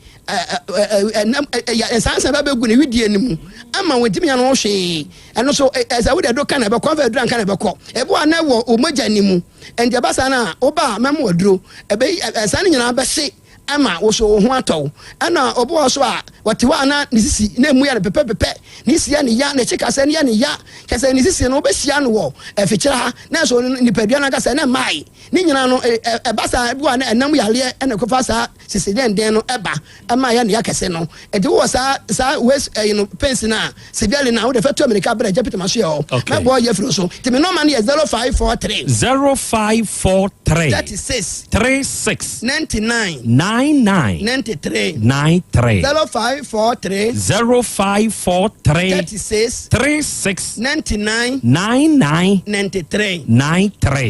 sansa ba begu ne widie ne mu ama wentimi ya no hwe eno so esa wo de do kan na be ko fa dran kan na be ko ebo ana wo omoja ne mu ende basa na oba memo oduro ebe esa ne nyina be se ama wo so ho atɔ ana obo so a wɔtewa na ne sisi na emu ya ne pepepepe ne sia ne ya na chika sɛ ne ya ne ya kɛsɛ ne sisi no obesia no wɔ efikyira na so nipadua na kasa na mai ne nyina no ɛbasa bi wa na ɛnam yale ɛna kofa sa sisi den no ɛba ama ya ne ya kɛsɛ no ɛde wo sa wes pensi na sebiale na wo de fatu america bra japita maso yɛ na bo yɛ firo so timi no man yɛ 0543 36 99 93 0543 36 99 93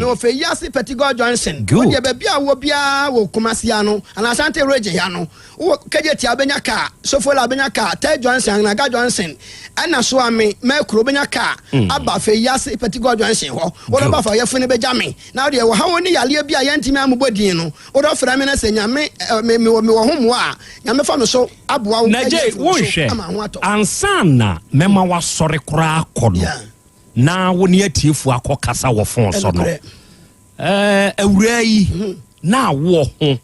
no fe yasi Petigo Johnson wo de ba bia wo bia wo Kumasi ano ana Asante Roge ya no wo keje ti abenya ka Sofola abenya ka Ted Johnson na Ga Johnson ana so ame me Krobea ka aba fe yasi Petigo Johnson ho wo do ba fa ye fune be jame na de wo ha woni yale bia ye ntimi amobodin no wo do fra me na se nyame me wo homo a nyame fa no so aboa wo naje wo hwe ansana mema wasore kura akono na wo ne atiefu akokasa wo fon so no awura yi na wo ho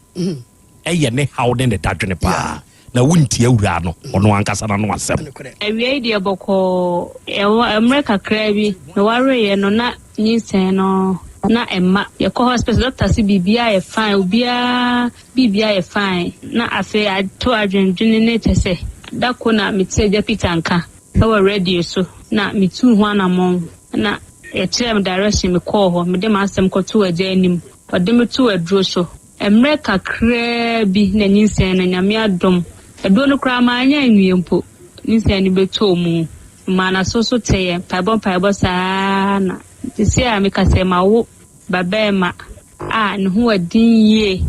eye ne hawde ne dadwene pa na wunti awura no ono ankasa na no asem awia ide boko America krabi na wareye no na nyinsen no na emma ye ko hospital doctor si bibia ye fine obia bibia ye fine na afi ato adwendwene ne tese dako na mitseje pitanka so radio so na mitu ho anamon na e chem direction me call ho me de masem ko to agya anim ode me to aduro so America krabi na nyinsen na nyame adom edo no kra ma anya nwiempo nyinsen ni beto mu mana so teye paibon sa na tisi a meka se ma wo babema ne ho adin ye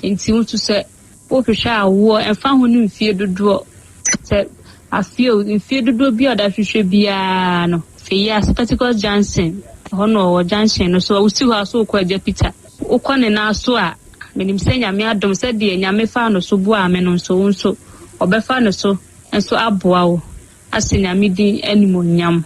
enti wo se wo hwehwe awo emfa ho no mfie dodo se afio mfie dodo bi oda hwehwe bia no fe ya Petigo Johnson hono wo Johnson no so wo si ho aso ko agya Peter wo kone na aso a menim se nyame adom se de nyame fa no so bu a me no so wonso obefa no so enso aboa wo asenya me din animonyam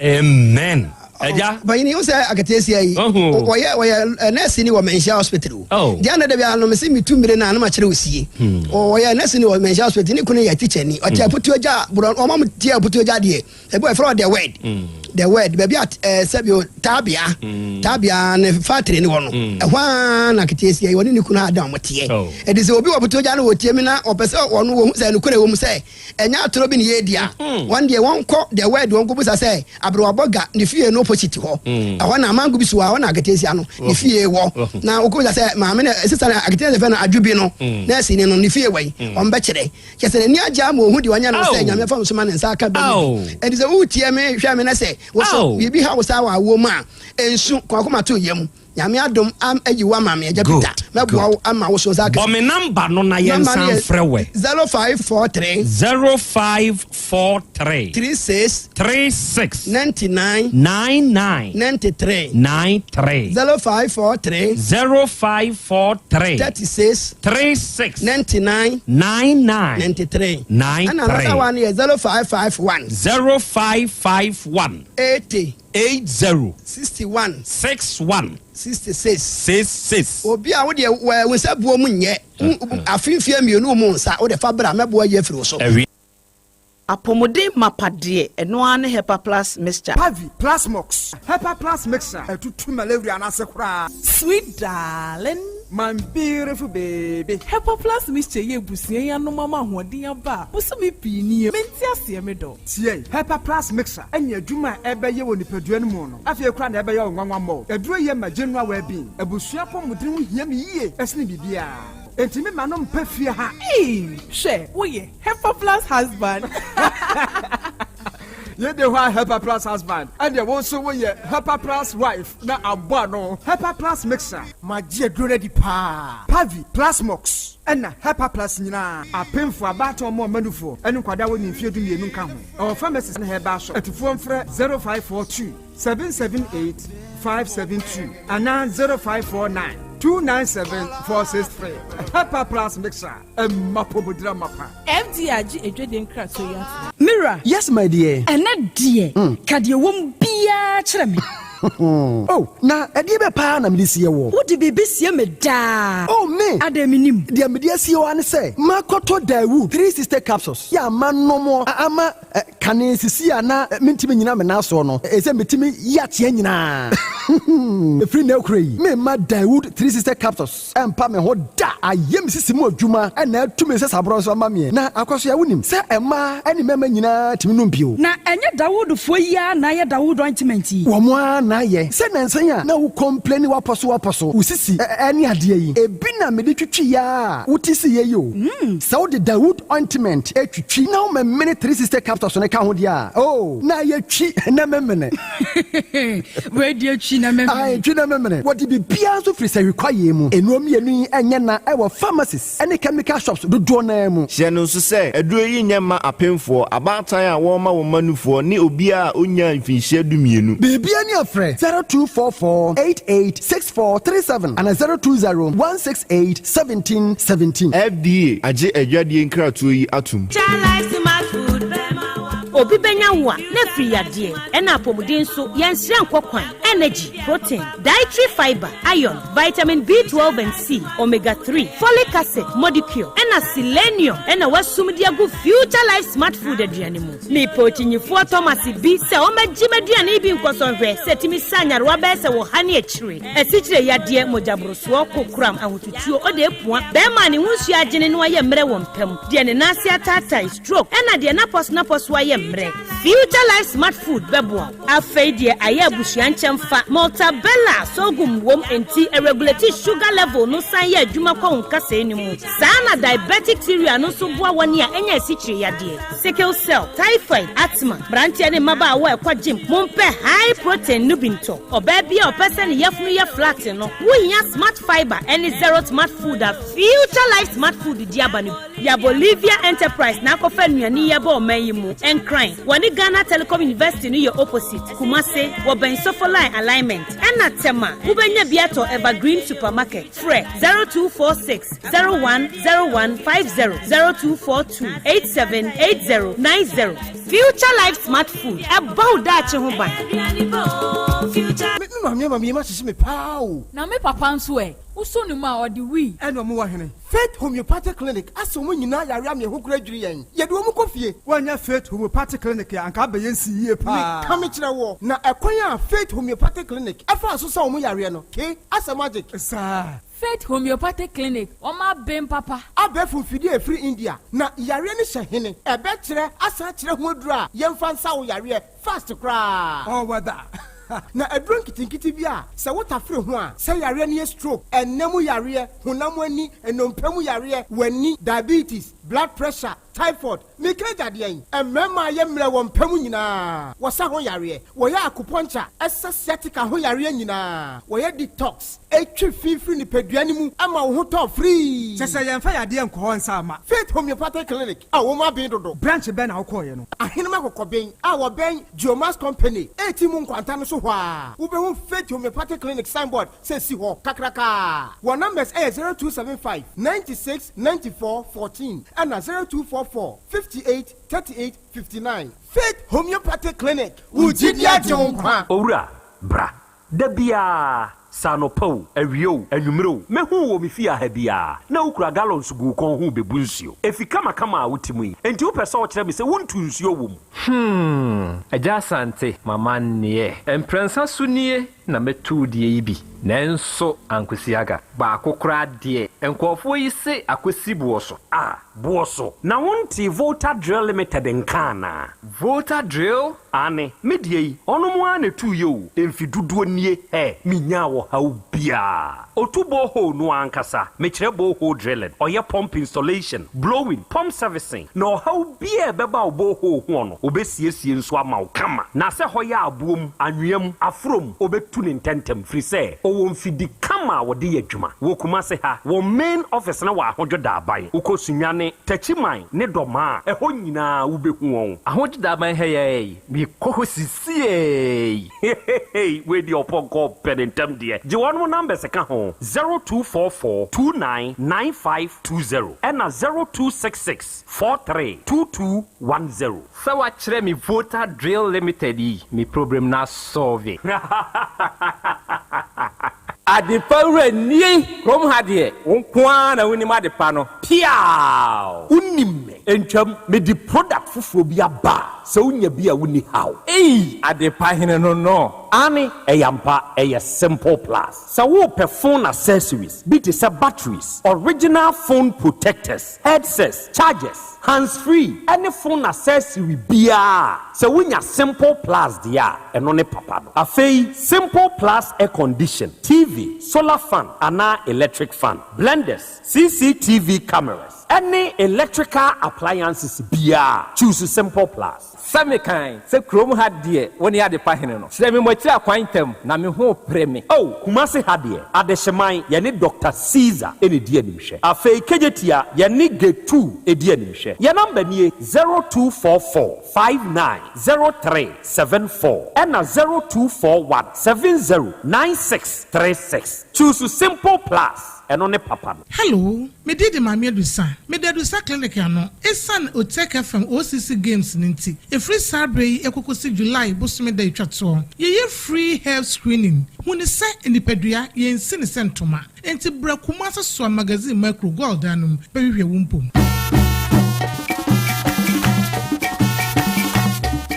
amen eja but you say akatesia yi oye nurse ni wo menhia hospital dia na da bia no me se mitumire na na ma kire osie oye nurse ni wo menhia hospital ni kunu ya teacher ni o tia putu oja bro o ma tia putu oja de e boy from the word baby at sabio tabia ne factory ni wono e hwa na akatesia yi woni ni kunu adam motie e de se obi wo putu oja na wo tie mi na o pese wono wo hu se ni kunu wo mu se enya atoro bi ni ye dia one day won ko the word won ko busa se abro aboga ni fie no opposite ho ahwa na mangu bi so ahwa na akatesia no ni fie wo na okoza se ma me na sister na akatesia fe na adwubi no na si ni no ni fie wai on be kire kese ni agya ma ohu di wanya no se nyame fa so ma nsa aka be and is a utie me hwa me na se wo so bi ha wo sa wa wo ma ensu kwa koma to yam nyame adom am ayiwa ma me agapita meboa wo ama wo so za ka me number no na yensan frewe 0543 36 99 93 0543 36 99 93 and another one is 0551 80 61 66 obi a wo de we sabuo mu nye afimfia mienu mu nsa wo de fabra mebo ye firi so apomode mapade eno ane Hepa Plus mixture Pavi Plus Mox Hepa Plus mixture etutu malaria na sekura sweet darling my beautiful baby Hepa Plus mixture ye busie ya no mama hoden aba busumi pini menti ase me do tie Hepa Plus mixture enya adwuma ebeye wo nipadua no mu no afie kura na ebeye onwanwa mo eduro ye ma general well-being abusua pomodin ho hia me yie esne bibia Entimi manom pefia ha. She, oye, Hepa Plus husband. Ye de wa Hepa Plus husband. And ye also we Hepa Plus wife. Na abano. Hepa Plus mixer. Ma je dure di pa. Pavi Plus Mox. Ena Hepa Plus nyina. Apemfo abato mo manufo. Enu kwada wo ni mfie du mienu nka ho. Our pharmacist na heba so. Etufo mfre 0542 778 572 ana 0549 297-463. Hepa Plus mixer. Mapobudra mapa. FDRG ejwede nkra so ya. Mira. Yes my dear. Ena dear. Kade wom bia kire me. Oh, na ade be pa na me sie wo. Wo de bebe sie me da. Oh me. Adaminim. De me sie wo an say. Makoto Dawu 3 sister capsules. Ya manom ama kane sisi ana mentimi nyina me na so no. Ese metimi yatie nyina. Free na ukrai. Me ma Dawood 3 sister capsules. Empa me ho da. Ayem sisi mu adwuma. Na tumi se sabro so ma me. Na akwaso ya wonim. Se ema eni mema nyina timi no bio. Na enye Dawood fo ya na ye Dawood ointment yi. Wo mo na ye. Se nansan ya na wo complain waposo. Usisi eni ade yi. Ebi na me de twitwi ya. Utisi ye yo. Se wo de Dawood ointment etwitwi na wo me 3 sister capsules ne ka ho dia. Oh, na ye twi na memene. We de twi na memene. Ai twi na memene. What be bia so free say require mu. Enuom ye nu enye na e wo pharmacies ene chemical shops do na mu. Hye no so say aduro yi nyema apemfo abatan a wo ma wo manufo ne obi a onya mfinhye dumienu. Bibia ni afre 0244886437 and 02016871717. FDA age adwadie nkratoyi atum. Obi benya wo na free yade na apomuden so yenhire nkokwan energy protein dietary fiber iron vitamin B12 and C omega 3 folic acid molecule na selenium na wasum dia go future life smart food aduane mu me potinyifo Thomas bi se o magimaduane bi nkosonhwe setimi sanyarwa be se wo hane akire asikyire yade mojabroso kokram ahotutuo o de epua be ma ne hunsu agene no aye mre wo mpam de ne nase atata stroke na de na pos aye future life smart food beboa afeidie aya busuan chemfa multabella sogum wom enti irregularity sugar level no san ya adwuma kwa nkasa enimu sana diabetic theory no so boa woni a enya sikyire yade sickle cell typhoid asthma brantia ne maba awa ekwa gym mompe high protein nubinto obabia opese ne yafunu ya flat no wohia smart fiber any zero smart food a future life smart food diabanu ya Bolivia enterprise na kofa nuani ya ba omayimu enkran wani Ghana Telecom University ni your opposite Kumase woben sofoline alignment ena tema ubenya biato Evergreen supermarket fre 0246 010150 0242 878090 future life smart food about that ho ban mami ma sisi me pao na me papa nso e uso ni ma odi wi eno mo wa hene Faith Homeopathic Clinic aso mo nyina yare am ye hokura dwiri yen ye de wo kofie wanya Faith Homeopathic Clinic anka ba yensi yie pa ka me kire wo na ekwan a Faith Homeopathic Clinic afa so sa mo yare no ke asa magic sa Faith Homeopathic Clinic oma bem papa abefu fidi e free India na yare ni hye ebe kire asa kire ho dura yemfa nsa wo yare fast kra oh wada na adron kitinkiti bia se wota free ho a se yare ne stroke enemu yare honam ani enompam yare wani diabetes blood pressure typhoid mikaja de en mema ye mre won pam nyina wosa ho yare wo ya acupuncture sciatica ho yare nyina wo ya detox etwi fifiri ni peduani mu ama wo ho to free sese ye mfa yade enko ho nsa ama Faith Homeopathic Clinic a wo ma bin dodo branch be na wo koye no ahene ma kokoben a wo ben Geomas Company eti mu nkwanta no so ho a wo be hu Faith Homeopathic Clinic signboard say si ho kakraka wo numbers 0275 96 94 14 and 0244 58 38 59 Faith Homeopathic Clinic Ujidia Jonkwa Owura bra dabia sanopo awio anwumro mehu wo mefia ha bia na ukura gallons gu kon hu bebu nsuo efika makama a wotimu yi enti wo pese wo kire me se wontu nsuo wo mu Yaw Asante mama nie emprensa sunie na metu die yi bi nanso ankwesiaga ba akokora de enkofo yi se akosi buoso buoso na wonti Volta Drill Limited nkana Volta Drill ane medie yi ono mo ane tu yo emfiduduo nie minya wo ha bia otubo ho no ankasa mekire bo ho drilling oye pump installation blowing pump servicing no ha bia beba obo ho ho no obesiesie nso ama kama na se hoya abuom anwem afrom obetu ne ntentem free say o won fidi kama wo de adwuma wo kuma se ha wo main office na wa ahojoda aban ukosunyane tachiman ne doma eho nyina wo behu won ahojoda aban heye bi kohosisie we di oponko penentem de je won number se ka ho 0244 299520 and 0266 432210 sa wa kire mi Volta Drill Limited yi mi problem na solve Adepawre ni krom hade wonkwa na woni ma depa no piao unimme entwam me di product fufuo bi aba se unya bi a woni haw adepa hene no ani eyampa simple plus sa wo pe phone accessories be to say batteries original phone protectors headsets chargers hands free any phone accessory bia se wunya simple plus dia eno ne papa no afei simple plus air condition TV solar fan ana electric fan blenders CCTV cameras any electrical appliances bia choose simple plus Same kind se krom hade woni adepa hene no se me mochira akwantam na me ho preme kumase hade adehyeman ye ne Dr. Caesar ene die nimhwe afei kejetia ye ne G2 edie nimhwe ye number nie 0244590374 and 0241 709636 choose simple plus enone papa no. Hello, me did mama Adusa. Me de Adusa clinic ano. Esan Otek FM OCC games ninti. E free Saturday ekokosi July bosome da itwato. Ye free health screening. Huni se indipedua ye nsi ne sentoma. Enti bra Kumasi so magazine micro gold anum pe hwe wumpom.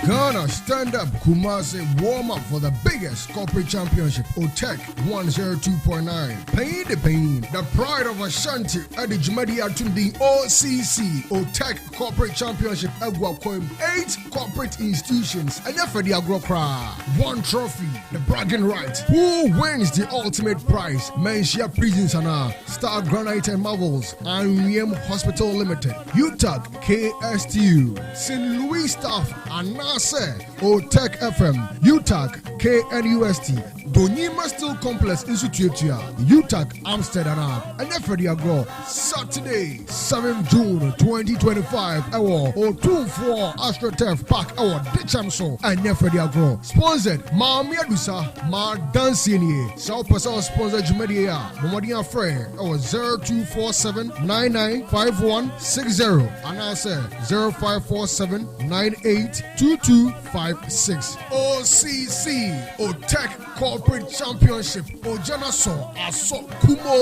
Ghana stand up Kumasi warm up for the biggest corporate championship OTEC 102.9 Pain the pain the pride of Ashanti at the Jumadi Atundi OCC OTEC corporate championship Agwakoim 8 corporate institutions and for the Agrokra 1 trophy the bragging right who wins the ultimate prize Menshia Prisons and Star Granite and Marvels and Riem Hospital Limited UTAC KSTU St. Louis staff and OTEC FM, UTAC, KNUST, Donyima Steel Complex Institute, UTAC, Amsterdam, and Efredi Agro, Saturday, 7 June 2025, our 024 AstroTurf Park, our Dichamso, and Efredi Agro. Sponsored, Mami Adusa, Ma Dansini, South Pacific sponsor Jumedia, Momadia Frey, our 0247 995160, and I say 0547 982256. OCC, OTEC Corporate Championship, Ojana So, Aso Kumo.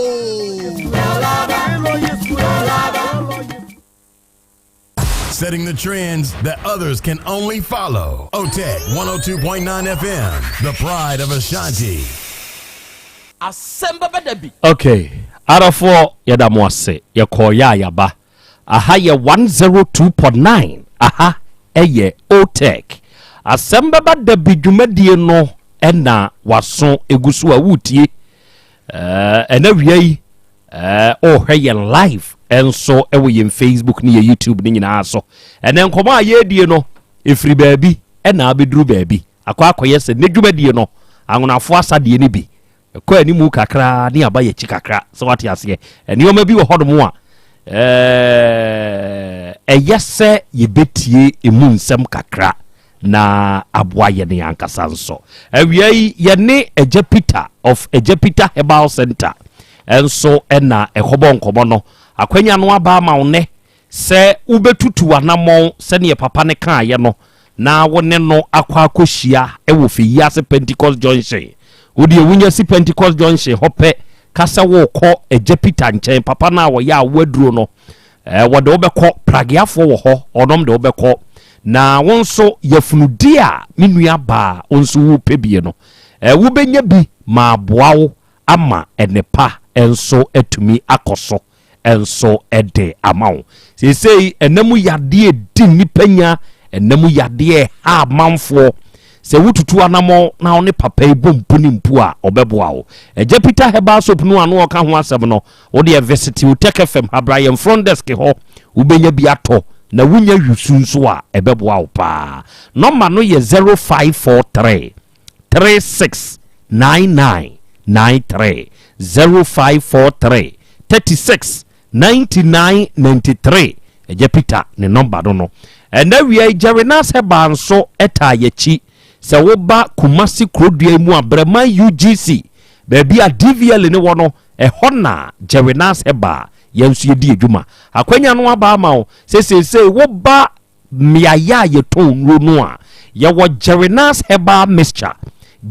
Setting the trends that others can only follow. OTEC 102.9 FM, the pride of Ashanti. Asem Beba Dabi. Okay, arafo yada mwase, yakoya yaba. Aha ye 102.9. Aha, eye OTEC. Asem Beba Dabi dwumadie no ena waso egusu a wutie ena wiei hweye live enso ewo yem Facebook ni YouTube ni nyina so ene nkomo a ye die no efiri baabi na abeduru baabi akwa akoye se ne dwumadie no anwonafo asade ni bi ekwa ani mu kakra ni aba ye chi kakra so wate ase eni o ma bi wo hodom a eyese ye betie emu nsem kakra na aboa ye ne ankasa nso awiai ye ne Ejapita of Ejapita Herbal Center enso na ekobo nkomo no akwanya no aba ma one se ubetutu anamon se ne papa ne kan ye no na wone no akwa akohia ewo Fiyase Pentecost Junction wodi ewunya si Pentecost Junction hope kasa wo kɔ Ejapita nkyɛn papa na wo ya waduro no wode obekɔ pragiafo wo hɔ onom de obekɔ na wonso yafunudi a menua ba onso wo pebie no wo benya bi ma aboawo ama enepa enso etumi akoso enso ede amawo sesei enamu yade di nipanya enamu yade ha manfo se wututu anamo na one papa ebompu ni mpu a obeboa wo Ejapita Herbal Soap no ano oka ho asem no wo de visit Utech FM Habrayem front desk ho ubenya bi ato na wunya yusunso a ebeboa wo pa number no ye 0543 369993 0543 369993 Ejapita ne number no and now we are Jarinas Herbal so eta yechi se wo ba Kumasi Krobea mu abrama UGC baby a DVL ne wono hona Jarinas Herbal yensu yedi adwuma akwanya no aba ma wo se wo ba miaya ye ton ro no a ye wo Jarinas Herbal mixture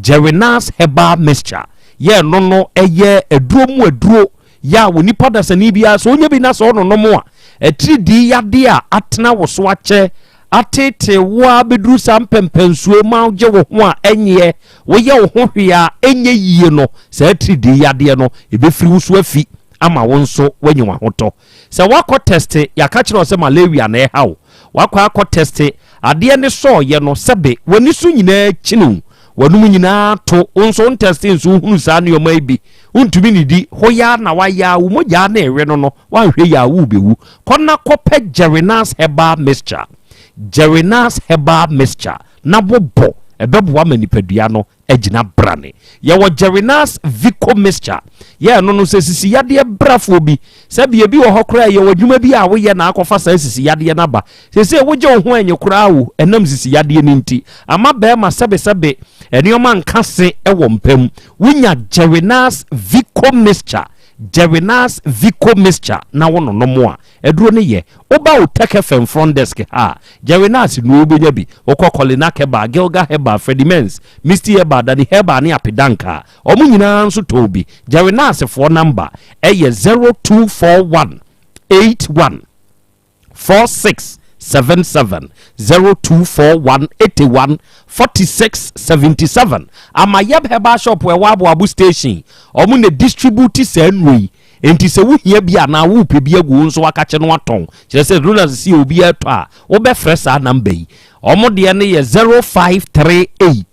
Jarinas Herbal mixture ye no eye aduro ya wo nipa da sani bia so onya bi na so no mo a etridi yade a atena wo so ache atete wa beduru sampempensuo ma je wo ho a enye wo ye wo ho hwea enye yie no sa etridi yade no ebefiri wo so afi ama wo nso wanyi wa hoto se wakọ test yaka kire se malaria na eha wo wakọ akọ test ade ne so ye no sebe woni so nyina chinu wanum nyina to onso testing so hunu sa ne yoma bi untumi ni di hoya na waya wo moja na ewe no wanhwe ya wo bewu konna kope Jarinas Herbal mixture Jarinas Herbal mixture na bobo ebeboa manipadua no agina brane ye wo Jarinas Vico mixture ye no sesisi yade brafo bi sabe bi wo hokora ye wadwuma bi a wo ye na akofa sa sesisi yade na ba sese wo je ho anye kora wo enam sesisi yade ni nti ama be ma sabe enioma nkase ewo mpam wunya Jarinas Vico mixture Jarinas Vico mixture na wono no mo a eduro ne ye oba Utech FM front desk ha Jarinas no obenya bi okokolina keba Gilga Heba Fredimens Misty Heba Dani Heba ni apidanka omu nyina nso tobi Jarinas for number eye 0241 81 4677 0241 81 4677 ama yeb Heba shop we wabo abu station omu ne distribute senwe enti se wo hia bia na wo pe bia gu nso wakache no aton kire se rulers si obi ato a wo be fresh a number yi omo de ne ye 0538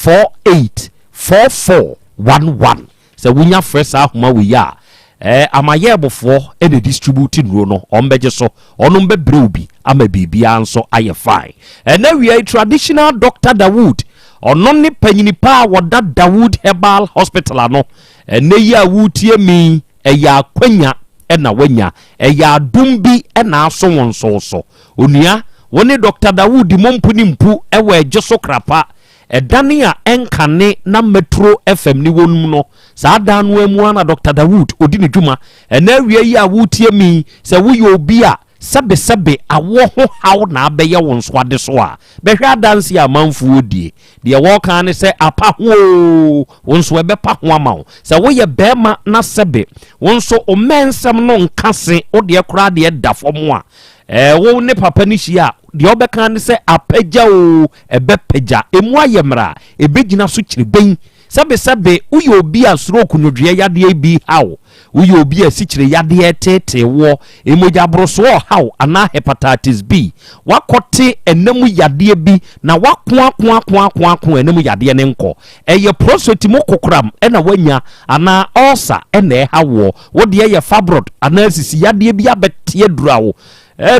48 4411 se wunya fresh a homa we ya ama yebofo e de distribute nro no ombeje so onom be breobi ama bibia nso aye fine na we traditional Dr. Dawood onom ni panyini pa woda Dawood Herbal Hospital ano ne ya wutie mi eya kwanya na wanya eya dumbi na aso wonso so onua woni Dr. Dawood mompuni mpu ewe ejeso krapa edane a enkane na Metro FM ni wonum no saa dan no amu na Dr. Dawood odi ne dwuma na awie yi a wutie mi se wo ye obi a sebe awo ho haw na abeye wonso ade so a behwe adanse a manfu odie de wo kan ne se apa ho wonso ebepa ho amawo se wo ye bema na sebe wonso o mensem no nkase ode kura de dafom a wo ne papa ni hia de obekan ne se apagya o ebepaja emu ayemra ebegina so kireben sɛbe woyɛ obi a stroke no dua yadeɛ bi haw woyɛ obi a sikyire yadeɛ tete wɔ emogya broso haw ana hepatitis B wakɔte enemu yadeɛ bi na wakoa enemu yadeɛ ne nkɔ ɛyɛ prostate mo kokram ɛna wanya ana ulcer ɛna ɛhawo wode ɛyɛ fibroid ana sisi yadeɛ bi abetie durawo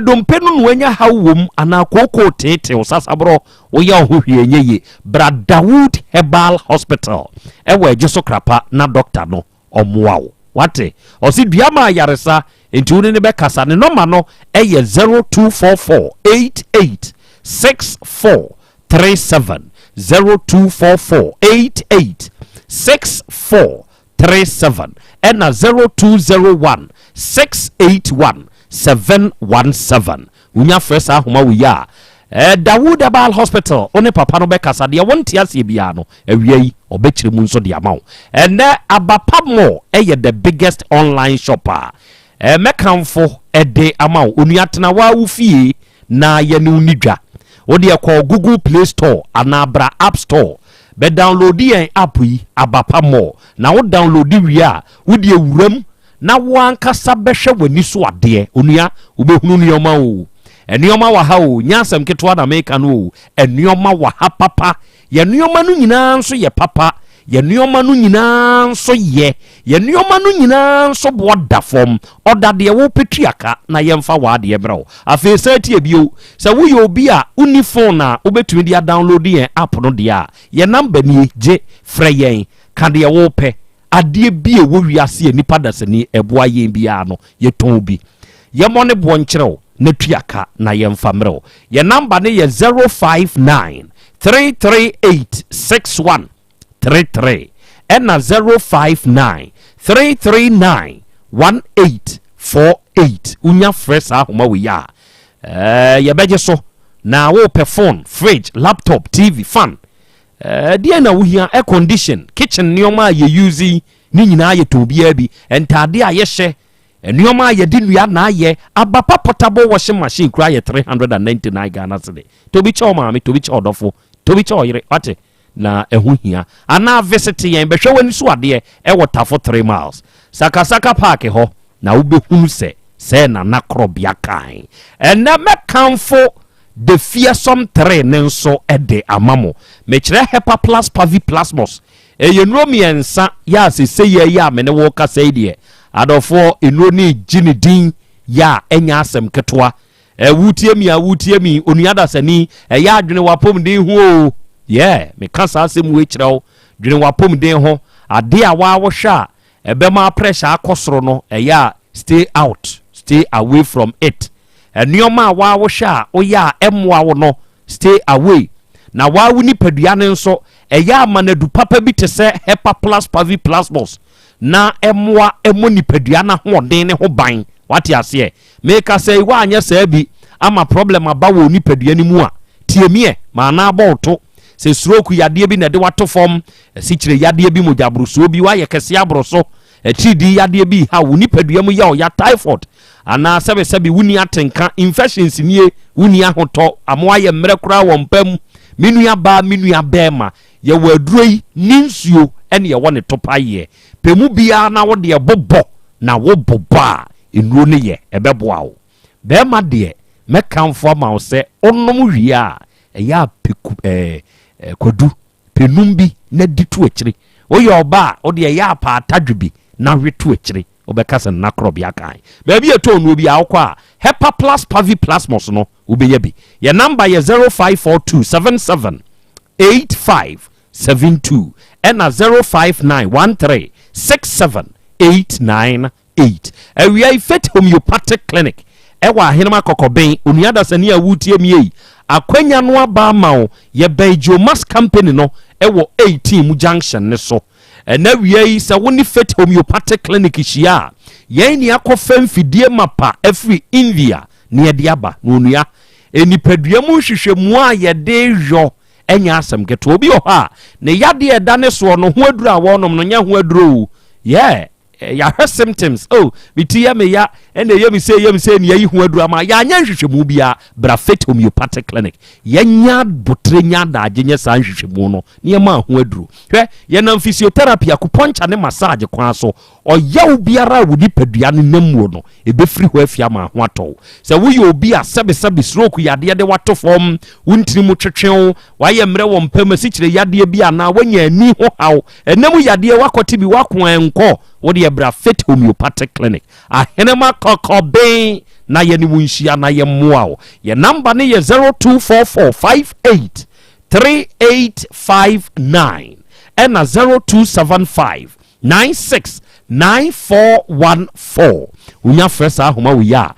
dompe no wanya hawom ana koko tete usasabro woyɛ ho hwie nyeye Bradawood Herbal Hospital ɛwɔ adwoso krapa na doctor no ɔmoawo wate ɔsi duama yaresa enti woni ne bɛkasa ne number no ɛyɛ 0244886437 0244886437 ɛna 0201681717 unya fresa homa wiya Dawood Herbal Hospital one papa no bekasa de wonte ase bia no awiai obekire mu nso de amawo ene abapamo the biggest online shopper mekamfo de amawo onuatena wa wufie na ye ne unidwa wo de call Google Play Store anabra App Store be download yen app yi abapamo na wo download wi a wo de ewuram na wankasa behwe wani so ade onua obehunu nneoma o enioma wa ha o nyasem ketwa na meka no enioma wa ha papa ye nioma no nyina nso ye papa ye nioma no nyina nso ye nioma no nyina nso boda fom odade wo petuaka na yemfa wa de brɛ afi sati ebio se wo ye obi a uni phone na obetumi dia download yen app no dia ye number ni je frɛ yen ka de wo pɛ ade bi e wo wiase nipa dasani eboa yen bia no ye ton bi ye mo ne bo nkyerɛw na tuaka na yemfa mrɛ ye number ne ye 0593386133 ɛna 0593391848 unya fresa homa we ya ye beje so na wo pe phone fridge laptop TV fan dia na wo hia air condition kitchen nioma ye use ni nyina ye to bia bi entade a ye hye enioma ye di nua na ye abapa portable washing machine kura ye 399 Ghana cedi to bi cho maami to bi cho odofo to bi cho yire wate na ehu hia ana visit yen behwe wani so ade e wota for 3 miles sakasaka park ho na wo behunu se na Krobea kan ena mekamfo the fearsome 3 nenso ede amamo mekire hepa plus pavi plasmos yenromiensa ya se ye ya mene wo kasa ide adofo enuro ni ginidin ya enya asem ketwa wutie mi onuada sani ya adwene wapom den ho me kasa asem we kirew dwene wapom den ho ade a wa wo hwa ebema pressure akosoro no ya stay away from it enioma wa wo hwa o ya emwa wo no stay away na wa wo ni padua ne nso ya amanadu papa bi te se hepa plus pavi plasmos na emwa emoni padua na hoden ne ho ban wate ase meka say wa anya sabi ama problem abawo ni padua ni mu a tiemie ma na aboto se stroke yade bi na de wato form sikyire yade bi mojabruso bi wa ye kese abroso chidi yade bi ha wo ni padua mu ya typhoid ana sebe wuni atenka infections nie wuni ahoto amwa ye mre kura wo mpam minua bema ye waduroi ninsuo ene ye wone topaye pemu bia na wo de bobo na wo boba enuro ne ye ebeboa wo bema de mekamfo ma wo se onom hwia ya peku kodu penum bi na ditu akire wo ye oba wo de ya pa atadwebi na hwetu akire obekasa na Krobea kan ba bi eto no bi akwa hepa plus pavi plasmos no ubeye bi ye number ye 0542778572 ena 0591367898 awia fit homeopathic clinic ewa ahenema kokoben onuada sani awutie miei akwanya no aba mawo ye Biomass company no ewo 18 junction ne so ena wiei sa woni fit homeopathic clinic hia yen ni akofam fidie mapa every India ne de aba no onua enipadua mu hwehwemu a ye de hwo enya asem keto obi o ha ne yade eda ne so no ho aduru a wonom no nya ho aduru ya hwɛ symptoms bitiya me ya ɛna yɛ me say ne yayi ho aduru ama ya anya nhwehwɛmu bia Brafet homeopathic clinic yɛnya botre nya daagye nyɛ saa nhwehwɛmu no ne ma ho aduru hwɛ yɛnam physiotherapy akupuncture ne massage kwan so ɔyaw biara wodi padua ne namuo no ebefiri ho afia ma ho atɔ sɛ woyɛ obi a sɛbe stroke yade de wato fam wontiri mu twetwew wayɛ mmerɛ wɔ mpam asikyire yade bi ana wanya ani ho haw ɛnam yade wakɔte bi wako ɛnkɔ wode Brafet homeopathic clinic ahenema kɔkɔben na yɛ ne wunhyia na yɛ mmoa wo yɛ number ne yɛ 024458 3859 ɛna 0275 96 9414 wonya frɛ saa ahoma wo yi a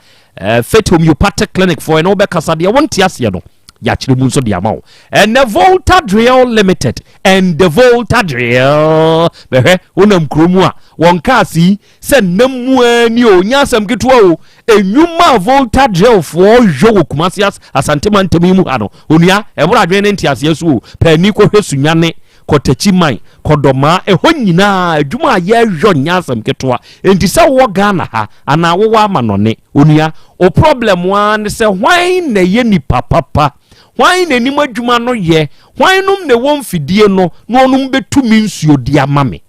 Fet homeopathic clinic for ɛna wobɛkasa deɛ wonte aseɛ no yɛakyerɛ mu nso de ama wo ɛnɛ Volta Drill Limited and the Volta Drill bɛhwɛ wonam kurom a wɔn kaasi sɛ namu ani o nya asɛm ketewa o enwuma Volta Drill for jo wɔ Kumasi Asante mantam mu ha no onua ɛbora adwene ne ntiaseɛ so o pani kɔhwɛ sunyane kɔtachi man kɔdɔma ɛhɔ nyinaa adwuma a yɛhwɛ nya asɛm ketewa enti sɛ wɔ Ghana ha ana wowɔ amanɔne onua o problem wa ne sɛ hwan na yɛ nipa papa hwan na nim adwuma no yɛ hwan nom na wɔn fidie no na ɔnom betumi nsuo di ama me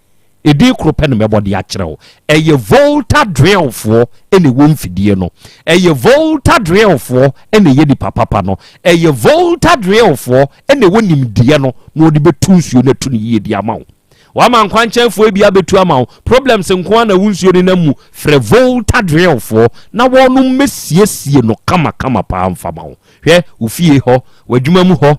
edi kropɛ no mɛbɔ de akyerɛ wo ɛyɛ Volta Drill for ɛne wɔn fidie no ɛyɛ Volta Drill for ɛne yɛ nipa papa no ɛyɛ Volta Drill for ɛne wɔnim die no na ɔde betu nsuo na tu ne yie di ama wo wama nkwankyɛnfoɔ bi abetu ama wo problems nko na wunsuo ne namu frɛ Volta Drill for na wɔnom mesiesie no kama pa mfama wo hwɛ ofie hɔ wadwuma mu hɔ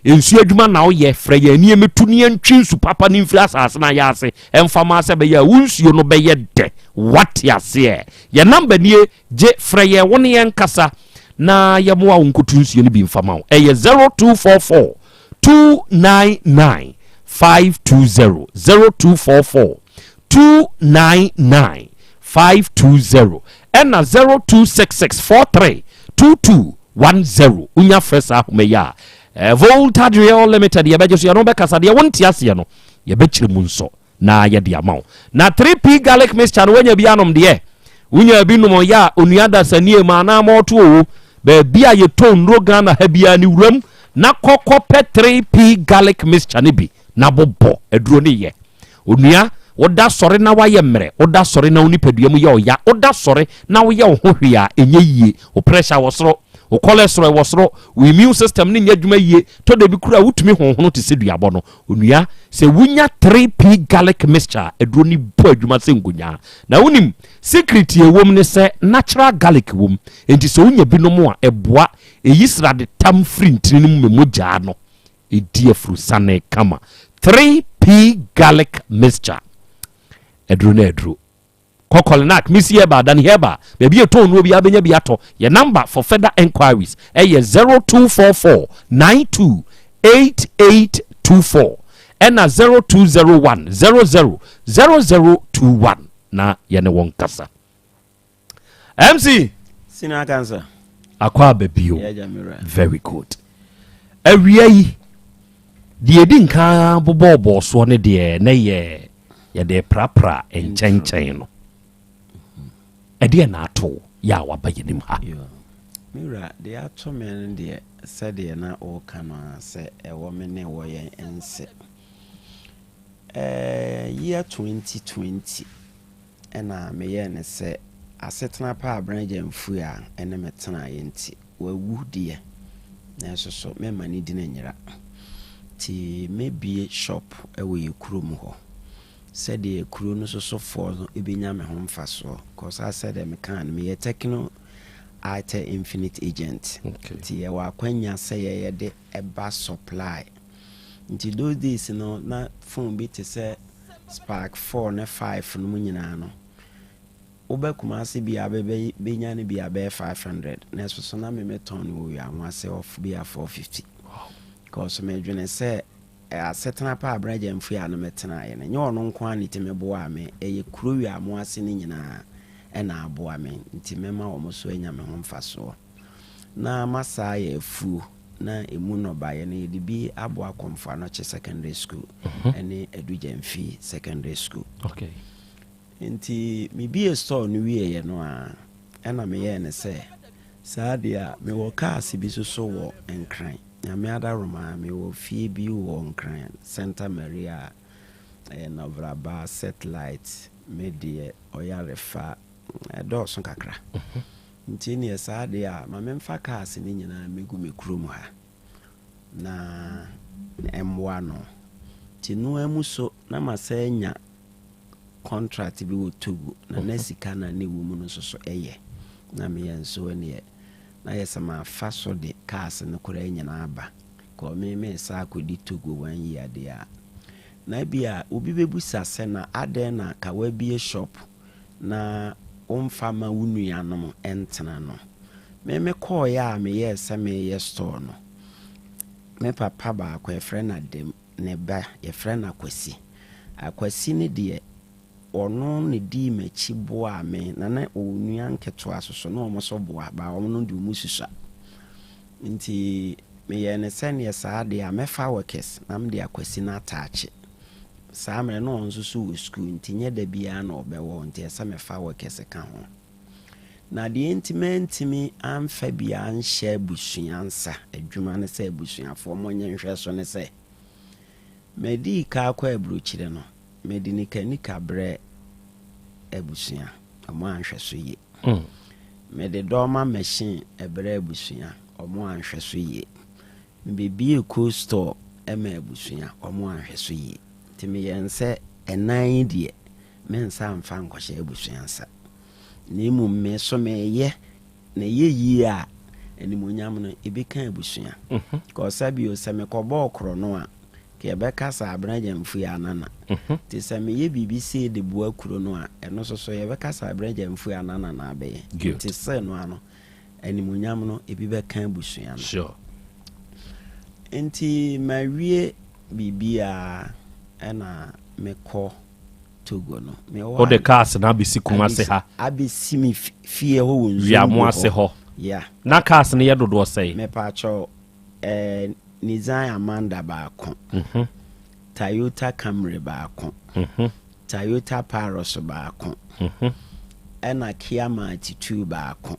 ensu adwuma na woyɛ frɛ yɛ nie metu ne ntwi nsu papa ne mfiri asase na yɛ ase ɛmfama sɛ bɛyɛ wunsuo no bɛyɛ dɛ wate aseɛ yɛ number nie gye frɛ yɛ wo ne yɛ nkasa na yɛ moa wo nkotu nsuo no bi mfama wo ɛyɛ 0244 299 520 0244 299 520 ɛna 0266 43 2210 unya fresa ahomaya Volta Drill Limited yɛbɛgye so yɛ no bɛkasa deɛ wonte aseɛ no yɛbɛkyerɛ mu nso na yɛde ama wo na 3p garlic mixture no wanya bi anom deɛ wonya bi nom yɛ a onua da sanie ma na ma ɔto o baabi a yɛtɔ nnuro Ghana ha bia ne wuram na kɔkɔ pɛ 3p garlic mixture ne bi na bobɔ aduro ne yɛ onua woda sɔre na wayɛ mmerɛ woda sɔre na woni padua mu yɛ ɔya woda sɔre na woyɛ wo ho hwe a ɛnyɛ yie wo pressure wɔ soro wo cholesterol wɔ soro wo immune system ne nyɛ adwuma yie to da bi kura wotumi honhono te sɛ duabɔ no onua sɛ wonya 3p garlic mixture aduro ne bɔ adwuma sɛ nkonya na wonim secret ɛwom ne sɛ natural garlic wom enti sɛ wonya bi no mu a ɛboa ɛyi srade tam firi ntini no mu mogyaa no ɛdi afuru sane kama 3p garlic mixture aduro na aduro Kokolnak misi heba dan heba baby eton no bia benya bia to your number for further enquiries 0244 92 8824 and 0201 000021 na yene won kasa MC sina cancer akwa babio very good awia yi de di nka bobo so ne de na ye de prapra enchenchen no ɛdeɛ na ato yɛ a waba yɛnim ha mira de ato men deɛ sɛdeɛ na ɔka no sɛ ɛwɔ me ne wɔ yɛn ɛnsɛ year 2020 ɛna meyɛ ne sɛ asetena pa abranja mfu a ɛne metena yɛnti wawu deɛ na ɛso so mema ne di na nyira ti mebie shop ɛwɔ yɛ kurom hɔ said the crew no so for ebenya me ho mfaso cause I said me can me techno IT infinite agent ti ye wa kwanya say ye de eba supply nti those days no na phone bi te say spark 4 na 5 no nyina no obekuma se bi abebe benya ne bi abe 500 na so na me meton wo ya wa say off bi 450 cause me dwene say asetena pa abraja mfu ya no metena ye ne ono nko ani temebo a me eye kurowi amo ase ne nyina na aboa me nti mema wo so anya me ho mfaso na masa ya fu na emu no ba ye ne de bi aboa komfa no che secondary school ene eduja mfi secondary school okay nti me be a store no wie no a ɛna me yɛ ne sɛ saa de a me wɔ cars bi so wɔ Nkran na me ada roma me wɔ fie bi wɔ Nkran Santa Maria Novraba Satellite Media Oyarefa ɛdɔɔso kakra nti ne saa de a ma memfa cars ne nyinaa megu me kurom ha na ɛmmoa no nti no amu so na ma sɛ nya contract bi wɔ Togo na sika na ne wo mu no so ɛyɛ na me yɛ nso ne na yɛ sama fa so de cars no kora nyinaa aba ko me sa akodi Togo 1 year de a na bia obi bebusa sɛ na aden na kawa bie shop na omfa ma wunuanom entena no me call ya me yɛ sɛ me yɛ store no me papa ba akwa friend na dem ne ba yɛ friend na akwasi ne de ono ne di machi boa me na onua nketo asoso na omo so boa ba omo no de mususa nti me yɛ ne sɛ ne saa de a mefa workers na me de akwasi na attach saa me no onso so wo school nti nye da bia na obewo nti esa mefa workers ka ho na de intimatimi amfa bia anhye busuansa adwuma ne sɛ busuafo mo nye nhwɛ so ne sɛ medi ka akwa abrochire no medinika bre ebusua omo anhwe so ye mede doma machine ebre ebusua omo anhwe so ye mbebie co store ema ebusua omo anhwe so ye timi yense enan die mensa amfa nkohye ebusua nsa nemu me so me ye na ye yi a enimonyam no ebeka ebusua ko sabio se me kobo okro no a yɛbɛka sa abranya mfu ya anana te sɛ meyɛ BBC de bua kuro no a ɛno so yɛbɛka sa abranya mfu ya anana na abɛyɛ te sɛ no ano animuonyam no ebi bɛka busua no sure enti mawie bibia ɛna mekɔ Togo no o de cars na abisi kuma se ha abisi mi fie ho wonzu ya mo ase ho ya na cars ne yɛ dodo sɛ me pa cho Nizan Amanda baako Toyota Camry baako Toyota Paros baako ɛna Kia Marti 2 baako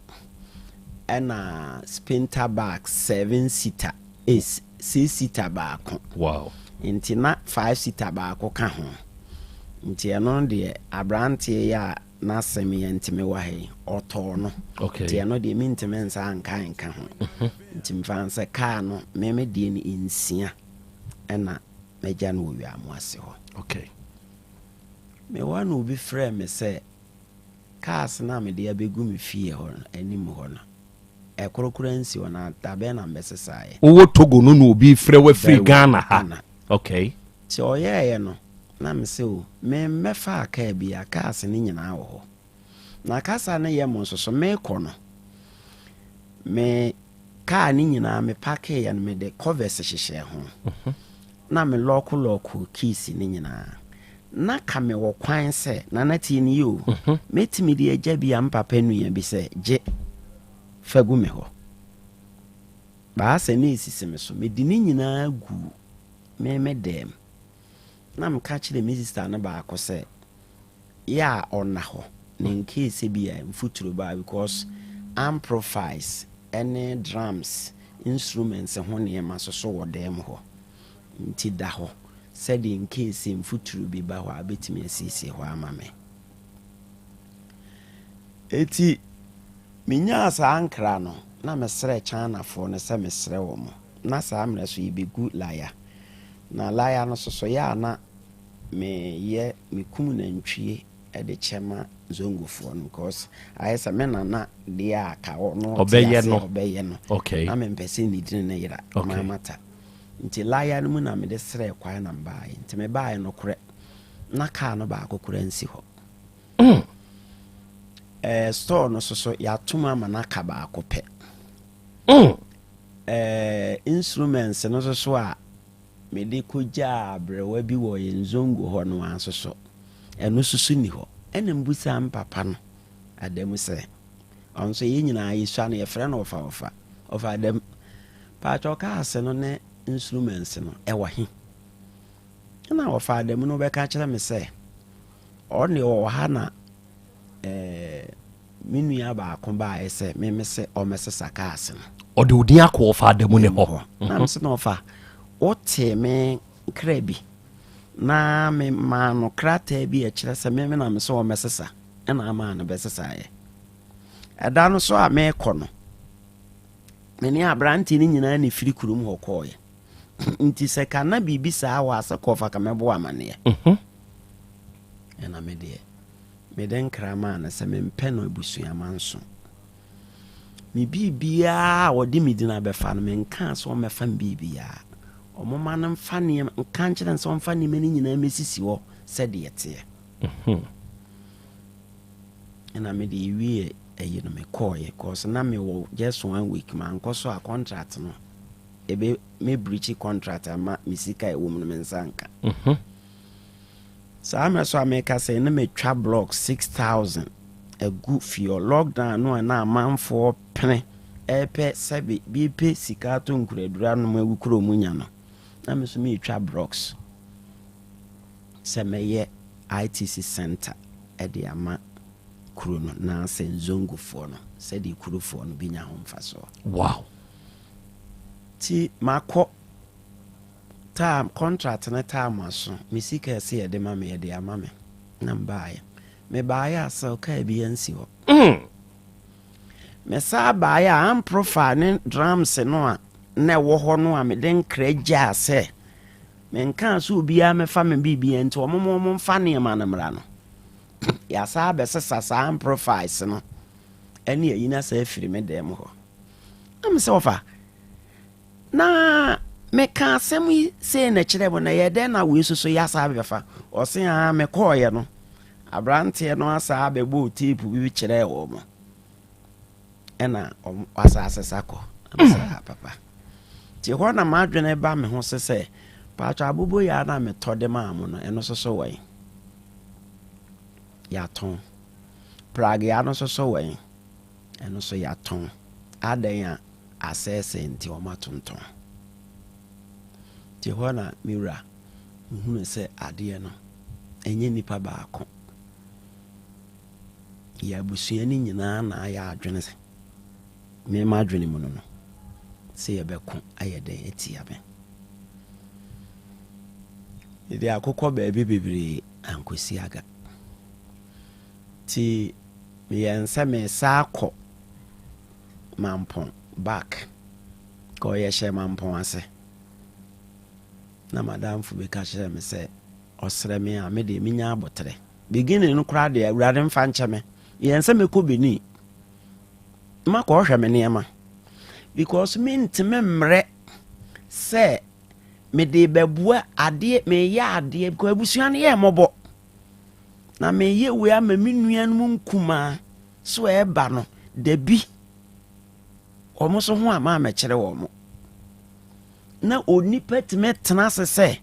ɛna Sprinter Back 7-seater 6-seater baako wow nti na 5-seater baako ka ho nti ɛno de abrante ya na semi ntime wa he oto no okay ti no de mi ntime nsa anka ho nti mfanse car no me de ni nsia ɛna meja no wi amoase ho okay me wa no bi frɛ me sɛ cars na me de abegu me fie ho anim ho no ekorokora nsi wona tabe na mbɛsesae wo Togo no no bi frɛ wa free Ghana ha okay ti oyeye no na me se o me mefa aka bia cars ni nyina wo ho na kasa na ye mo so me kɔ no me car ni nyina me park ya no me de covers hyehyɛ ho na me lock keys ni nyina na ka me wo kwan sɛ na na tie ni yo metimi de agya bia mpapa nua bi sɛ gye fagu me ho ba sɛ ne sisi me so me di ni nyina gu me dem na mka kire me sister na ba akose ya ona ho ne nkese bia mfuturo ba because amplifiers any drums instruments ho ne ma so wo dem ho nti da ho said in case mfuturo bi ba ho abetimi asisi ho ama me eti minya asa ankra no na mesre chana fo ne se mesre wo mo na sa amre so yibegu laya na laya no so ya na me ye me kum na ntwie e de chema zongofo no because ayesa me na de aka no obeye no okay na me mpese ni din na yira mamata nti laya no mu na me de sre kwa na mbae nti me bae no kore na ka no ba akokora nsi ho store no so ya tuma ma na ka ba akopɛ instruments no so a me de koja brewa bi wo yenzongo ho no ansoso eno susu ni ho ene mbusa mpapa no adem se onso ye nyina yesua no ye frɛ no ofa adem pa choka ase no ne instruments no ewa hi na ofa adem no be ka kire me se ɔne ɔwɔ ha na me nua baako baeɛ sɛ meme sɛ ɔmɛsesa cars no ɔde odin akɔ ɔfa adamu ne hɔ na me sɛ na ɔfa wote me kra bi na me maa no krataa bi ɛkyerɛ sɛ meme na me sɛ ɔmɛsesa ɛna ama no bɛsesaeɛ ɛda no so a meekɔ no mene aberante no nyinaa ne firi kurom hɔ kɔɔeɛ nti sɛ ka na biribi saa wɔ asɛ kɔfa ka mɛbo amanneɛ ɛna mede nkra maa no sɛ mempɛ no abusuama nso me biribiaa wɔde me din abɛfa no menkaa sɛ ɔmɛfa me biribiaa ɔmoma no mfa nneɛma nka nkyerɛ sɛ ɔmfa nneɛma no nyinaa mɛsisi hɔ sɛdeɛ teɛ ɛna mede ewie ɛyi no mekɔɔyɛ cause na mewɔ just 1 week mankɔ so a contract no ebe me breach contract ama me sika ɛwɔ mu no me nsa nka saa mmerɛ so a meka sɛ na metwa block 6,000 agu fio lockdown no a na amanfoɔ pene ɛpɛ sɛbe biepɛ sika to nkuradura no ma agu kuro mu nya no na me so metwa blocks sɛ mɛyɛ ITC center ɛde ama kuro no na sɛ nzongofoɔ no sɛde kurofoɔ no bi nya ho mfa so wow ti makɔ time contract na time aso me sika ɛsɛ yɛde ma me yɛde ama me na mbaayɛ me baayɛ asɛ ɔkaa bi ansi hɔ me saa baayɛ a am profile ne drums no a na ɛwɔ hɔ no a mede nkra gyaa sɛ menkaa so obiaa mɛfa me biribia nti ɔmomo mfa nneɛma no mmra no yasa bɛsesa saa am profiles no ɛne ayi na saa afiri me dɛm hɔ na me sɛ ɔfa na meka asɛm yi sei na kyerɛ mo na yɛdɛn na wei so yasa bɛfa ɔse a mekɔɔyɛ no abranteɛ no asa bɛbɔ tape bi kyerɛ wɔ mo ɛna ɔsa asesa kɔ amsa papa ti hɔ na madwene ba me ho sɛ paatwa abobo ya na metɔ de ma mo no ɛno so wɔ yɛatɔn prague ya no so wɔ ɛno so yɛatɔn adan a asɛsɛ nti ɔma tontɔn ti hɔ na mewura nhunu sɛ adeɛ no ɛnyɛ nipa baako yɛ abusua no nyinaa na ayɛ adwene sɛ mema adwene mu no sɛ yɛbɛko ayɛ dɛn atia bɛn yɛde akokɔ baabi bebree ankɔsi aga ti meyɛnsɛ mesa akɔ mampɔn back ka ɔyɛ hyɛ mampɔn ase na madamfo bɛka kyerɛ me sɛ ɔsrɛ me a mede menya abotrɛ beginning no koraa de awurade mfa nkyɛ me yɛnsɛ mekɔ beni makɔ ɔhwɛ me nneɛma because mentime mmerɛ sɛ mede bɛboa adeɛ meyɛ adeɛ because abusua no yɛ mmɔbɔ na meyɛ wei ama me nua no mu nkumaa so ɛba no dabi ɔmo so ho ama mɛkyerɛ wɔ mo na onipa time tena ase sɛ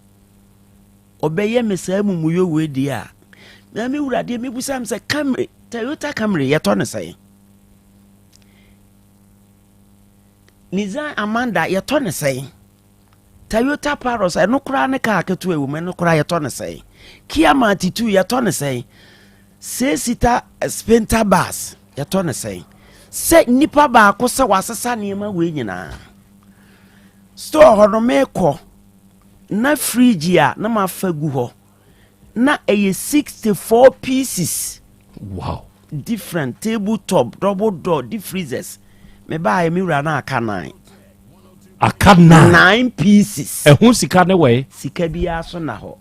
ɔbɛyɛ me saa mumuyɛ wei di a na me wuradeɛ mebusa m sɛ Camry Toyota Camry yɛtɔ ne sɛ Nissan Amanda yɛtɔ ne sɛ Toyota Paros ɛno koraa ne kaa ketewa wɔ mu ɛno koraa yɛtɔ ne sɛ Kia Matitu yɛtɔ ne sɛ 6-seater Sprinter bus yɛtɔ ne sɛ nipa baako sɛ wasesa nneɛma wei nyinaa store hɔ no mekɔ na fridge a na mafa gu hɔ na ɛyɛ 64 pieces wow different tabletop double door deep freezers me buy me wura na aka 9 9 pieces ɛho sika ne wɛ sika bia so na hɔ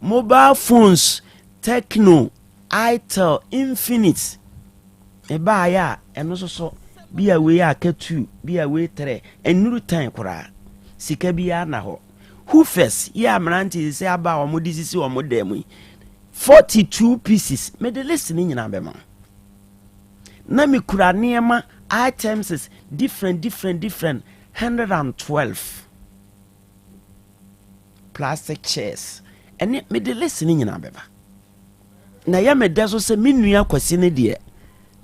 mobile phones Tecno Itel Infinite me buy a ɛno so bia we akatu bia we 3 enuru tan kora sika bia na hɔ hoofers ya amranti sɛ aba ɔmo disisi ɔmo dɛm 42 pieces me de list ni nyina bɛma na me kura nneɛma items is different 112 plastic chairs ɛne me de list ni nyina bɛba na ya me de so sɛ me nua kwasi ne deɛ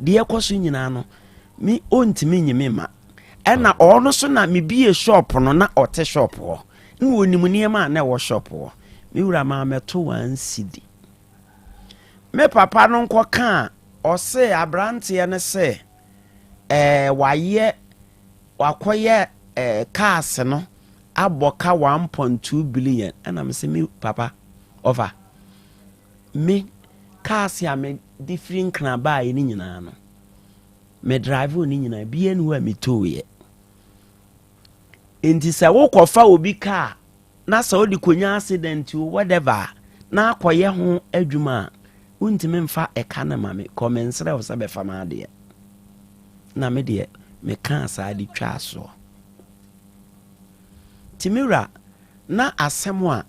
kɔ so nyina no me ontimi nyime ma ɛna ɔno so na me bie shop no na ɔte shop hɔ nwonim nneɛma na ɛwɔ shop hɔ me wura ma meto 1 cedi me papa no nko ka o se abrante ne se waye wakoye cars no aboka 1.2 billion and I'm say me papa over me cars ya me different kan ba ni nyina no me drive ni nyina bia ni wa me to ye enti se wo kofa obi car na se odi konya accident or whatever na akoye ho adwuma untime mfa eka na mame komensere wo se be fama de na me de me kan sa di twa so timira na asɛm a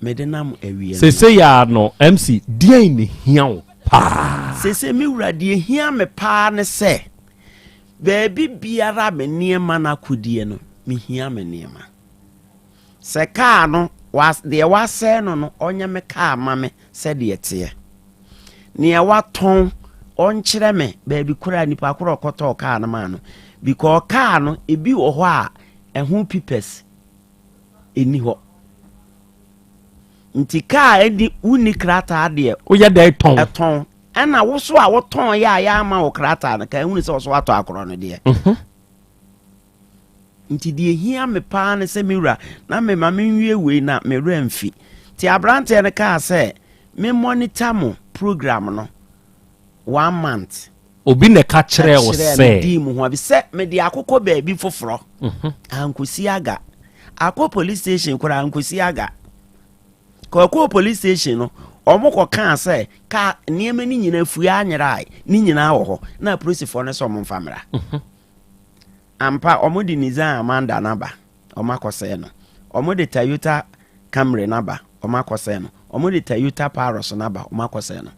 mede nam awie sese ya no MC deɛ ne hiawo pa sese mi wura deɛ hia me pa ne sɛ baabi biara me nneɛma na kodie no me hia me nneɛma sɛ kaa no was deɛ wasɛ no ɔnyɛ me kaa ma me sɛ deɛ teɛ nea watɔn ɔnkyerɛ me baabi kora nipa kora ɔkɔtɔ kaa no ma no because kaa no ebi wɔ hɔ a ɛho pipes eni ho nti kaa edi uni krata de o ya dai ton eton ana wo so a wo ton ya ama wo krata na ka uni se wo so ato akoro no de nti de hia me pa ne se miwura na me ma menwie we na me remfi ti abrante ne ka se me monitor mo program no 1 month obi ne ka kyerɛ wo se di mu ho abi se me de akokɔ baabi foforo ankosi aga akɔ police station kura ankosi aga kɔ police station no omukɔ kan sɛ ka niema ni nyina fua anyera ni nyina wɔ hɔ na police for ne so momfa mra ampa omudi Nizam Amanda naba omakɔsɛ no omudi Toyota Camry naba omakɔsɛ no omudi Toyota Paros naba omakɔsɛ no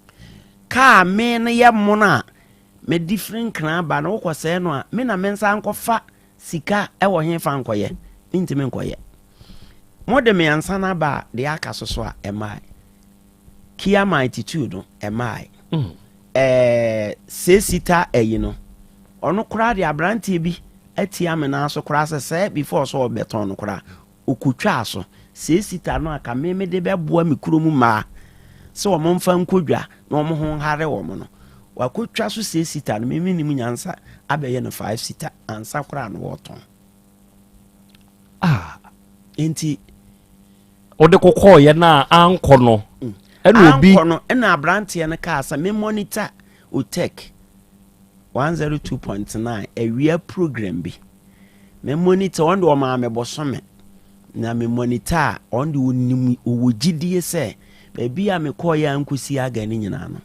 ka me ne ye mona me different kran ba na wokɔsɛ no a me na mensa nkɔfa sika ɛwɔ he fa nkɔyɛ ntimi nkɔyɛ mode me ansa na ba de aka so a emai Kia Magnitude no emai sesita eyi no ono kura de abrante bi atia me na so kura sɛ before so beton no kura okutwa so sesita no aka me de beboa me kuromu ma sɛ wo mfa nkodwa na wo ho hare wo mo no wakotwa so sesita no me nim nyansa abɛyɛ no 5 sita ansa kura no woton enti ode kokɔ ye na ankɔ no ɛna obi ankɔ no ɛna abrante ne ka sa me monitor Otech 102.9 awia program bi me monitor on do ma me bosome na me monitor on do onim owogidie se baabi a me kɔ ya ankosi aga ni nyina no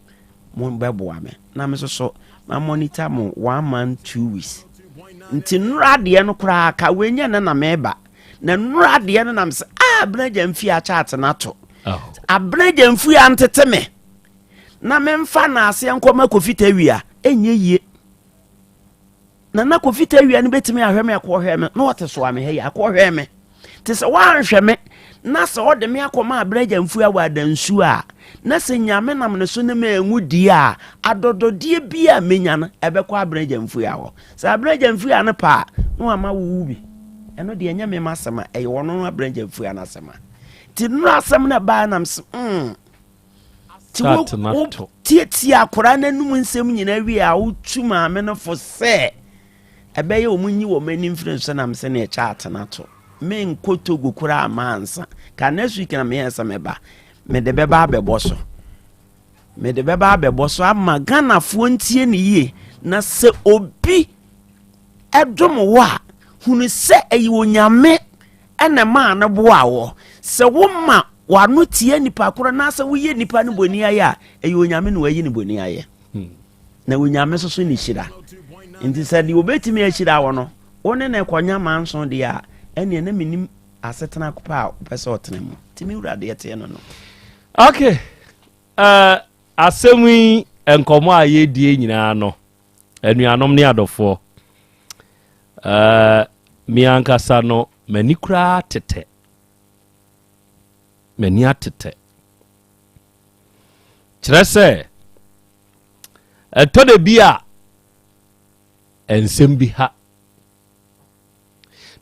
mo bɛboa me na me so ma monitor mo 1 month 2 weeks nti nura de no kura ka wenya na meba na nura de no nam se abnaja mfi a chat na to abnaja mfi antete me na memfa na ase nkoma kofita wia enye yie na kofita wia ne betimi ahwe me akɔhwe me na wote so ame he ya akɔhwe me te se wanhwe me na se ode me akoma abnaja mfi a wadansu a na se nyame nam ne so ne ma enwudi a adododie bi a menya no ebekɔ abnaja mfi a ho se abnaja mfi a ne pa no ama wuwu bi eno de enya me masema e wono abnaja mfi a na sema ti no asem na ba nam se tie akora nanum nsem nyina wi a wotu maame no fo se ebeye omunyi wo mani influence na mse na chat na to me nkoto gokura amansa ka next week na me yesa meba me de beba abeboso ama Ghana fo ntie ne yie na se obi edom wa hunu se eyi onyame ene ma na boa wo se wo ma wanu tie nipa koro na se wo ye nipa no boni aye a eyi onyame no wayi ne boni aye na onyame so ni hira nti se di obetimi ahira wo no woni na ekonya manso de a ene na minim asetena kopa pese otena mu timi urade yete no okay asemi enkomo aye die nyina no anuanom ne adofo mi ankasa no mani kura tete mani atete kyerɛ sɛ ɛtɔ de bia ensem bi ha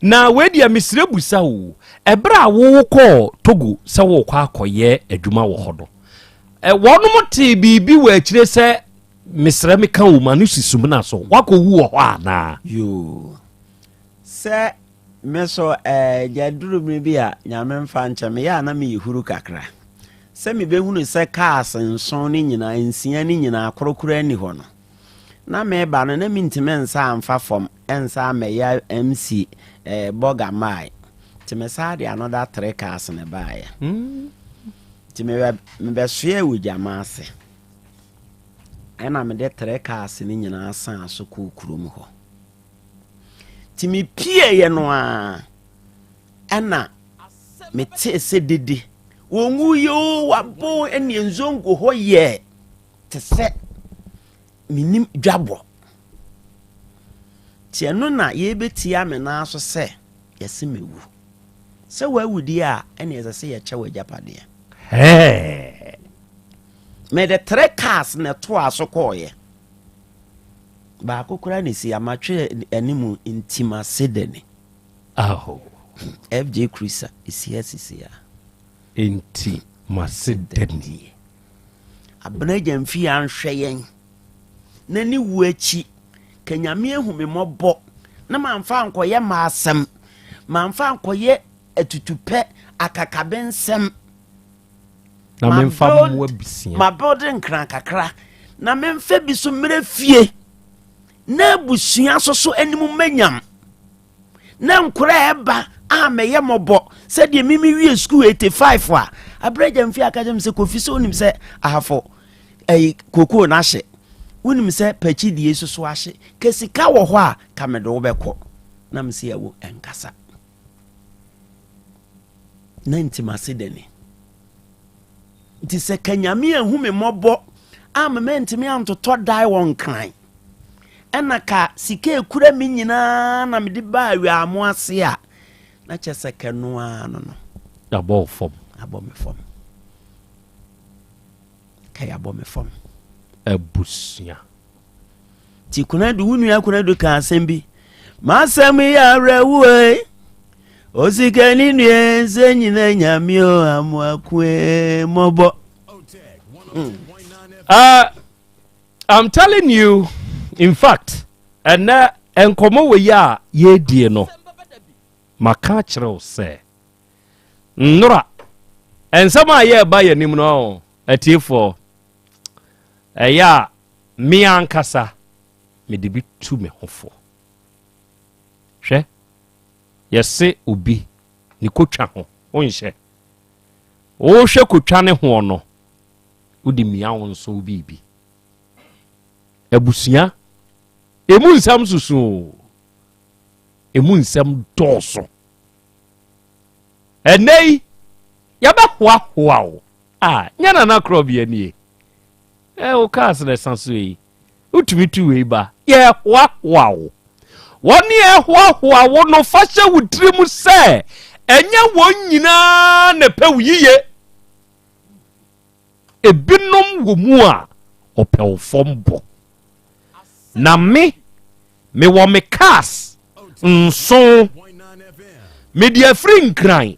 na wedi amisire busa wo ebra wo kɔ Togo sɛ wo kɔ akɔyɛ adwuma wo hodo wɔnom te biribi wɔ akyire sɛ mesrɛ me ka wo ma no sisum na so wakɔwu wɔ hɔ anaa yo sɛ me so gyaduru me bi a nyame mfa nkyɛ me yɛ na me yɛhuru kakra sɛ mebɛhunu sɛ cars nson ne nyinaa nsia ne nyinaa korokoro ani hɔ no na meba no na mentimi nsa amfa fam ɛnsa mɛyɛ MC boga mai ti me sa de another 3 cars ne baeɛ ti me bɛsoɛ wɔ gyama ase ɛna me de 3 cars ne nyinaa san so kurom hɔ ti me pie ye no a ɛna me te se dede wongu yo wabo ene nzongo hɔ yɛ te sɛ minim dwabo ti ɛno na yɛbɛtia me na so sɛ yɛse mewu sɛ wawudi a ɛne yɛsɛ sɛ yɛkyɛ wɔ japadeɛ me de 3 cars na to aso kɔɔyɛ baako kora ne si amatwe animu intima sedene aho FJ Cruiser isia intima sedene abena jamfi anhwɛ yɛn na ni wu akyi kanyame ehu me mɔbɔ na mamfa ankoyɛ maasɛm mamfa ankoyɛ atutupɛ akakabensɛm na memfa mo abisia ma building kran kakra na memfa bi so mmerɛ fie na busua so animu manyam na nkora eba a meyɛ mɔbɔ sɛ de mimi wie school 85 a abreja mfi akajem sɛ kofi so onim sɛ ahafo koko na hye wonim sɛ pachi die so ahye kesika wɔ hɔ a kamedo wobɛkɔ na msi yawo enkasa na ntima sedene nti sɛ kanyame ehu me mɔbɔ a mentimi antotɔ dai won kran ɛna ka sika ekura me nyinaa na me de ba awia amo ase a na kyɛ sɛ kanoa no abɔ fam abɔ me fam kay abɔ me fam abusia ti kuna du wunu akuna du ka asɛm bi ma asɛm ya rewu osika ni nue se nyina nyame o amoakwe mobo I'm telling you in fact and enkomo we ya ye die no maka kyerɛw sɛ nnora ensɛm a yɛ ba yɛ nim no atiefo ɛyɛ me ankasa me de bi tu me hofo hwɛ yɛse obi ni kotwa ho onhyɛ wo hwɛ kotwa ne ho no wodi mia wo nso bibi abusua emu nsam susu emu nsam dɔɔso ɛnɛyi yɛbɛhoahoa wo nyana na Krobea nie wo cars na sanso yi utumi tu wei ba yɛhoahoa wo wɔne ɛhoahoa wo no fa hyɛ wo tirim sɛ ɛnyɛ wɔn nyinaa na pɛ wo yiye ebinom wɔ mu a ɔpɛ wo fam bɔ na me wɔ me cars nso me de afiri nkran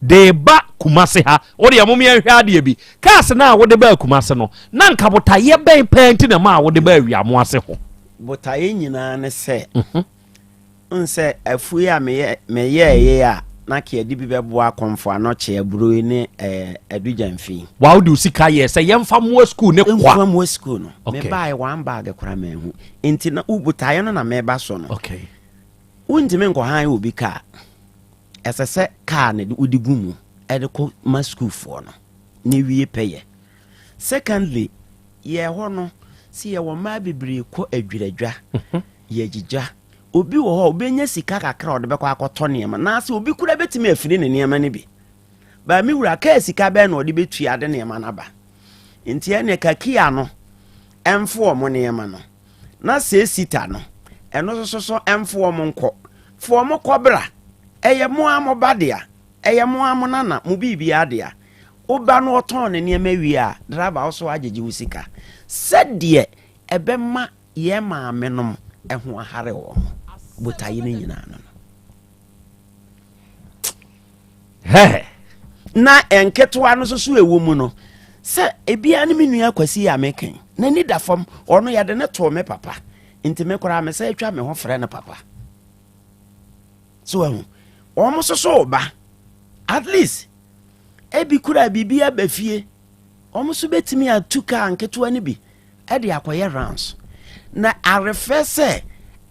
de ba kumase ha wo de amom yɛ hwɛ ade bi cars na wo de ba kumase no na nka botaye bɛn pɛnti na ma wo de ba awiamo ase ho botaye nyinaa ne sɛ nse afue a meyɛ a na ke de bi bɛboa konfo anɔkye aburo ne adugyanfi wa wo de usika yɛ sɛ yɛmfa mo school ne kwa mfa mo school no me bae one bag kora mahu enti na ubotaye no na meba so no okay wontime nkɔ han obi ka ɛsɛ sɛ car ne de udi gumu ɛde kɔ ma school fo no ne wie pɛyɛ secondly yɛ hɔ no si yɛ wɔ ma bebre kɔ adwiradwa yɛ gigya obi wɔ hɔ obenya sika kakra ɔde bɛkɔ akɔtɔ nneɛma na sɛ obi kura betimi afiri ne nneɛma ne bi ba mi wura ka sika bɛ na ɔde betu ade nneɛma na ba nti ɛne kakia no ɛmfo ɔmo nneɛma no na sɛ sita no ɛno so ɛmfo ɔmo nkɔ fo ɔmo kɔbra ɛyɛ mo amo badea ɛyɛ mo amo nana mo bibi adea oba no ɔtɔn ne nneɛma wi a driver also agyeji wo sika sɛdeɛ ɛbɛma yɛ maame nom ɛho ahare wɔ botaye ne nyina no na enketwa no so ewo mu no sɛ ebia ne me nua kwasi ya meken na ni da fam ɔno ya de ne to me papa nti me kora me sɛ atwa me ho frɛ ne papa so ɔmo so ba at least ebi kura bibia ba fie ɔmo so betimi atuka anketo ani bi e de akoye rounds na arefɛ sɛ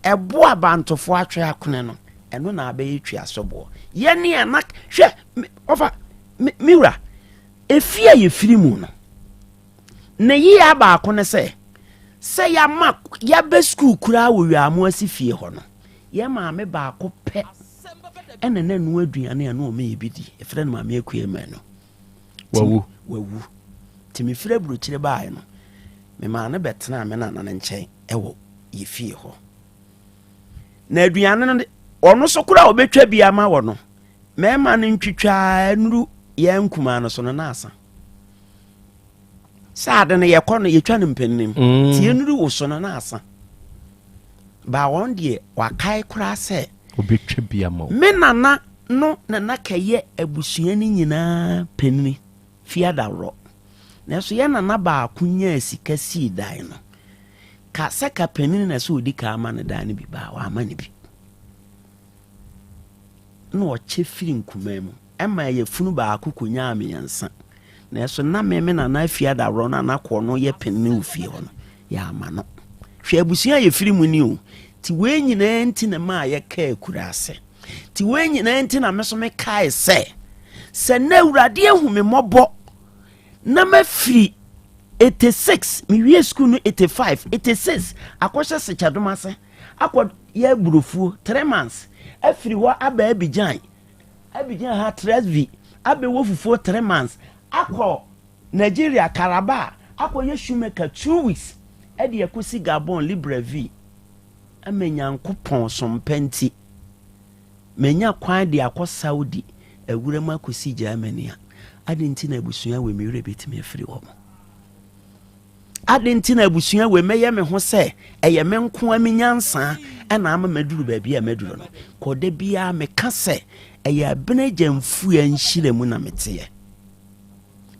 ɛbo abantofo atwe akone no ɛno na abɛyɛ twi asobo ye ne anak hwɛ ofa miura efia ye firi mu no na yi aba akone sɛ ya ma ya be school kura wo wiamu asi fie ho no ye ma me ba ko pɛ ɛna na nu aduane ana o me ebidi efrɛ no ma me akue ma no wawu timi frɛ burukyire bae no me ma na betena me na na nkyɛn ɛwɔ ye fie ho na aduane no ɔno so kura obetwa bia ma wɔ no me ma no ntwitwa nuru ye nkuma no so no na asa saade no yɛkɔ no yɛtwa no mpannim tie nuru wo so no na asa ba wɔn deɛ wakae kora sɛ obetwa bia ma me nana no na kɛyɛ abusua ni nyinaa panini fia dawro na so yɛ nana ba akunya sika sii dan no ka sɛ ka panini na so odi ka ama ne dan no bi ba wa ama ne bi no ɔkyɛ firi nkuma mu ɛma yɛ funu ba akokonya amiyansa na so na me nana fia dawro na nakɔ no yɛ panini wo fie ho no ya ama no hwɛ abusua yɛ firi mu ni o ti we nyina nti na ma yɛ ka kurase ti we nyina nti na me so me kai sɛ na awurade ehu me mɔbɔ na ma firi 86 me wie school no 85 86 akɔhyɛ sechadoma sɛ akɔ yɛ burofuo 3 months afiri hɔ aba Abidjan ha Tresvi abe wo fufuo 3 months akɔ Nigeria Calabar akɔ yɛ Shumeka 2 weeks ɛde yakosi Gabon Libreville amenyankopɔn sompenti menya kwan de akɔ Saudi awura mu akosi Germany adenti na abusua we me wure betimi afiri hɔ adenti na abusua we meyɛ me ho sɛ ɛyɛ me nko aminyansa ɛna ama maduru baabi a maduru no kɔde bia me ka sɛ ɛyɛ abena gyamfu anhyira mu na meteɛ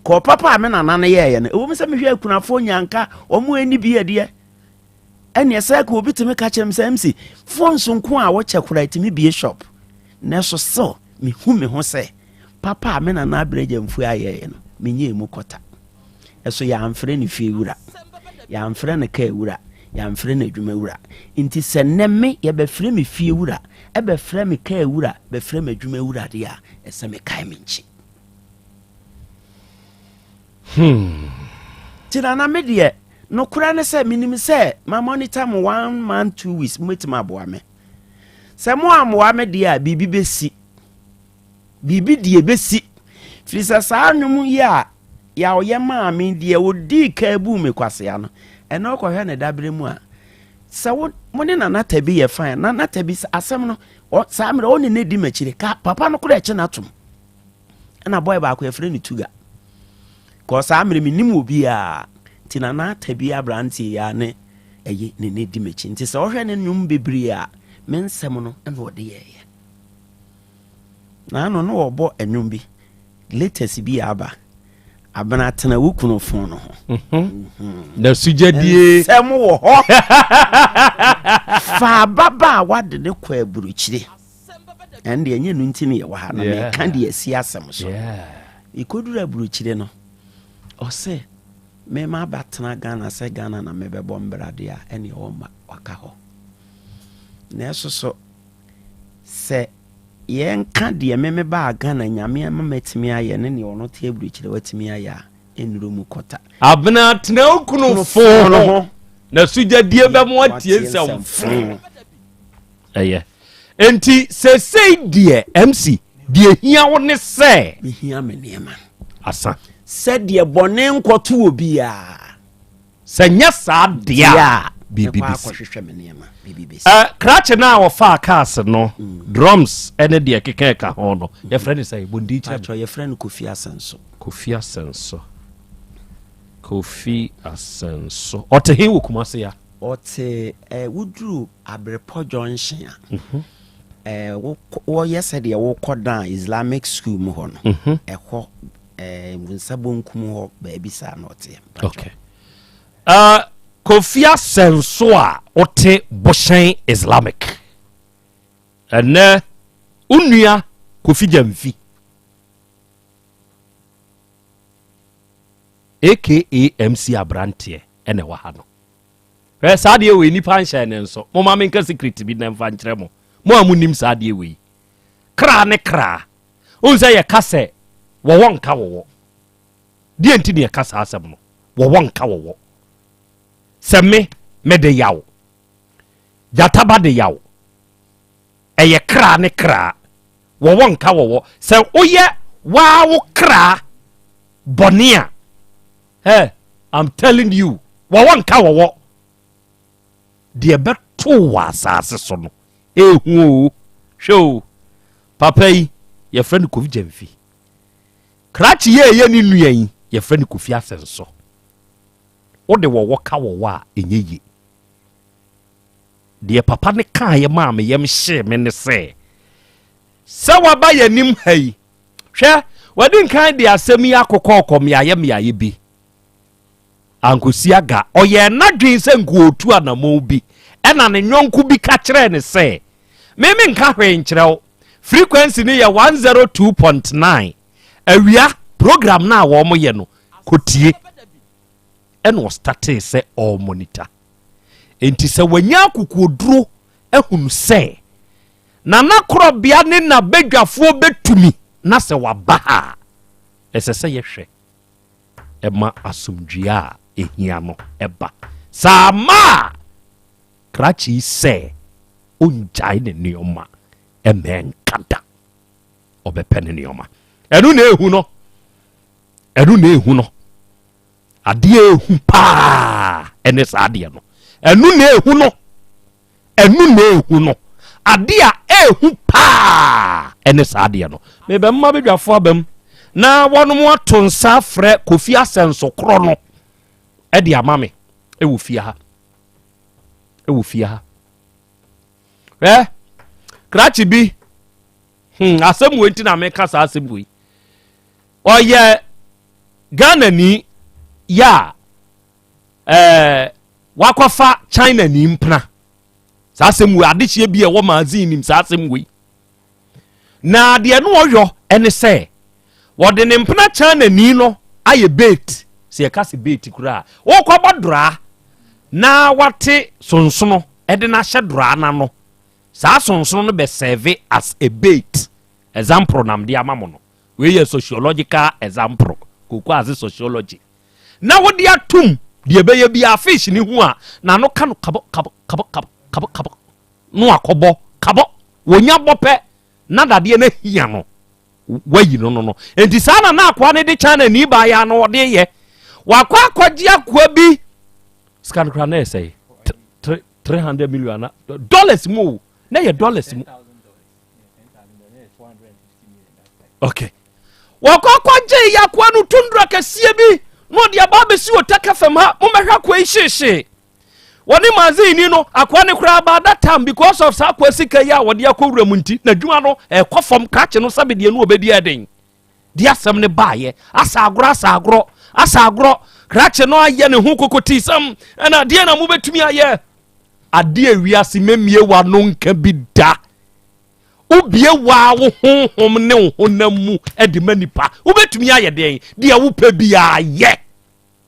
kɔ papa me nana ne yɛyɛ no ɛwɔ me sɛ mehwɛ akunafo nyanka ɔmo ani bi adeɛ ɛne ɛsɛ ka obi tumi ka kyerɛ sɛ MC fonso nko a wɔkyɛ kora tumi bie shop na so so mehu me ho sɛ papa me nana abreja mfu ayɛ no menye mu kɔta ɛso ya amfrɛ ne fie wura ya amfrɛ ne ka wura ya amfrɛ ne adwuma wura nti sɛ nemme ya bɛfrɛ me fie wura ɛbɛfrɛ me ka wura bɛfrɛ me adwuma wura de a ɛsɛ me kae me nchi tira na me de no kura ne sɛ minim sɛ ma monitor mo 1 month 2 weeks metima aboa me sɛ mo amoa me de a bibi besi bibi die besi firi sɛ saa nwom yi a ya oyɛ maa me de odi ka bu me kwase ya no ɛna ɔkɔhwɛ ne dabre mu a sɛ mo ne nana tabi yɛ fan na tabi asɛm no saa mmerɛ ɔne ne di makyire ka papa no kora ɛkye na atom ɛna boy ba akɔ yɛfrɛ ne tuga kɔ saa mmerɛ menim obi a tina na tabi abranti ya ne ɛyɛ ne di makyire nti sɛ ɔhwɛ ne nwom bebree a me nsɛm no ɛna ɔde yɛyɛ na no wɔbɔ enwom bi latest bi aba abana tena wukuno fon no ho na sugyadie sɛm wɔ hɔ fa baba wade ne kɔ aburukyire ɛnde enye no ntini yɛ wɔ ha na me ka de asi asɛm so ikoduru aburukyire no ɔsɛ me ma batena Ghana sɛ Ghana na mebɛbɔ mbrade a ɛne ɔma waka hɔ na ɛso so sɛ yɛnka deɛ meme ba Ghana nyame ama matimi ayɛ ne ne ɔno te aburukyire watimi ayɛ a ɛnuro mu kɔta abena tena okunu fo no na sugyadie bɛmo atie nsɛm ɛyɛ enti sesei deɛ MC deɛ hia wo ne sɛ hia me nneɛma asa sɛ deɛ bɔne nkɔto obi a sɛ nyɛ saa deɛ a krache na wɔfa cars no drums ene de keka ka ho no ye friend say bondi cha ye friend Kofi Asenso ote he wokuma se ya ote wudru Abrepo Junction wo yesede wo kodan Islamic school mu ho no ɛhɔ Sabonkum ho baby sa not. Okay. Kofia Sensua Ote Boshen Islamic. And Unia Kofi Jamfi. AKA MC Abrantie ene wahano. Sadie we nipa nhye ne nso. Mo ma menka secret bi na mfa nkyere mo. Mo amunim sadie we. Kra ne kra. Unse ye kase wo wonka wo. Die enti ne kasa asem no. Wo wonka wo. Seme me de yaw. Jataba de yaw. Eye kra ne kra. Wo wonka wo. Se oye wa wo kra bonia. Hey, I'm telling you, wawanka wawo. Die beto wasase so no. Show. Papa yi, ye friend Kofi Jamfi. Krachi ye ni nuan, ye friend Kofi Asenso. O de wawo ka wawo a enye. Die papa ne kan ye ma me yem hye me ne se. Se waba ye nim hai. Hwe, wadin kan de asemi akokọ kom ya ye bi. Ankosiaga oye nadwen se nkuotu anamo bi ena ne nyonku bi ka kire ne se meme nka hwe nkire frequency ni ye 102.9 awia program na wo mo ye no kotie eno start se all monitor enti se wanya kukuoduro ehunu se na Krobea ne na bedwafo betumi na se waba ha esese ye hwe ema asumdua ehia no eba sama krachi se onjai ne nioma emen kanta obepene nioma enu na ehu no ade ehu pa ene sa ade no enu na ehu no ade a ehu pa ene sa ade no me be mma bedwafo abam na wono mo atonsa frɛ Kofi Asenso kro no edi amame ewu fia ha krachi bi asem wenti na meka sa asem wi oye Ghana ni ya wakofa China ni mpna sa asem wi adehie bi e wo magazine nim sa asem wi na de no oyo ene se wode ne mpna China ni no aye bait se yakase bait kura wo kwa bodra na wate sonsono ede na hyedra na no sa sonsono no be serve as a bait example nam de amamo no we ye sociological example kokwa as sociology na wode atum de be ye bia fish ni hu a na no ka no kabo no akobo kabo wonya bope na dade na hia no wayi no enti sana na akwa ne de China ni ba ya no de ye wakwa akwaji akwa bi scan kra na say $300 million dollars mu na ye dollars mu okay wakwa akwaji yakwa no tundra kasie bi no de aba be si otaka fam ha mo mehwa kwa ihyehe woni mazini no akwa ne kra ba that time because of sa kwa sika ya wode akowura munti na dwuma no ekofom krache no sabedie no obedi eden di asem ne baaye asagro krache no aye ne hu kokoti sam na de na mo betumi aye ade awiase memie wa no nka bi da ubie wa wo honhom ne honamu ede manipa ubetumi aye den de wo pa bi aye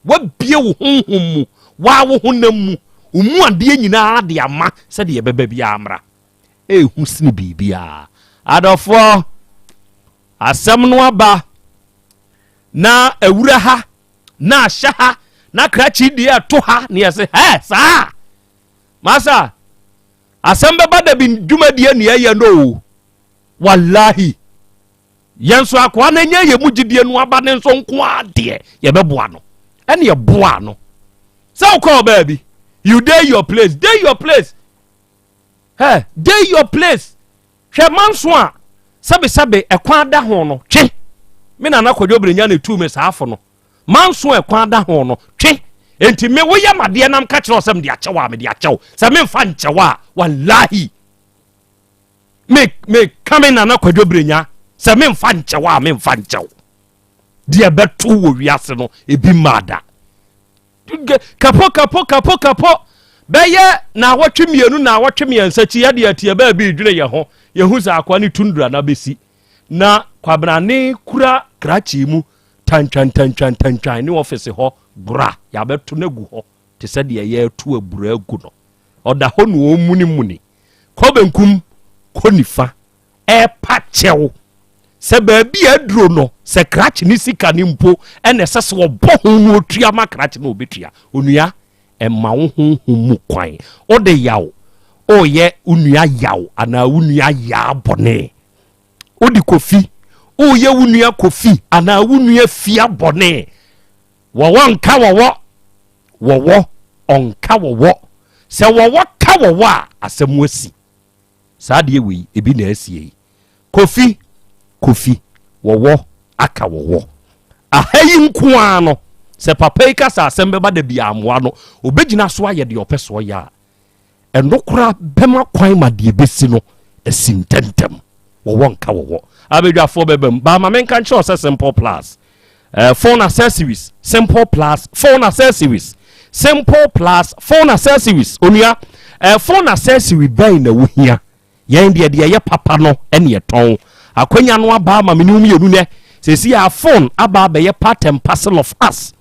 wa bie wo honhom mu wa wo honamu umu ade nyina ade ama se de beba bia amra ehu sini bibia adofo asem no aba na awura ha na ahya ha na krachi die ato ha ne yese sa masa Asem Beba Dabi dwuma die ne ye no wallahi yenso akwa na nya ye mugidie no aba ne nso nko ade ye beboa no ene ye boa no so call baby you day your place hey day your place hwe manso a sabe ekwa da ho no twe me na nakwadwo brenya na tu me saafo no manso ekwa da ho no twe enti me wo ya made nam ka kire osem de akyewa me de akyew se me mfa nkyewa wallahi me kame na nakwadwo brenya se me mfa nkyewa me mfa nkyew dia beto wo wiase no ebi mada kapo beye na watwe mienu na watwe miensa chi yade atie ba bi dwene ye ho ye hu za akwa ne tundura na besi na kwabrane kura krachi mu tan ni office ho bra ya beto na gu ho te se de ye tu abura agu no oda ho no omuni ko benkum ko nifa e pa chewo se ba bi aduro no se krachi ni sika ni mpo ene se se obo ho no otua ma krachi no obetua onua emma wo mu kwan o de yaw o ye unua yaw ana unua ya bone o di kofi o ye unua kofi ana unua fia bone wo nka wo onka wo se wo ka wo a asem asi saa de wi ebi na asie kofi wo aka wo ahayi nkoa no se papa yi kasa Asem Beba Dabi amwa no obegina so aye de opeso ya enokura bema kwan ma de besi no esintentem wo nka wo abedwafo bebem ba ma menka nche ose simple plus phone accessories simple plus phone accessories simple plus phone accessories onua phone accessory bai na wo hia yen de ye papa no ene eton akwanya no aba ma menum yenu ne sesi ya phone aba be ye part and parcel of us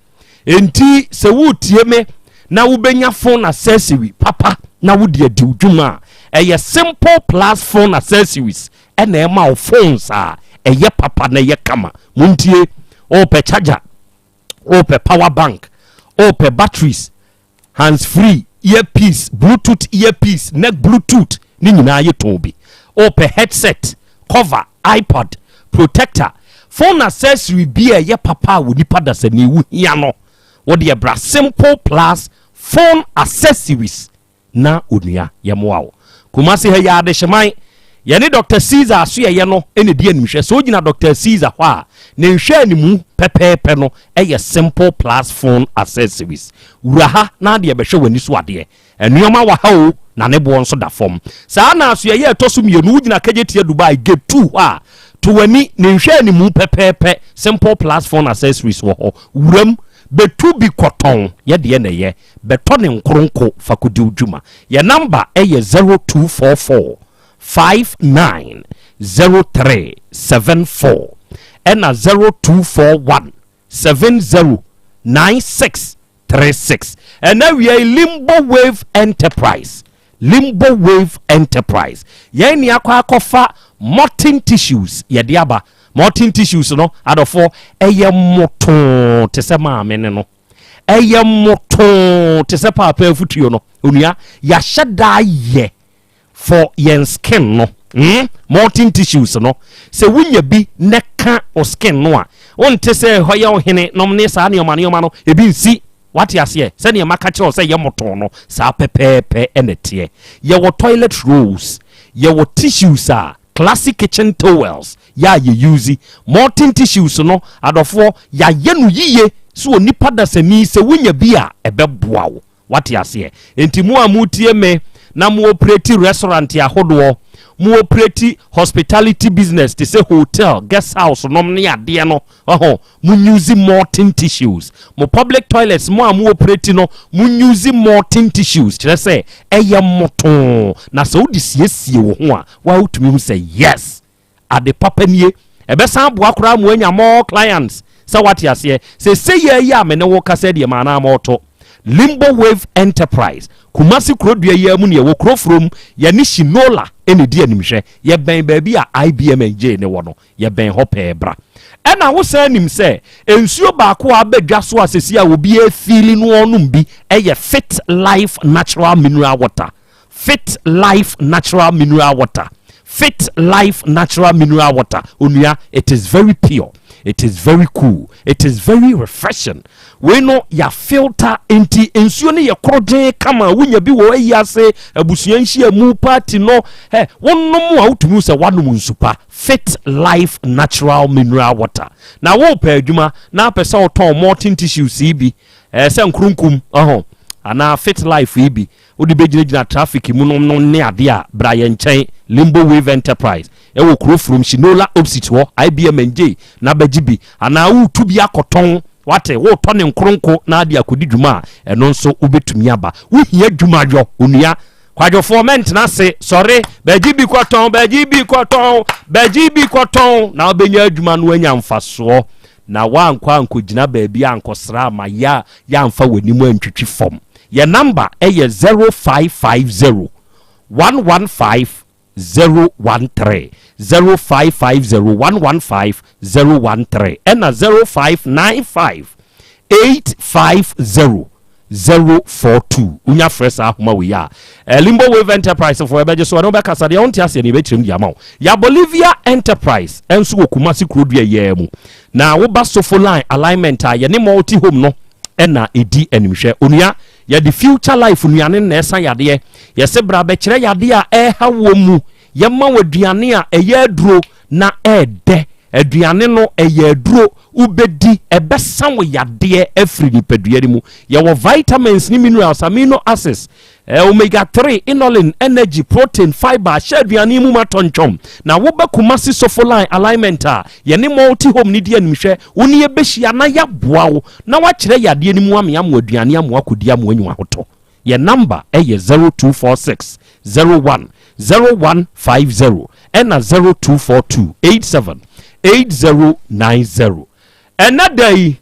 enti se wutie me na wubenya phone accessory papa na wudi adi udwuma eye simple plus phone accessories ena ema o phones a eye papa na ye kama muntie o pe charger o pe power bank o pe batteries hands free earpiece bluetooth earpiece neck bluetooth ni nyina ye tobi o pe headset cover iPod protector phone accessory bi eye papa wo nipa da se ni wu hia no what the bra simple plus phone accessories na onua ye moawo kumasi he ya de hyeman ye ne Dr. Caesar so ye no ene die animhwe so gina Dr. Caesar ho a ne nhwe animu pepepe no eye simple plus phone accessories wura ha na de be hwe wani so ade enuoma wa ha o na ne bo nso da fom saa na so ye to so mienu gina kajetie Dubai gate 2 a to wani ne nhwe animu pepepe simple plus phone accessories wo ho wuram betu bi koton ye de na ye beto ne nkronko fakodi udwuma ye number eye 0244 590374 ena 0241 709636 ena we Limbo Wave Enterprise ye ni akwa akofa Morton tissues ye de aba Morton tissues no adofo eye moton te se maame ne no eye moton te se papa afutuo no onua ya hyeda ye for yen skin no Morton tissues no se wunya bi neka o skin no a wonte se hoya ohene nom ne sa ne omane no ebi nsi what ya se ne maka kire o se ye moton no sa pepepe enete ye wo toilet rolls ye wo tissues a classic kitchen towels ya ye use Morton tissues no adofo ya yenu yiye so onipa da sani se wunya bi a ebeboa wo what ya se enti mu amutie me na mu operate restaurant ya hodo mu operate hospitality business to say hotel guest house nom ne ade no mu use Morton tissues mu public toilets mu operate no mu use Morton tissues kire say eye moton na so di siesie wo ho a wa utumi hu say yes ade papa nie ebesan bo akora mu anya more clients so what ya say ye ya me ne wo kasa de ma na moto Limbo Wave Enterprise Kumasi Krobea ye mu ne wo krofrom ye ni Shinola ene di animhwe ye ben baabi a IBM NJ ne wo no ye ben ho pebra ena wo sa nim se ensuo ba ko abadwa so asesi a obi e feeling no onum bi eye Fit Life Natural Mineral Water Fit Life Natural Mineral Water Fit Life Natural Mineral Water onua it is very pure. It is very cool. It is very refreshing. We know ya filter enti ensuo ne ye kroje kama wunya bi wo ayase abusuanhia mu party no wonnom a utumi se wanum nsupa Fit Life Natural Mineral Water. Na wo pa adwuma na pese wo ton Morton tissues bi se nkrunkum ana Fit Life ibi odi begina traffic mu no ne ade a bra ye nchen Limbo Wave Enterprise ɛwɔ kuro from Shinola opposite hɔ IBM NJ na bɛgye ana wo tu bi akɔtɔn wate wo tɔ ne nkronko na ade akodi dwuma ɛno nso wobɛtumi aba wo hia dwuma dwo onua kwadwofo ment na se sorry bɛgye bi kɔtɔn na wobɛnya adwuma no anya mfasoɔ na wankɔ ankɔgyina baabi ankɔsra ma ya amfa w'animu antwitwi fam yɛ number ɛyɛ 0550 115 013 0550 115 013 ɛna 0595 850 042 unya fresh ahoma we ya Limbo Wave Enterprise for ebeje so no be kasa de onti ase ne be tirim dia ma ya Bolivia Enterprise enso okumasi krodua ye mu na wo ba sofo line alignment a ye ne multi home no ɛna edi animhwe onua ya the future life nuane na esa yade ye se bra be kire yade a ɛha wo mu ye ma waduane a ɛyɛ aduro na ɛde aduane no ɛyɛ aduro ubedi ɛbɛsan wo yade afri nipadua ni mu ye wo vitamins ni minerals amino acids omega 3 inulin energy protein fiber aduane mu matonchom na wo ba kumasi sofoline alignment a ye ne multi home ni dia nimhwe wo ne ye behia na ya boa wo na wa kire yade ni mu amia mo aduane amo akodi amo anyu ahoto ye number ɛyɛ 0246 01 0150 ɛna 0242 87 8090 ɛna dai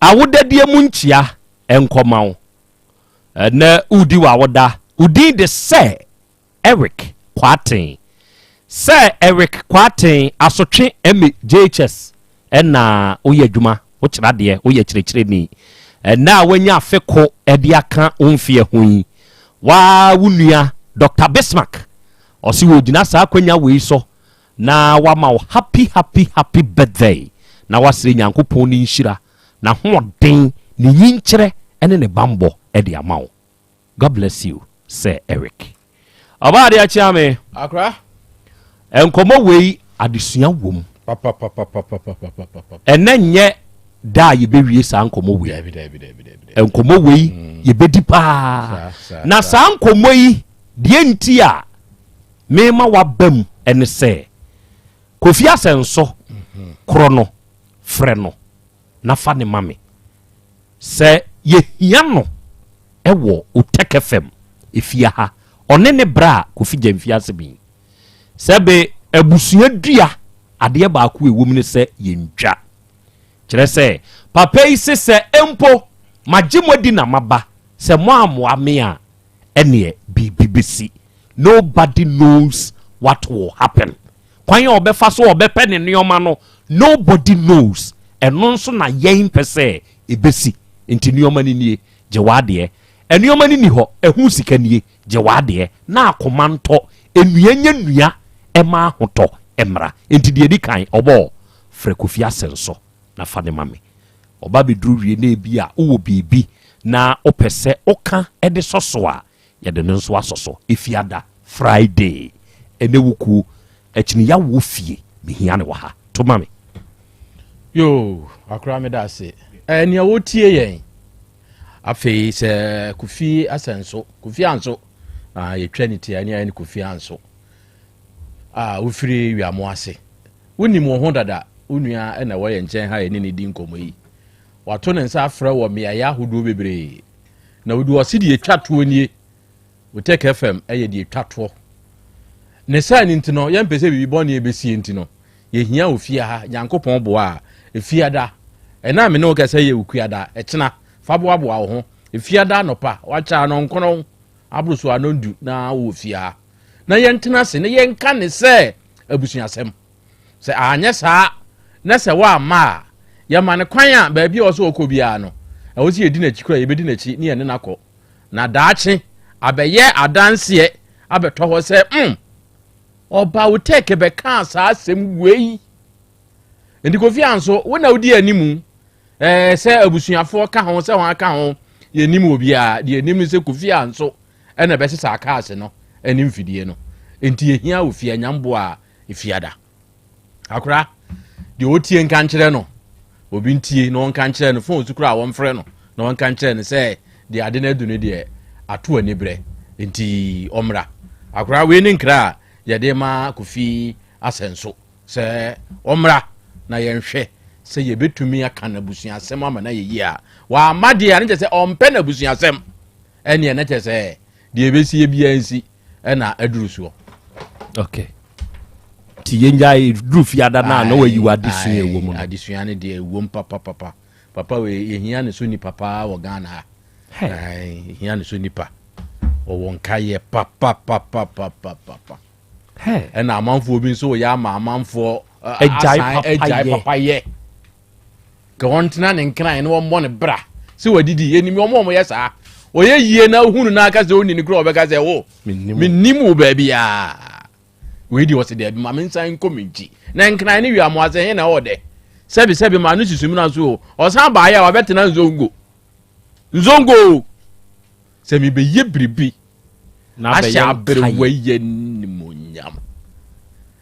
awodadie mu nkyia enkomawo na udi wa woda udi de sɛ Eric Kwaten asotwe JHS ɛna oyɛ adwuma wo kyerɛ de oyɛ kyerɛkyerɛ ni ɛna wanya afeko ɛde aka onfie hoyi wa wunua Dr. Bismarck osi wo gyina saa kwanya wei so na wama wo happy birthday na wasire nyankopon ni nhyira na hoden ni yinkyere ene ne bambo e de amawo. God bless you, Sir Eric. Abade a chiame akra enkomo wei adesua wom papa enenye da ye bewie sa enkomo wei enkomo wei ye bedi pa na sa enkomo yi de nti a mema wabam ene se Kofi Asenso krono freno na fa ne mame se ye hiano ewo Utek FM efia ha one ne bra Kofi Jamfia sebi sebe ebusua dua ade ba ko ewom ne se ye ntwa kire se papa yi se empo magimodi na maba se mo amoa me a ene bibisi nobody knows what will happen kwanya obefa so obepe ne neoma no nobody knows eno nso na yen pese ebesi enti neoma ni nie jewade eneoma ni ho ehu sika nie jewade na akomanto enuanya nua ema hoto emra enti de di kan obo Kofi Asenso na fa ne mame oba beduru wie na ebi a wo bibi na opese oka ede soso a ye de nso asoso efiada Friday ene wuku echini ya wo fie mehia ne waha to mame yo akra me da se ene wo tie yen afei se Kofi Asenso Kofi Anso ye trinity ene ya ne Kofi Anso ufiri wiamo ase woni mo ho dada onua ena wo ye nchen ha ene ne di nkomo yi wato ne nsa afra wo me ya hodo bebre na wodi wo se de etwato nie Utek FM eye de etwato ne sa ni ntino ye mpese bibi bɔ ne ebesi ntino ye hia ofia ha Nyankopɔn bo a efiada ɛna me ne wo kasa ye ukuada ɛkyena fabo abo wo ho efiada nopa wacha no nkono abruso anondu na wo ofia na ye ntena se ne ye nka ne se abusuasɛm se anya saa na se wa ma ye ma ne kwan a ba bia so okobia no ɛwo se ye di na chikura ye bedi na chi ne ye ne nakɔ na daache abɛyɛ adanse abɛtɔ hɔ se oba Utek be kan sa asem wei ndi Kofi Anso wona odi animu se abusuafo ka ho se ho aka ho ye nim obi a de anim se Kofi Anso ena be sesa aka ase no anim fidie no enti ye hia ofia nyambo a efiada akora de otie nka nkyere no obi ntie no nka nkyere no fon sukura a wonfre no no nka nkyere no se de ade na adu ne de ato ani bre enti omra akora we ni nkra yɛde ma Kofi Asenso sɛ ɔmmra na yɛnhwɛ sɛ yɛbɛtumi aka na busuasɛm ama na yɛyi a wɔama deɛ ne kyɛ sɛ ɔmpɛ na busuasɛm ɛneɛ ne kyɛ sɛ deɛ ɛbɛsi biara nsi ɛna aduru soɔ. Okay. Ti yɛngya duru fiada na wayi wa adesua ɛwɔ mu. Adesua ne deɛ ɛwɔ mu papa we yɛhia ne so nipa paa wɔ Ghana ha. Yɛhia ne so nipa ɔwɔ nkayɛ papa. Ɛna amanfoɔ bi nso wɔyɛ ama amanfoɔ agyae papayɛ ka wɔntena ne nkran ne wɔmmɔ ne bra sɛ wadidi ɛnim ɔmɔ yɛ saa ɔyɛ yie na hunu na aka sɛ ɔni ne kura ɔbɛka sɛ wo mennim wo baabi a weidi wɔ sɛ deɛ ma mensan nkɔ menkyi na nkran ne wiamo asɛ he na ɛwɔ dɛ sɛbi ma no susum no so ɔsan baayɛ a wabɛtena nzongo sɛ mebɛyɛ biribi ahyɛ aberewa yɛ nimonyam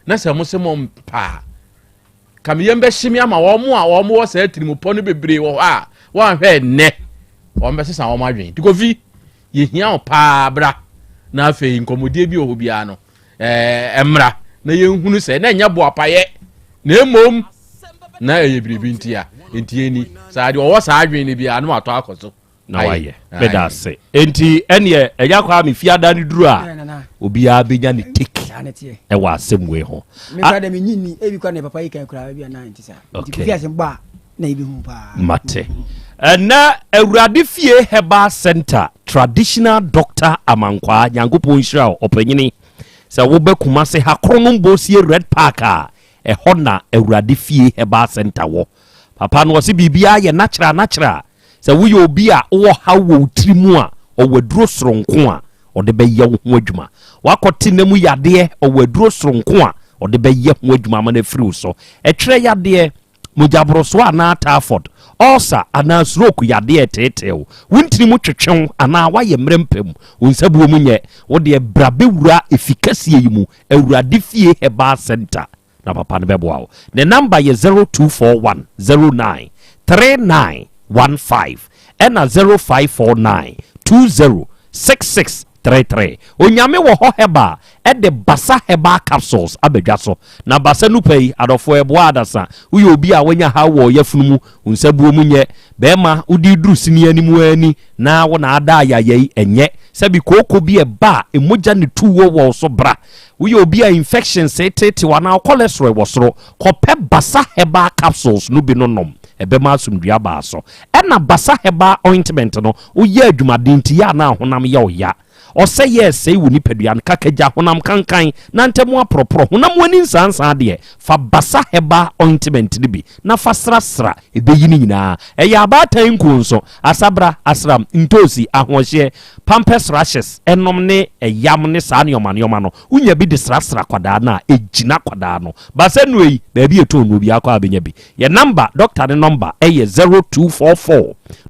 na sɛ mo sɛ mo mpa ka me yɛmbɛhye me ama wɔn a wɔn wɔ saa tirimupɔ no bebree wɔ hɔ a wɔanhwɛ nnɛ wɔn bɛsesa wɔn adwen Kofi yɛhia wo paa bra na afei nkɔmmɔdie bi wɔ hɔ biara no ɛmmra na yɛnhunu sɛ na ɛnyɛ boapayɛ na mmom na ɛyɛ biribi nti ɛni saa deɛ ɔwɔ saa adwen no biara no matɔ akɔ so na wayɛ bɛda ase enti ɛneɛ ɛgya kɔ a me fiada no duru a obiara bɛnya ne tik ɛwɔ asɛm wei ho mate ɛnɛ Awurade fie Herbal Center traditional doctor Amankwa Nyankopɔn nhyira wo ɔpanyini sɛ wobɛkuma se hakoro no mbosie Red Park a ɛhɔ na Awurade fie Herbal Center wɔ papa no wɔse biribiara yɛ natural sɛ woyɛ obi a wowɔ ha wɔ tiri mu a ɔwɔ aduro soronko a ɔde bɛyɛ wo ho adwuma wakɔte na mu yadeɛ ɔwɔ aduro soronko a ɔde bɛyɛ ho adwuma ma no afiri wo so ɛtwerɛ yadeɛ mogyaboroso anaa typhoid ulcer anaa stroke yadeɛ teeteew wontiri mu twetwew anaa wayɛ mmerɛmpam wo nsabuo mu nyɛ wode bra bɛwura efikasie yi mu Awurade fie Herbal Center na papa no bɛboa wo ne number yɛ 0241 09 3915 ɛna 0549 206633 onyame wɔ hɔ heba ɛde basa Herbal capsules abadwa so na basa no pɛi adɔfo ɛboa adasa woyɛ obi a wanya ha wɔ yafunu mu unsabuo mu nyɛ bɛma wodi duru sini animu ani na wona ada ayayai ɛnyɛ sɛbi kooko bi ɛba emogya ne tuwo wɔ so bra woyɛ obi a infection setete wana cholesterol wɔ soro kɔpɛ basa Herbal capsules no bi no nom ebema asumdua ba so ɛna basa Herbal ointment no woyɛ adwumaden ti ya na honam ya oya ɔsɛ yɛ sɛ wo nipadua nkakagya honam kankan na ntɛmu apropro honam wani nsansan de fa basa Herbal ointment ne bi na fa srasra ebeyi ni nyina ɛyɛ abatan nkonso asabra asram ntosi ahohye pampers rashes ɛnom ne ɛyam ne saa ne ɔmanoma no unya bi de srasra kwadaa na ejina kwadaa no basa no yi baabi eto no bi akɔ abenya bi ye number doctor ne number ɛyɛ 0244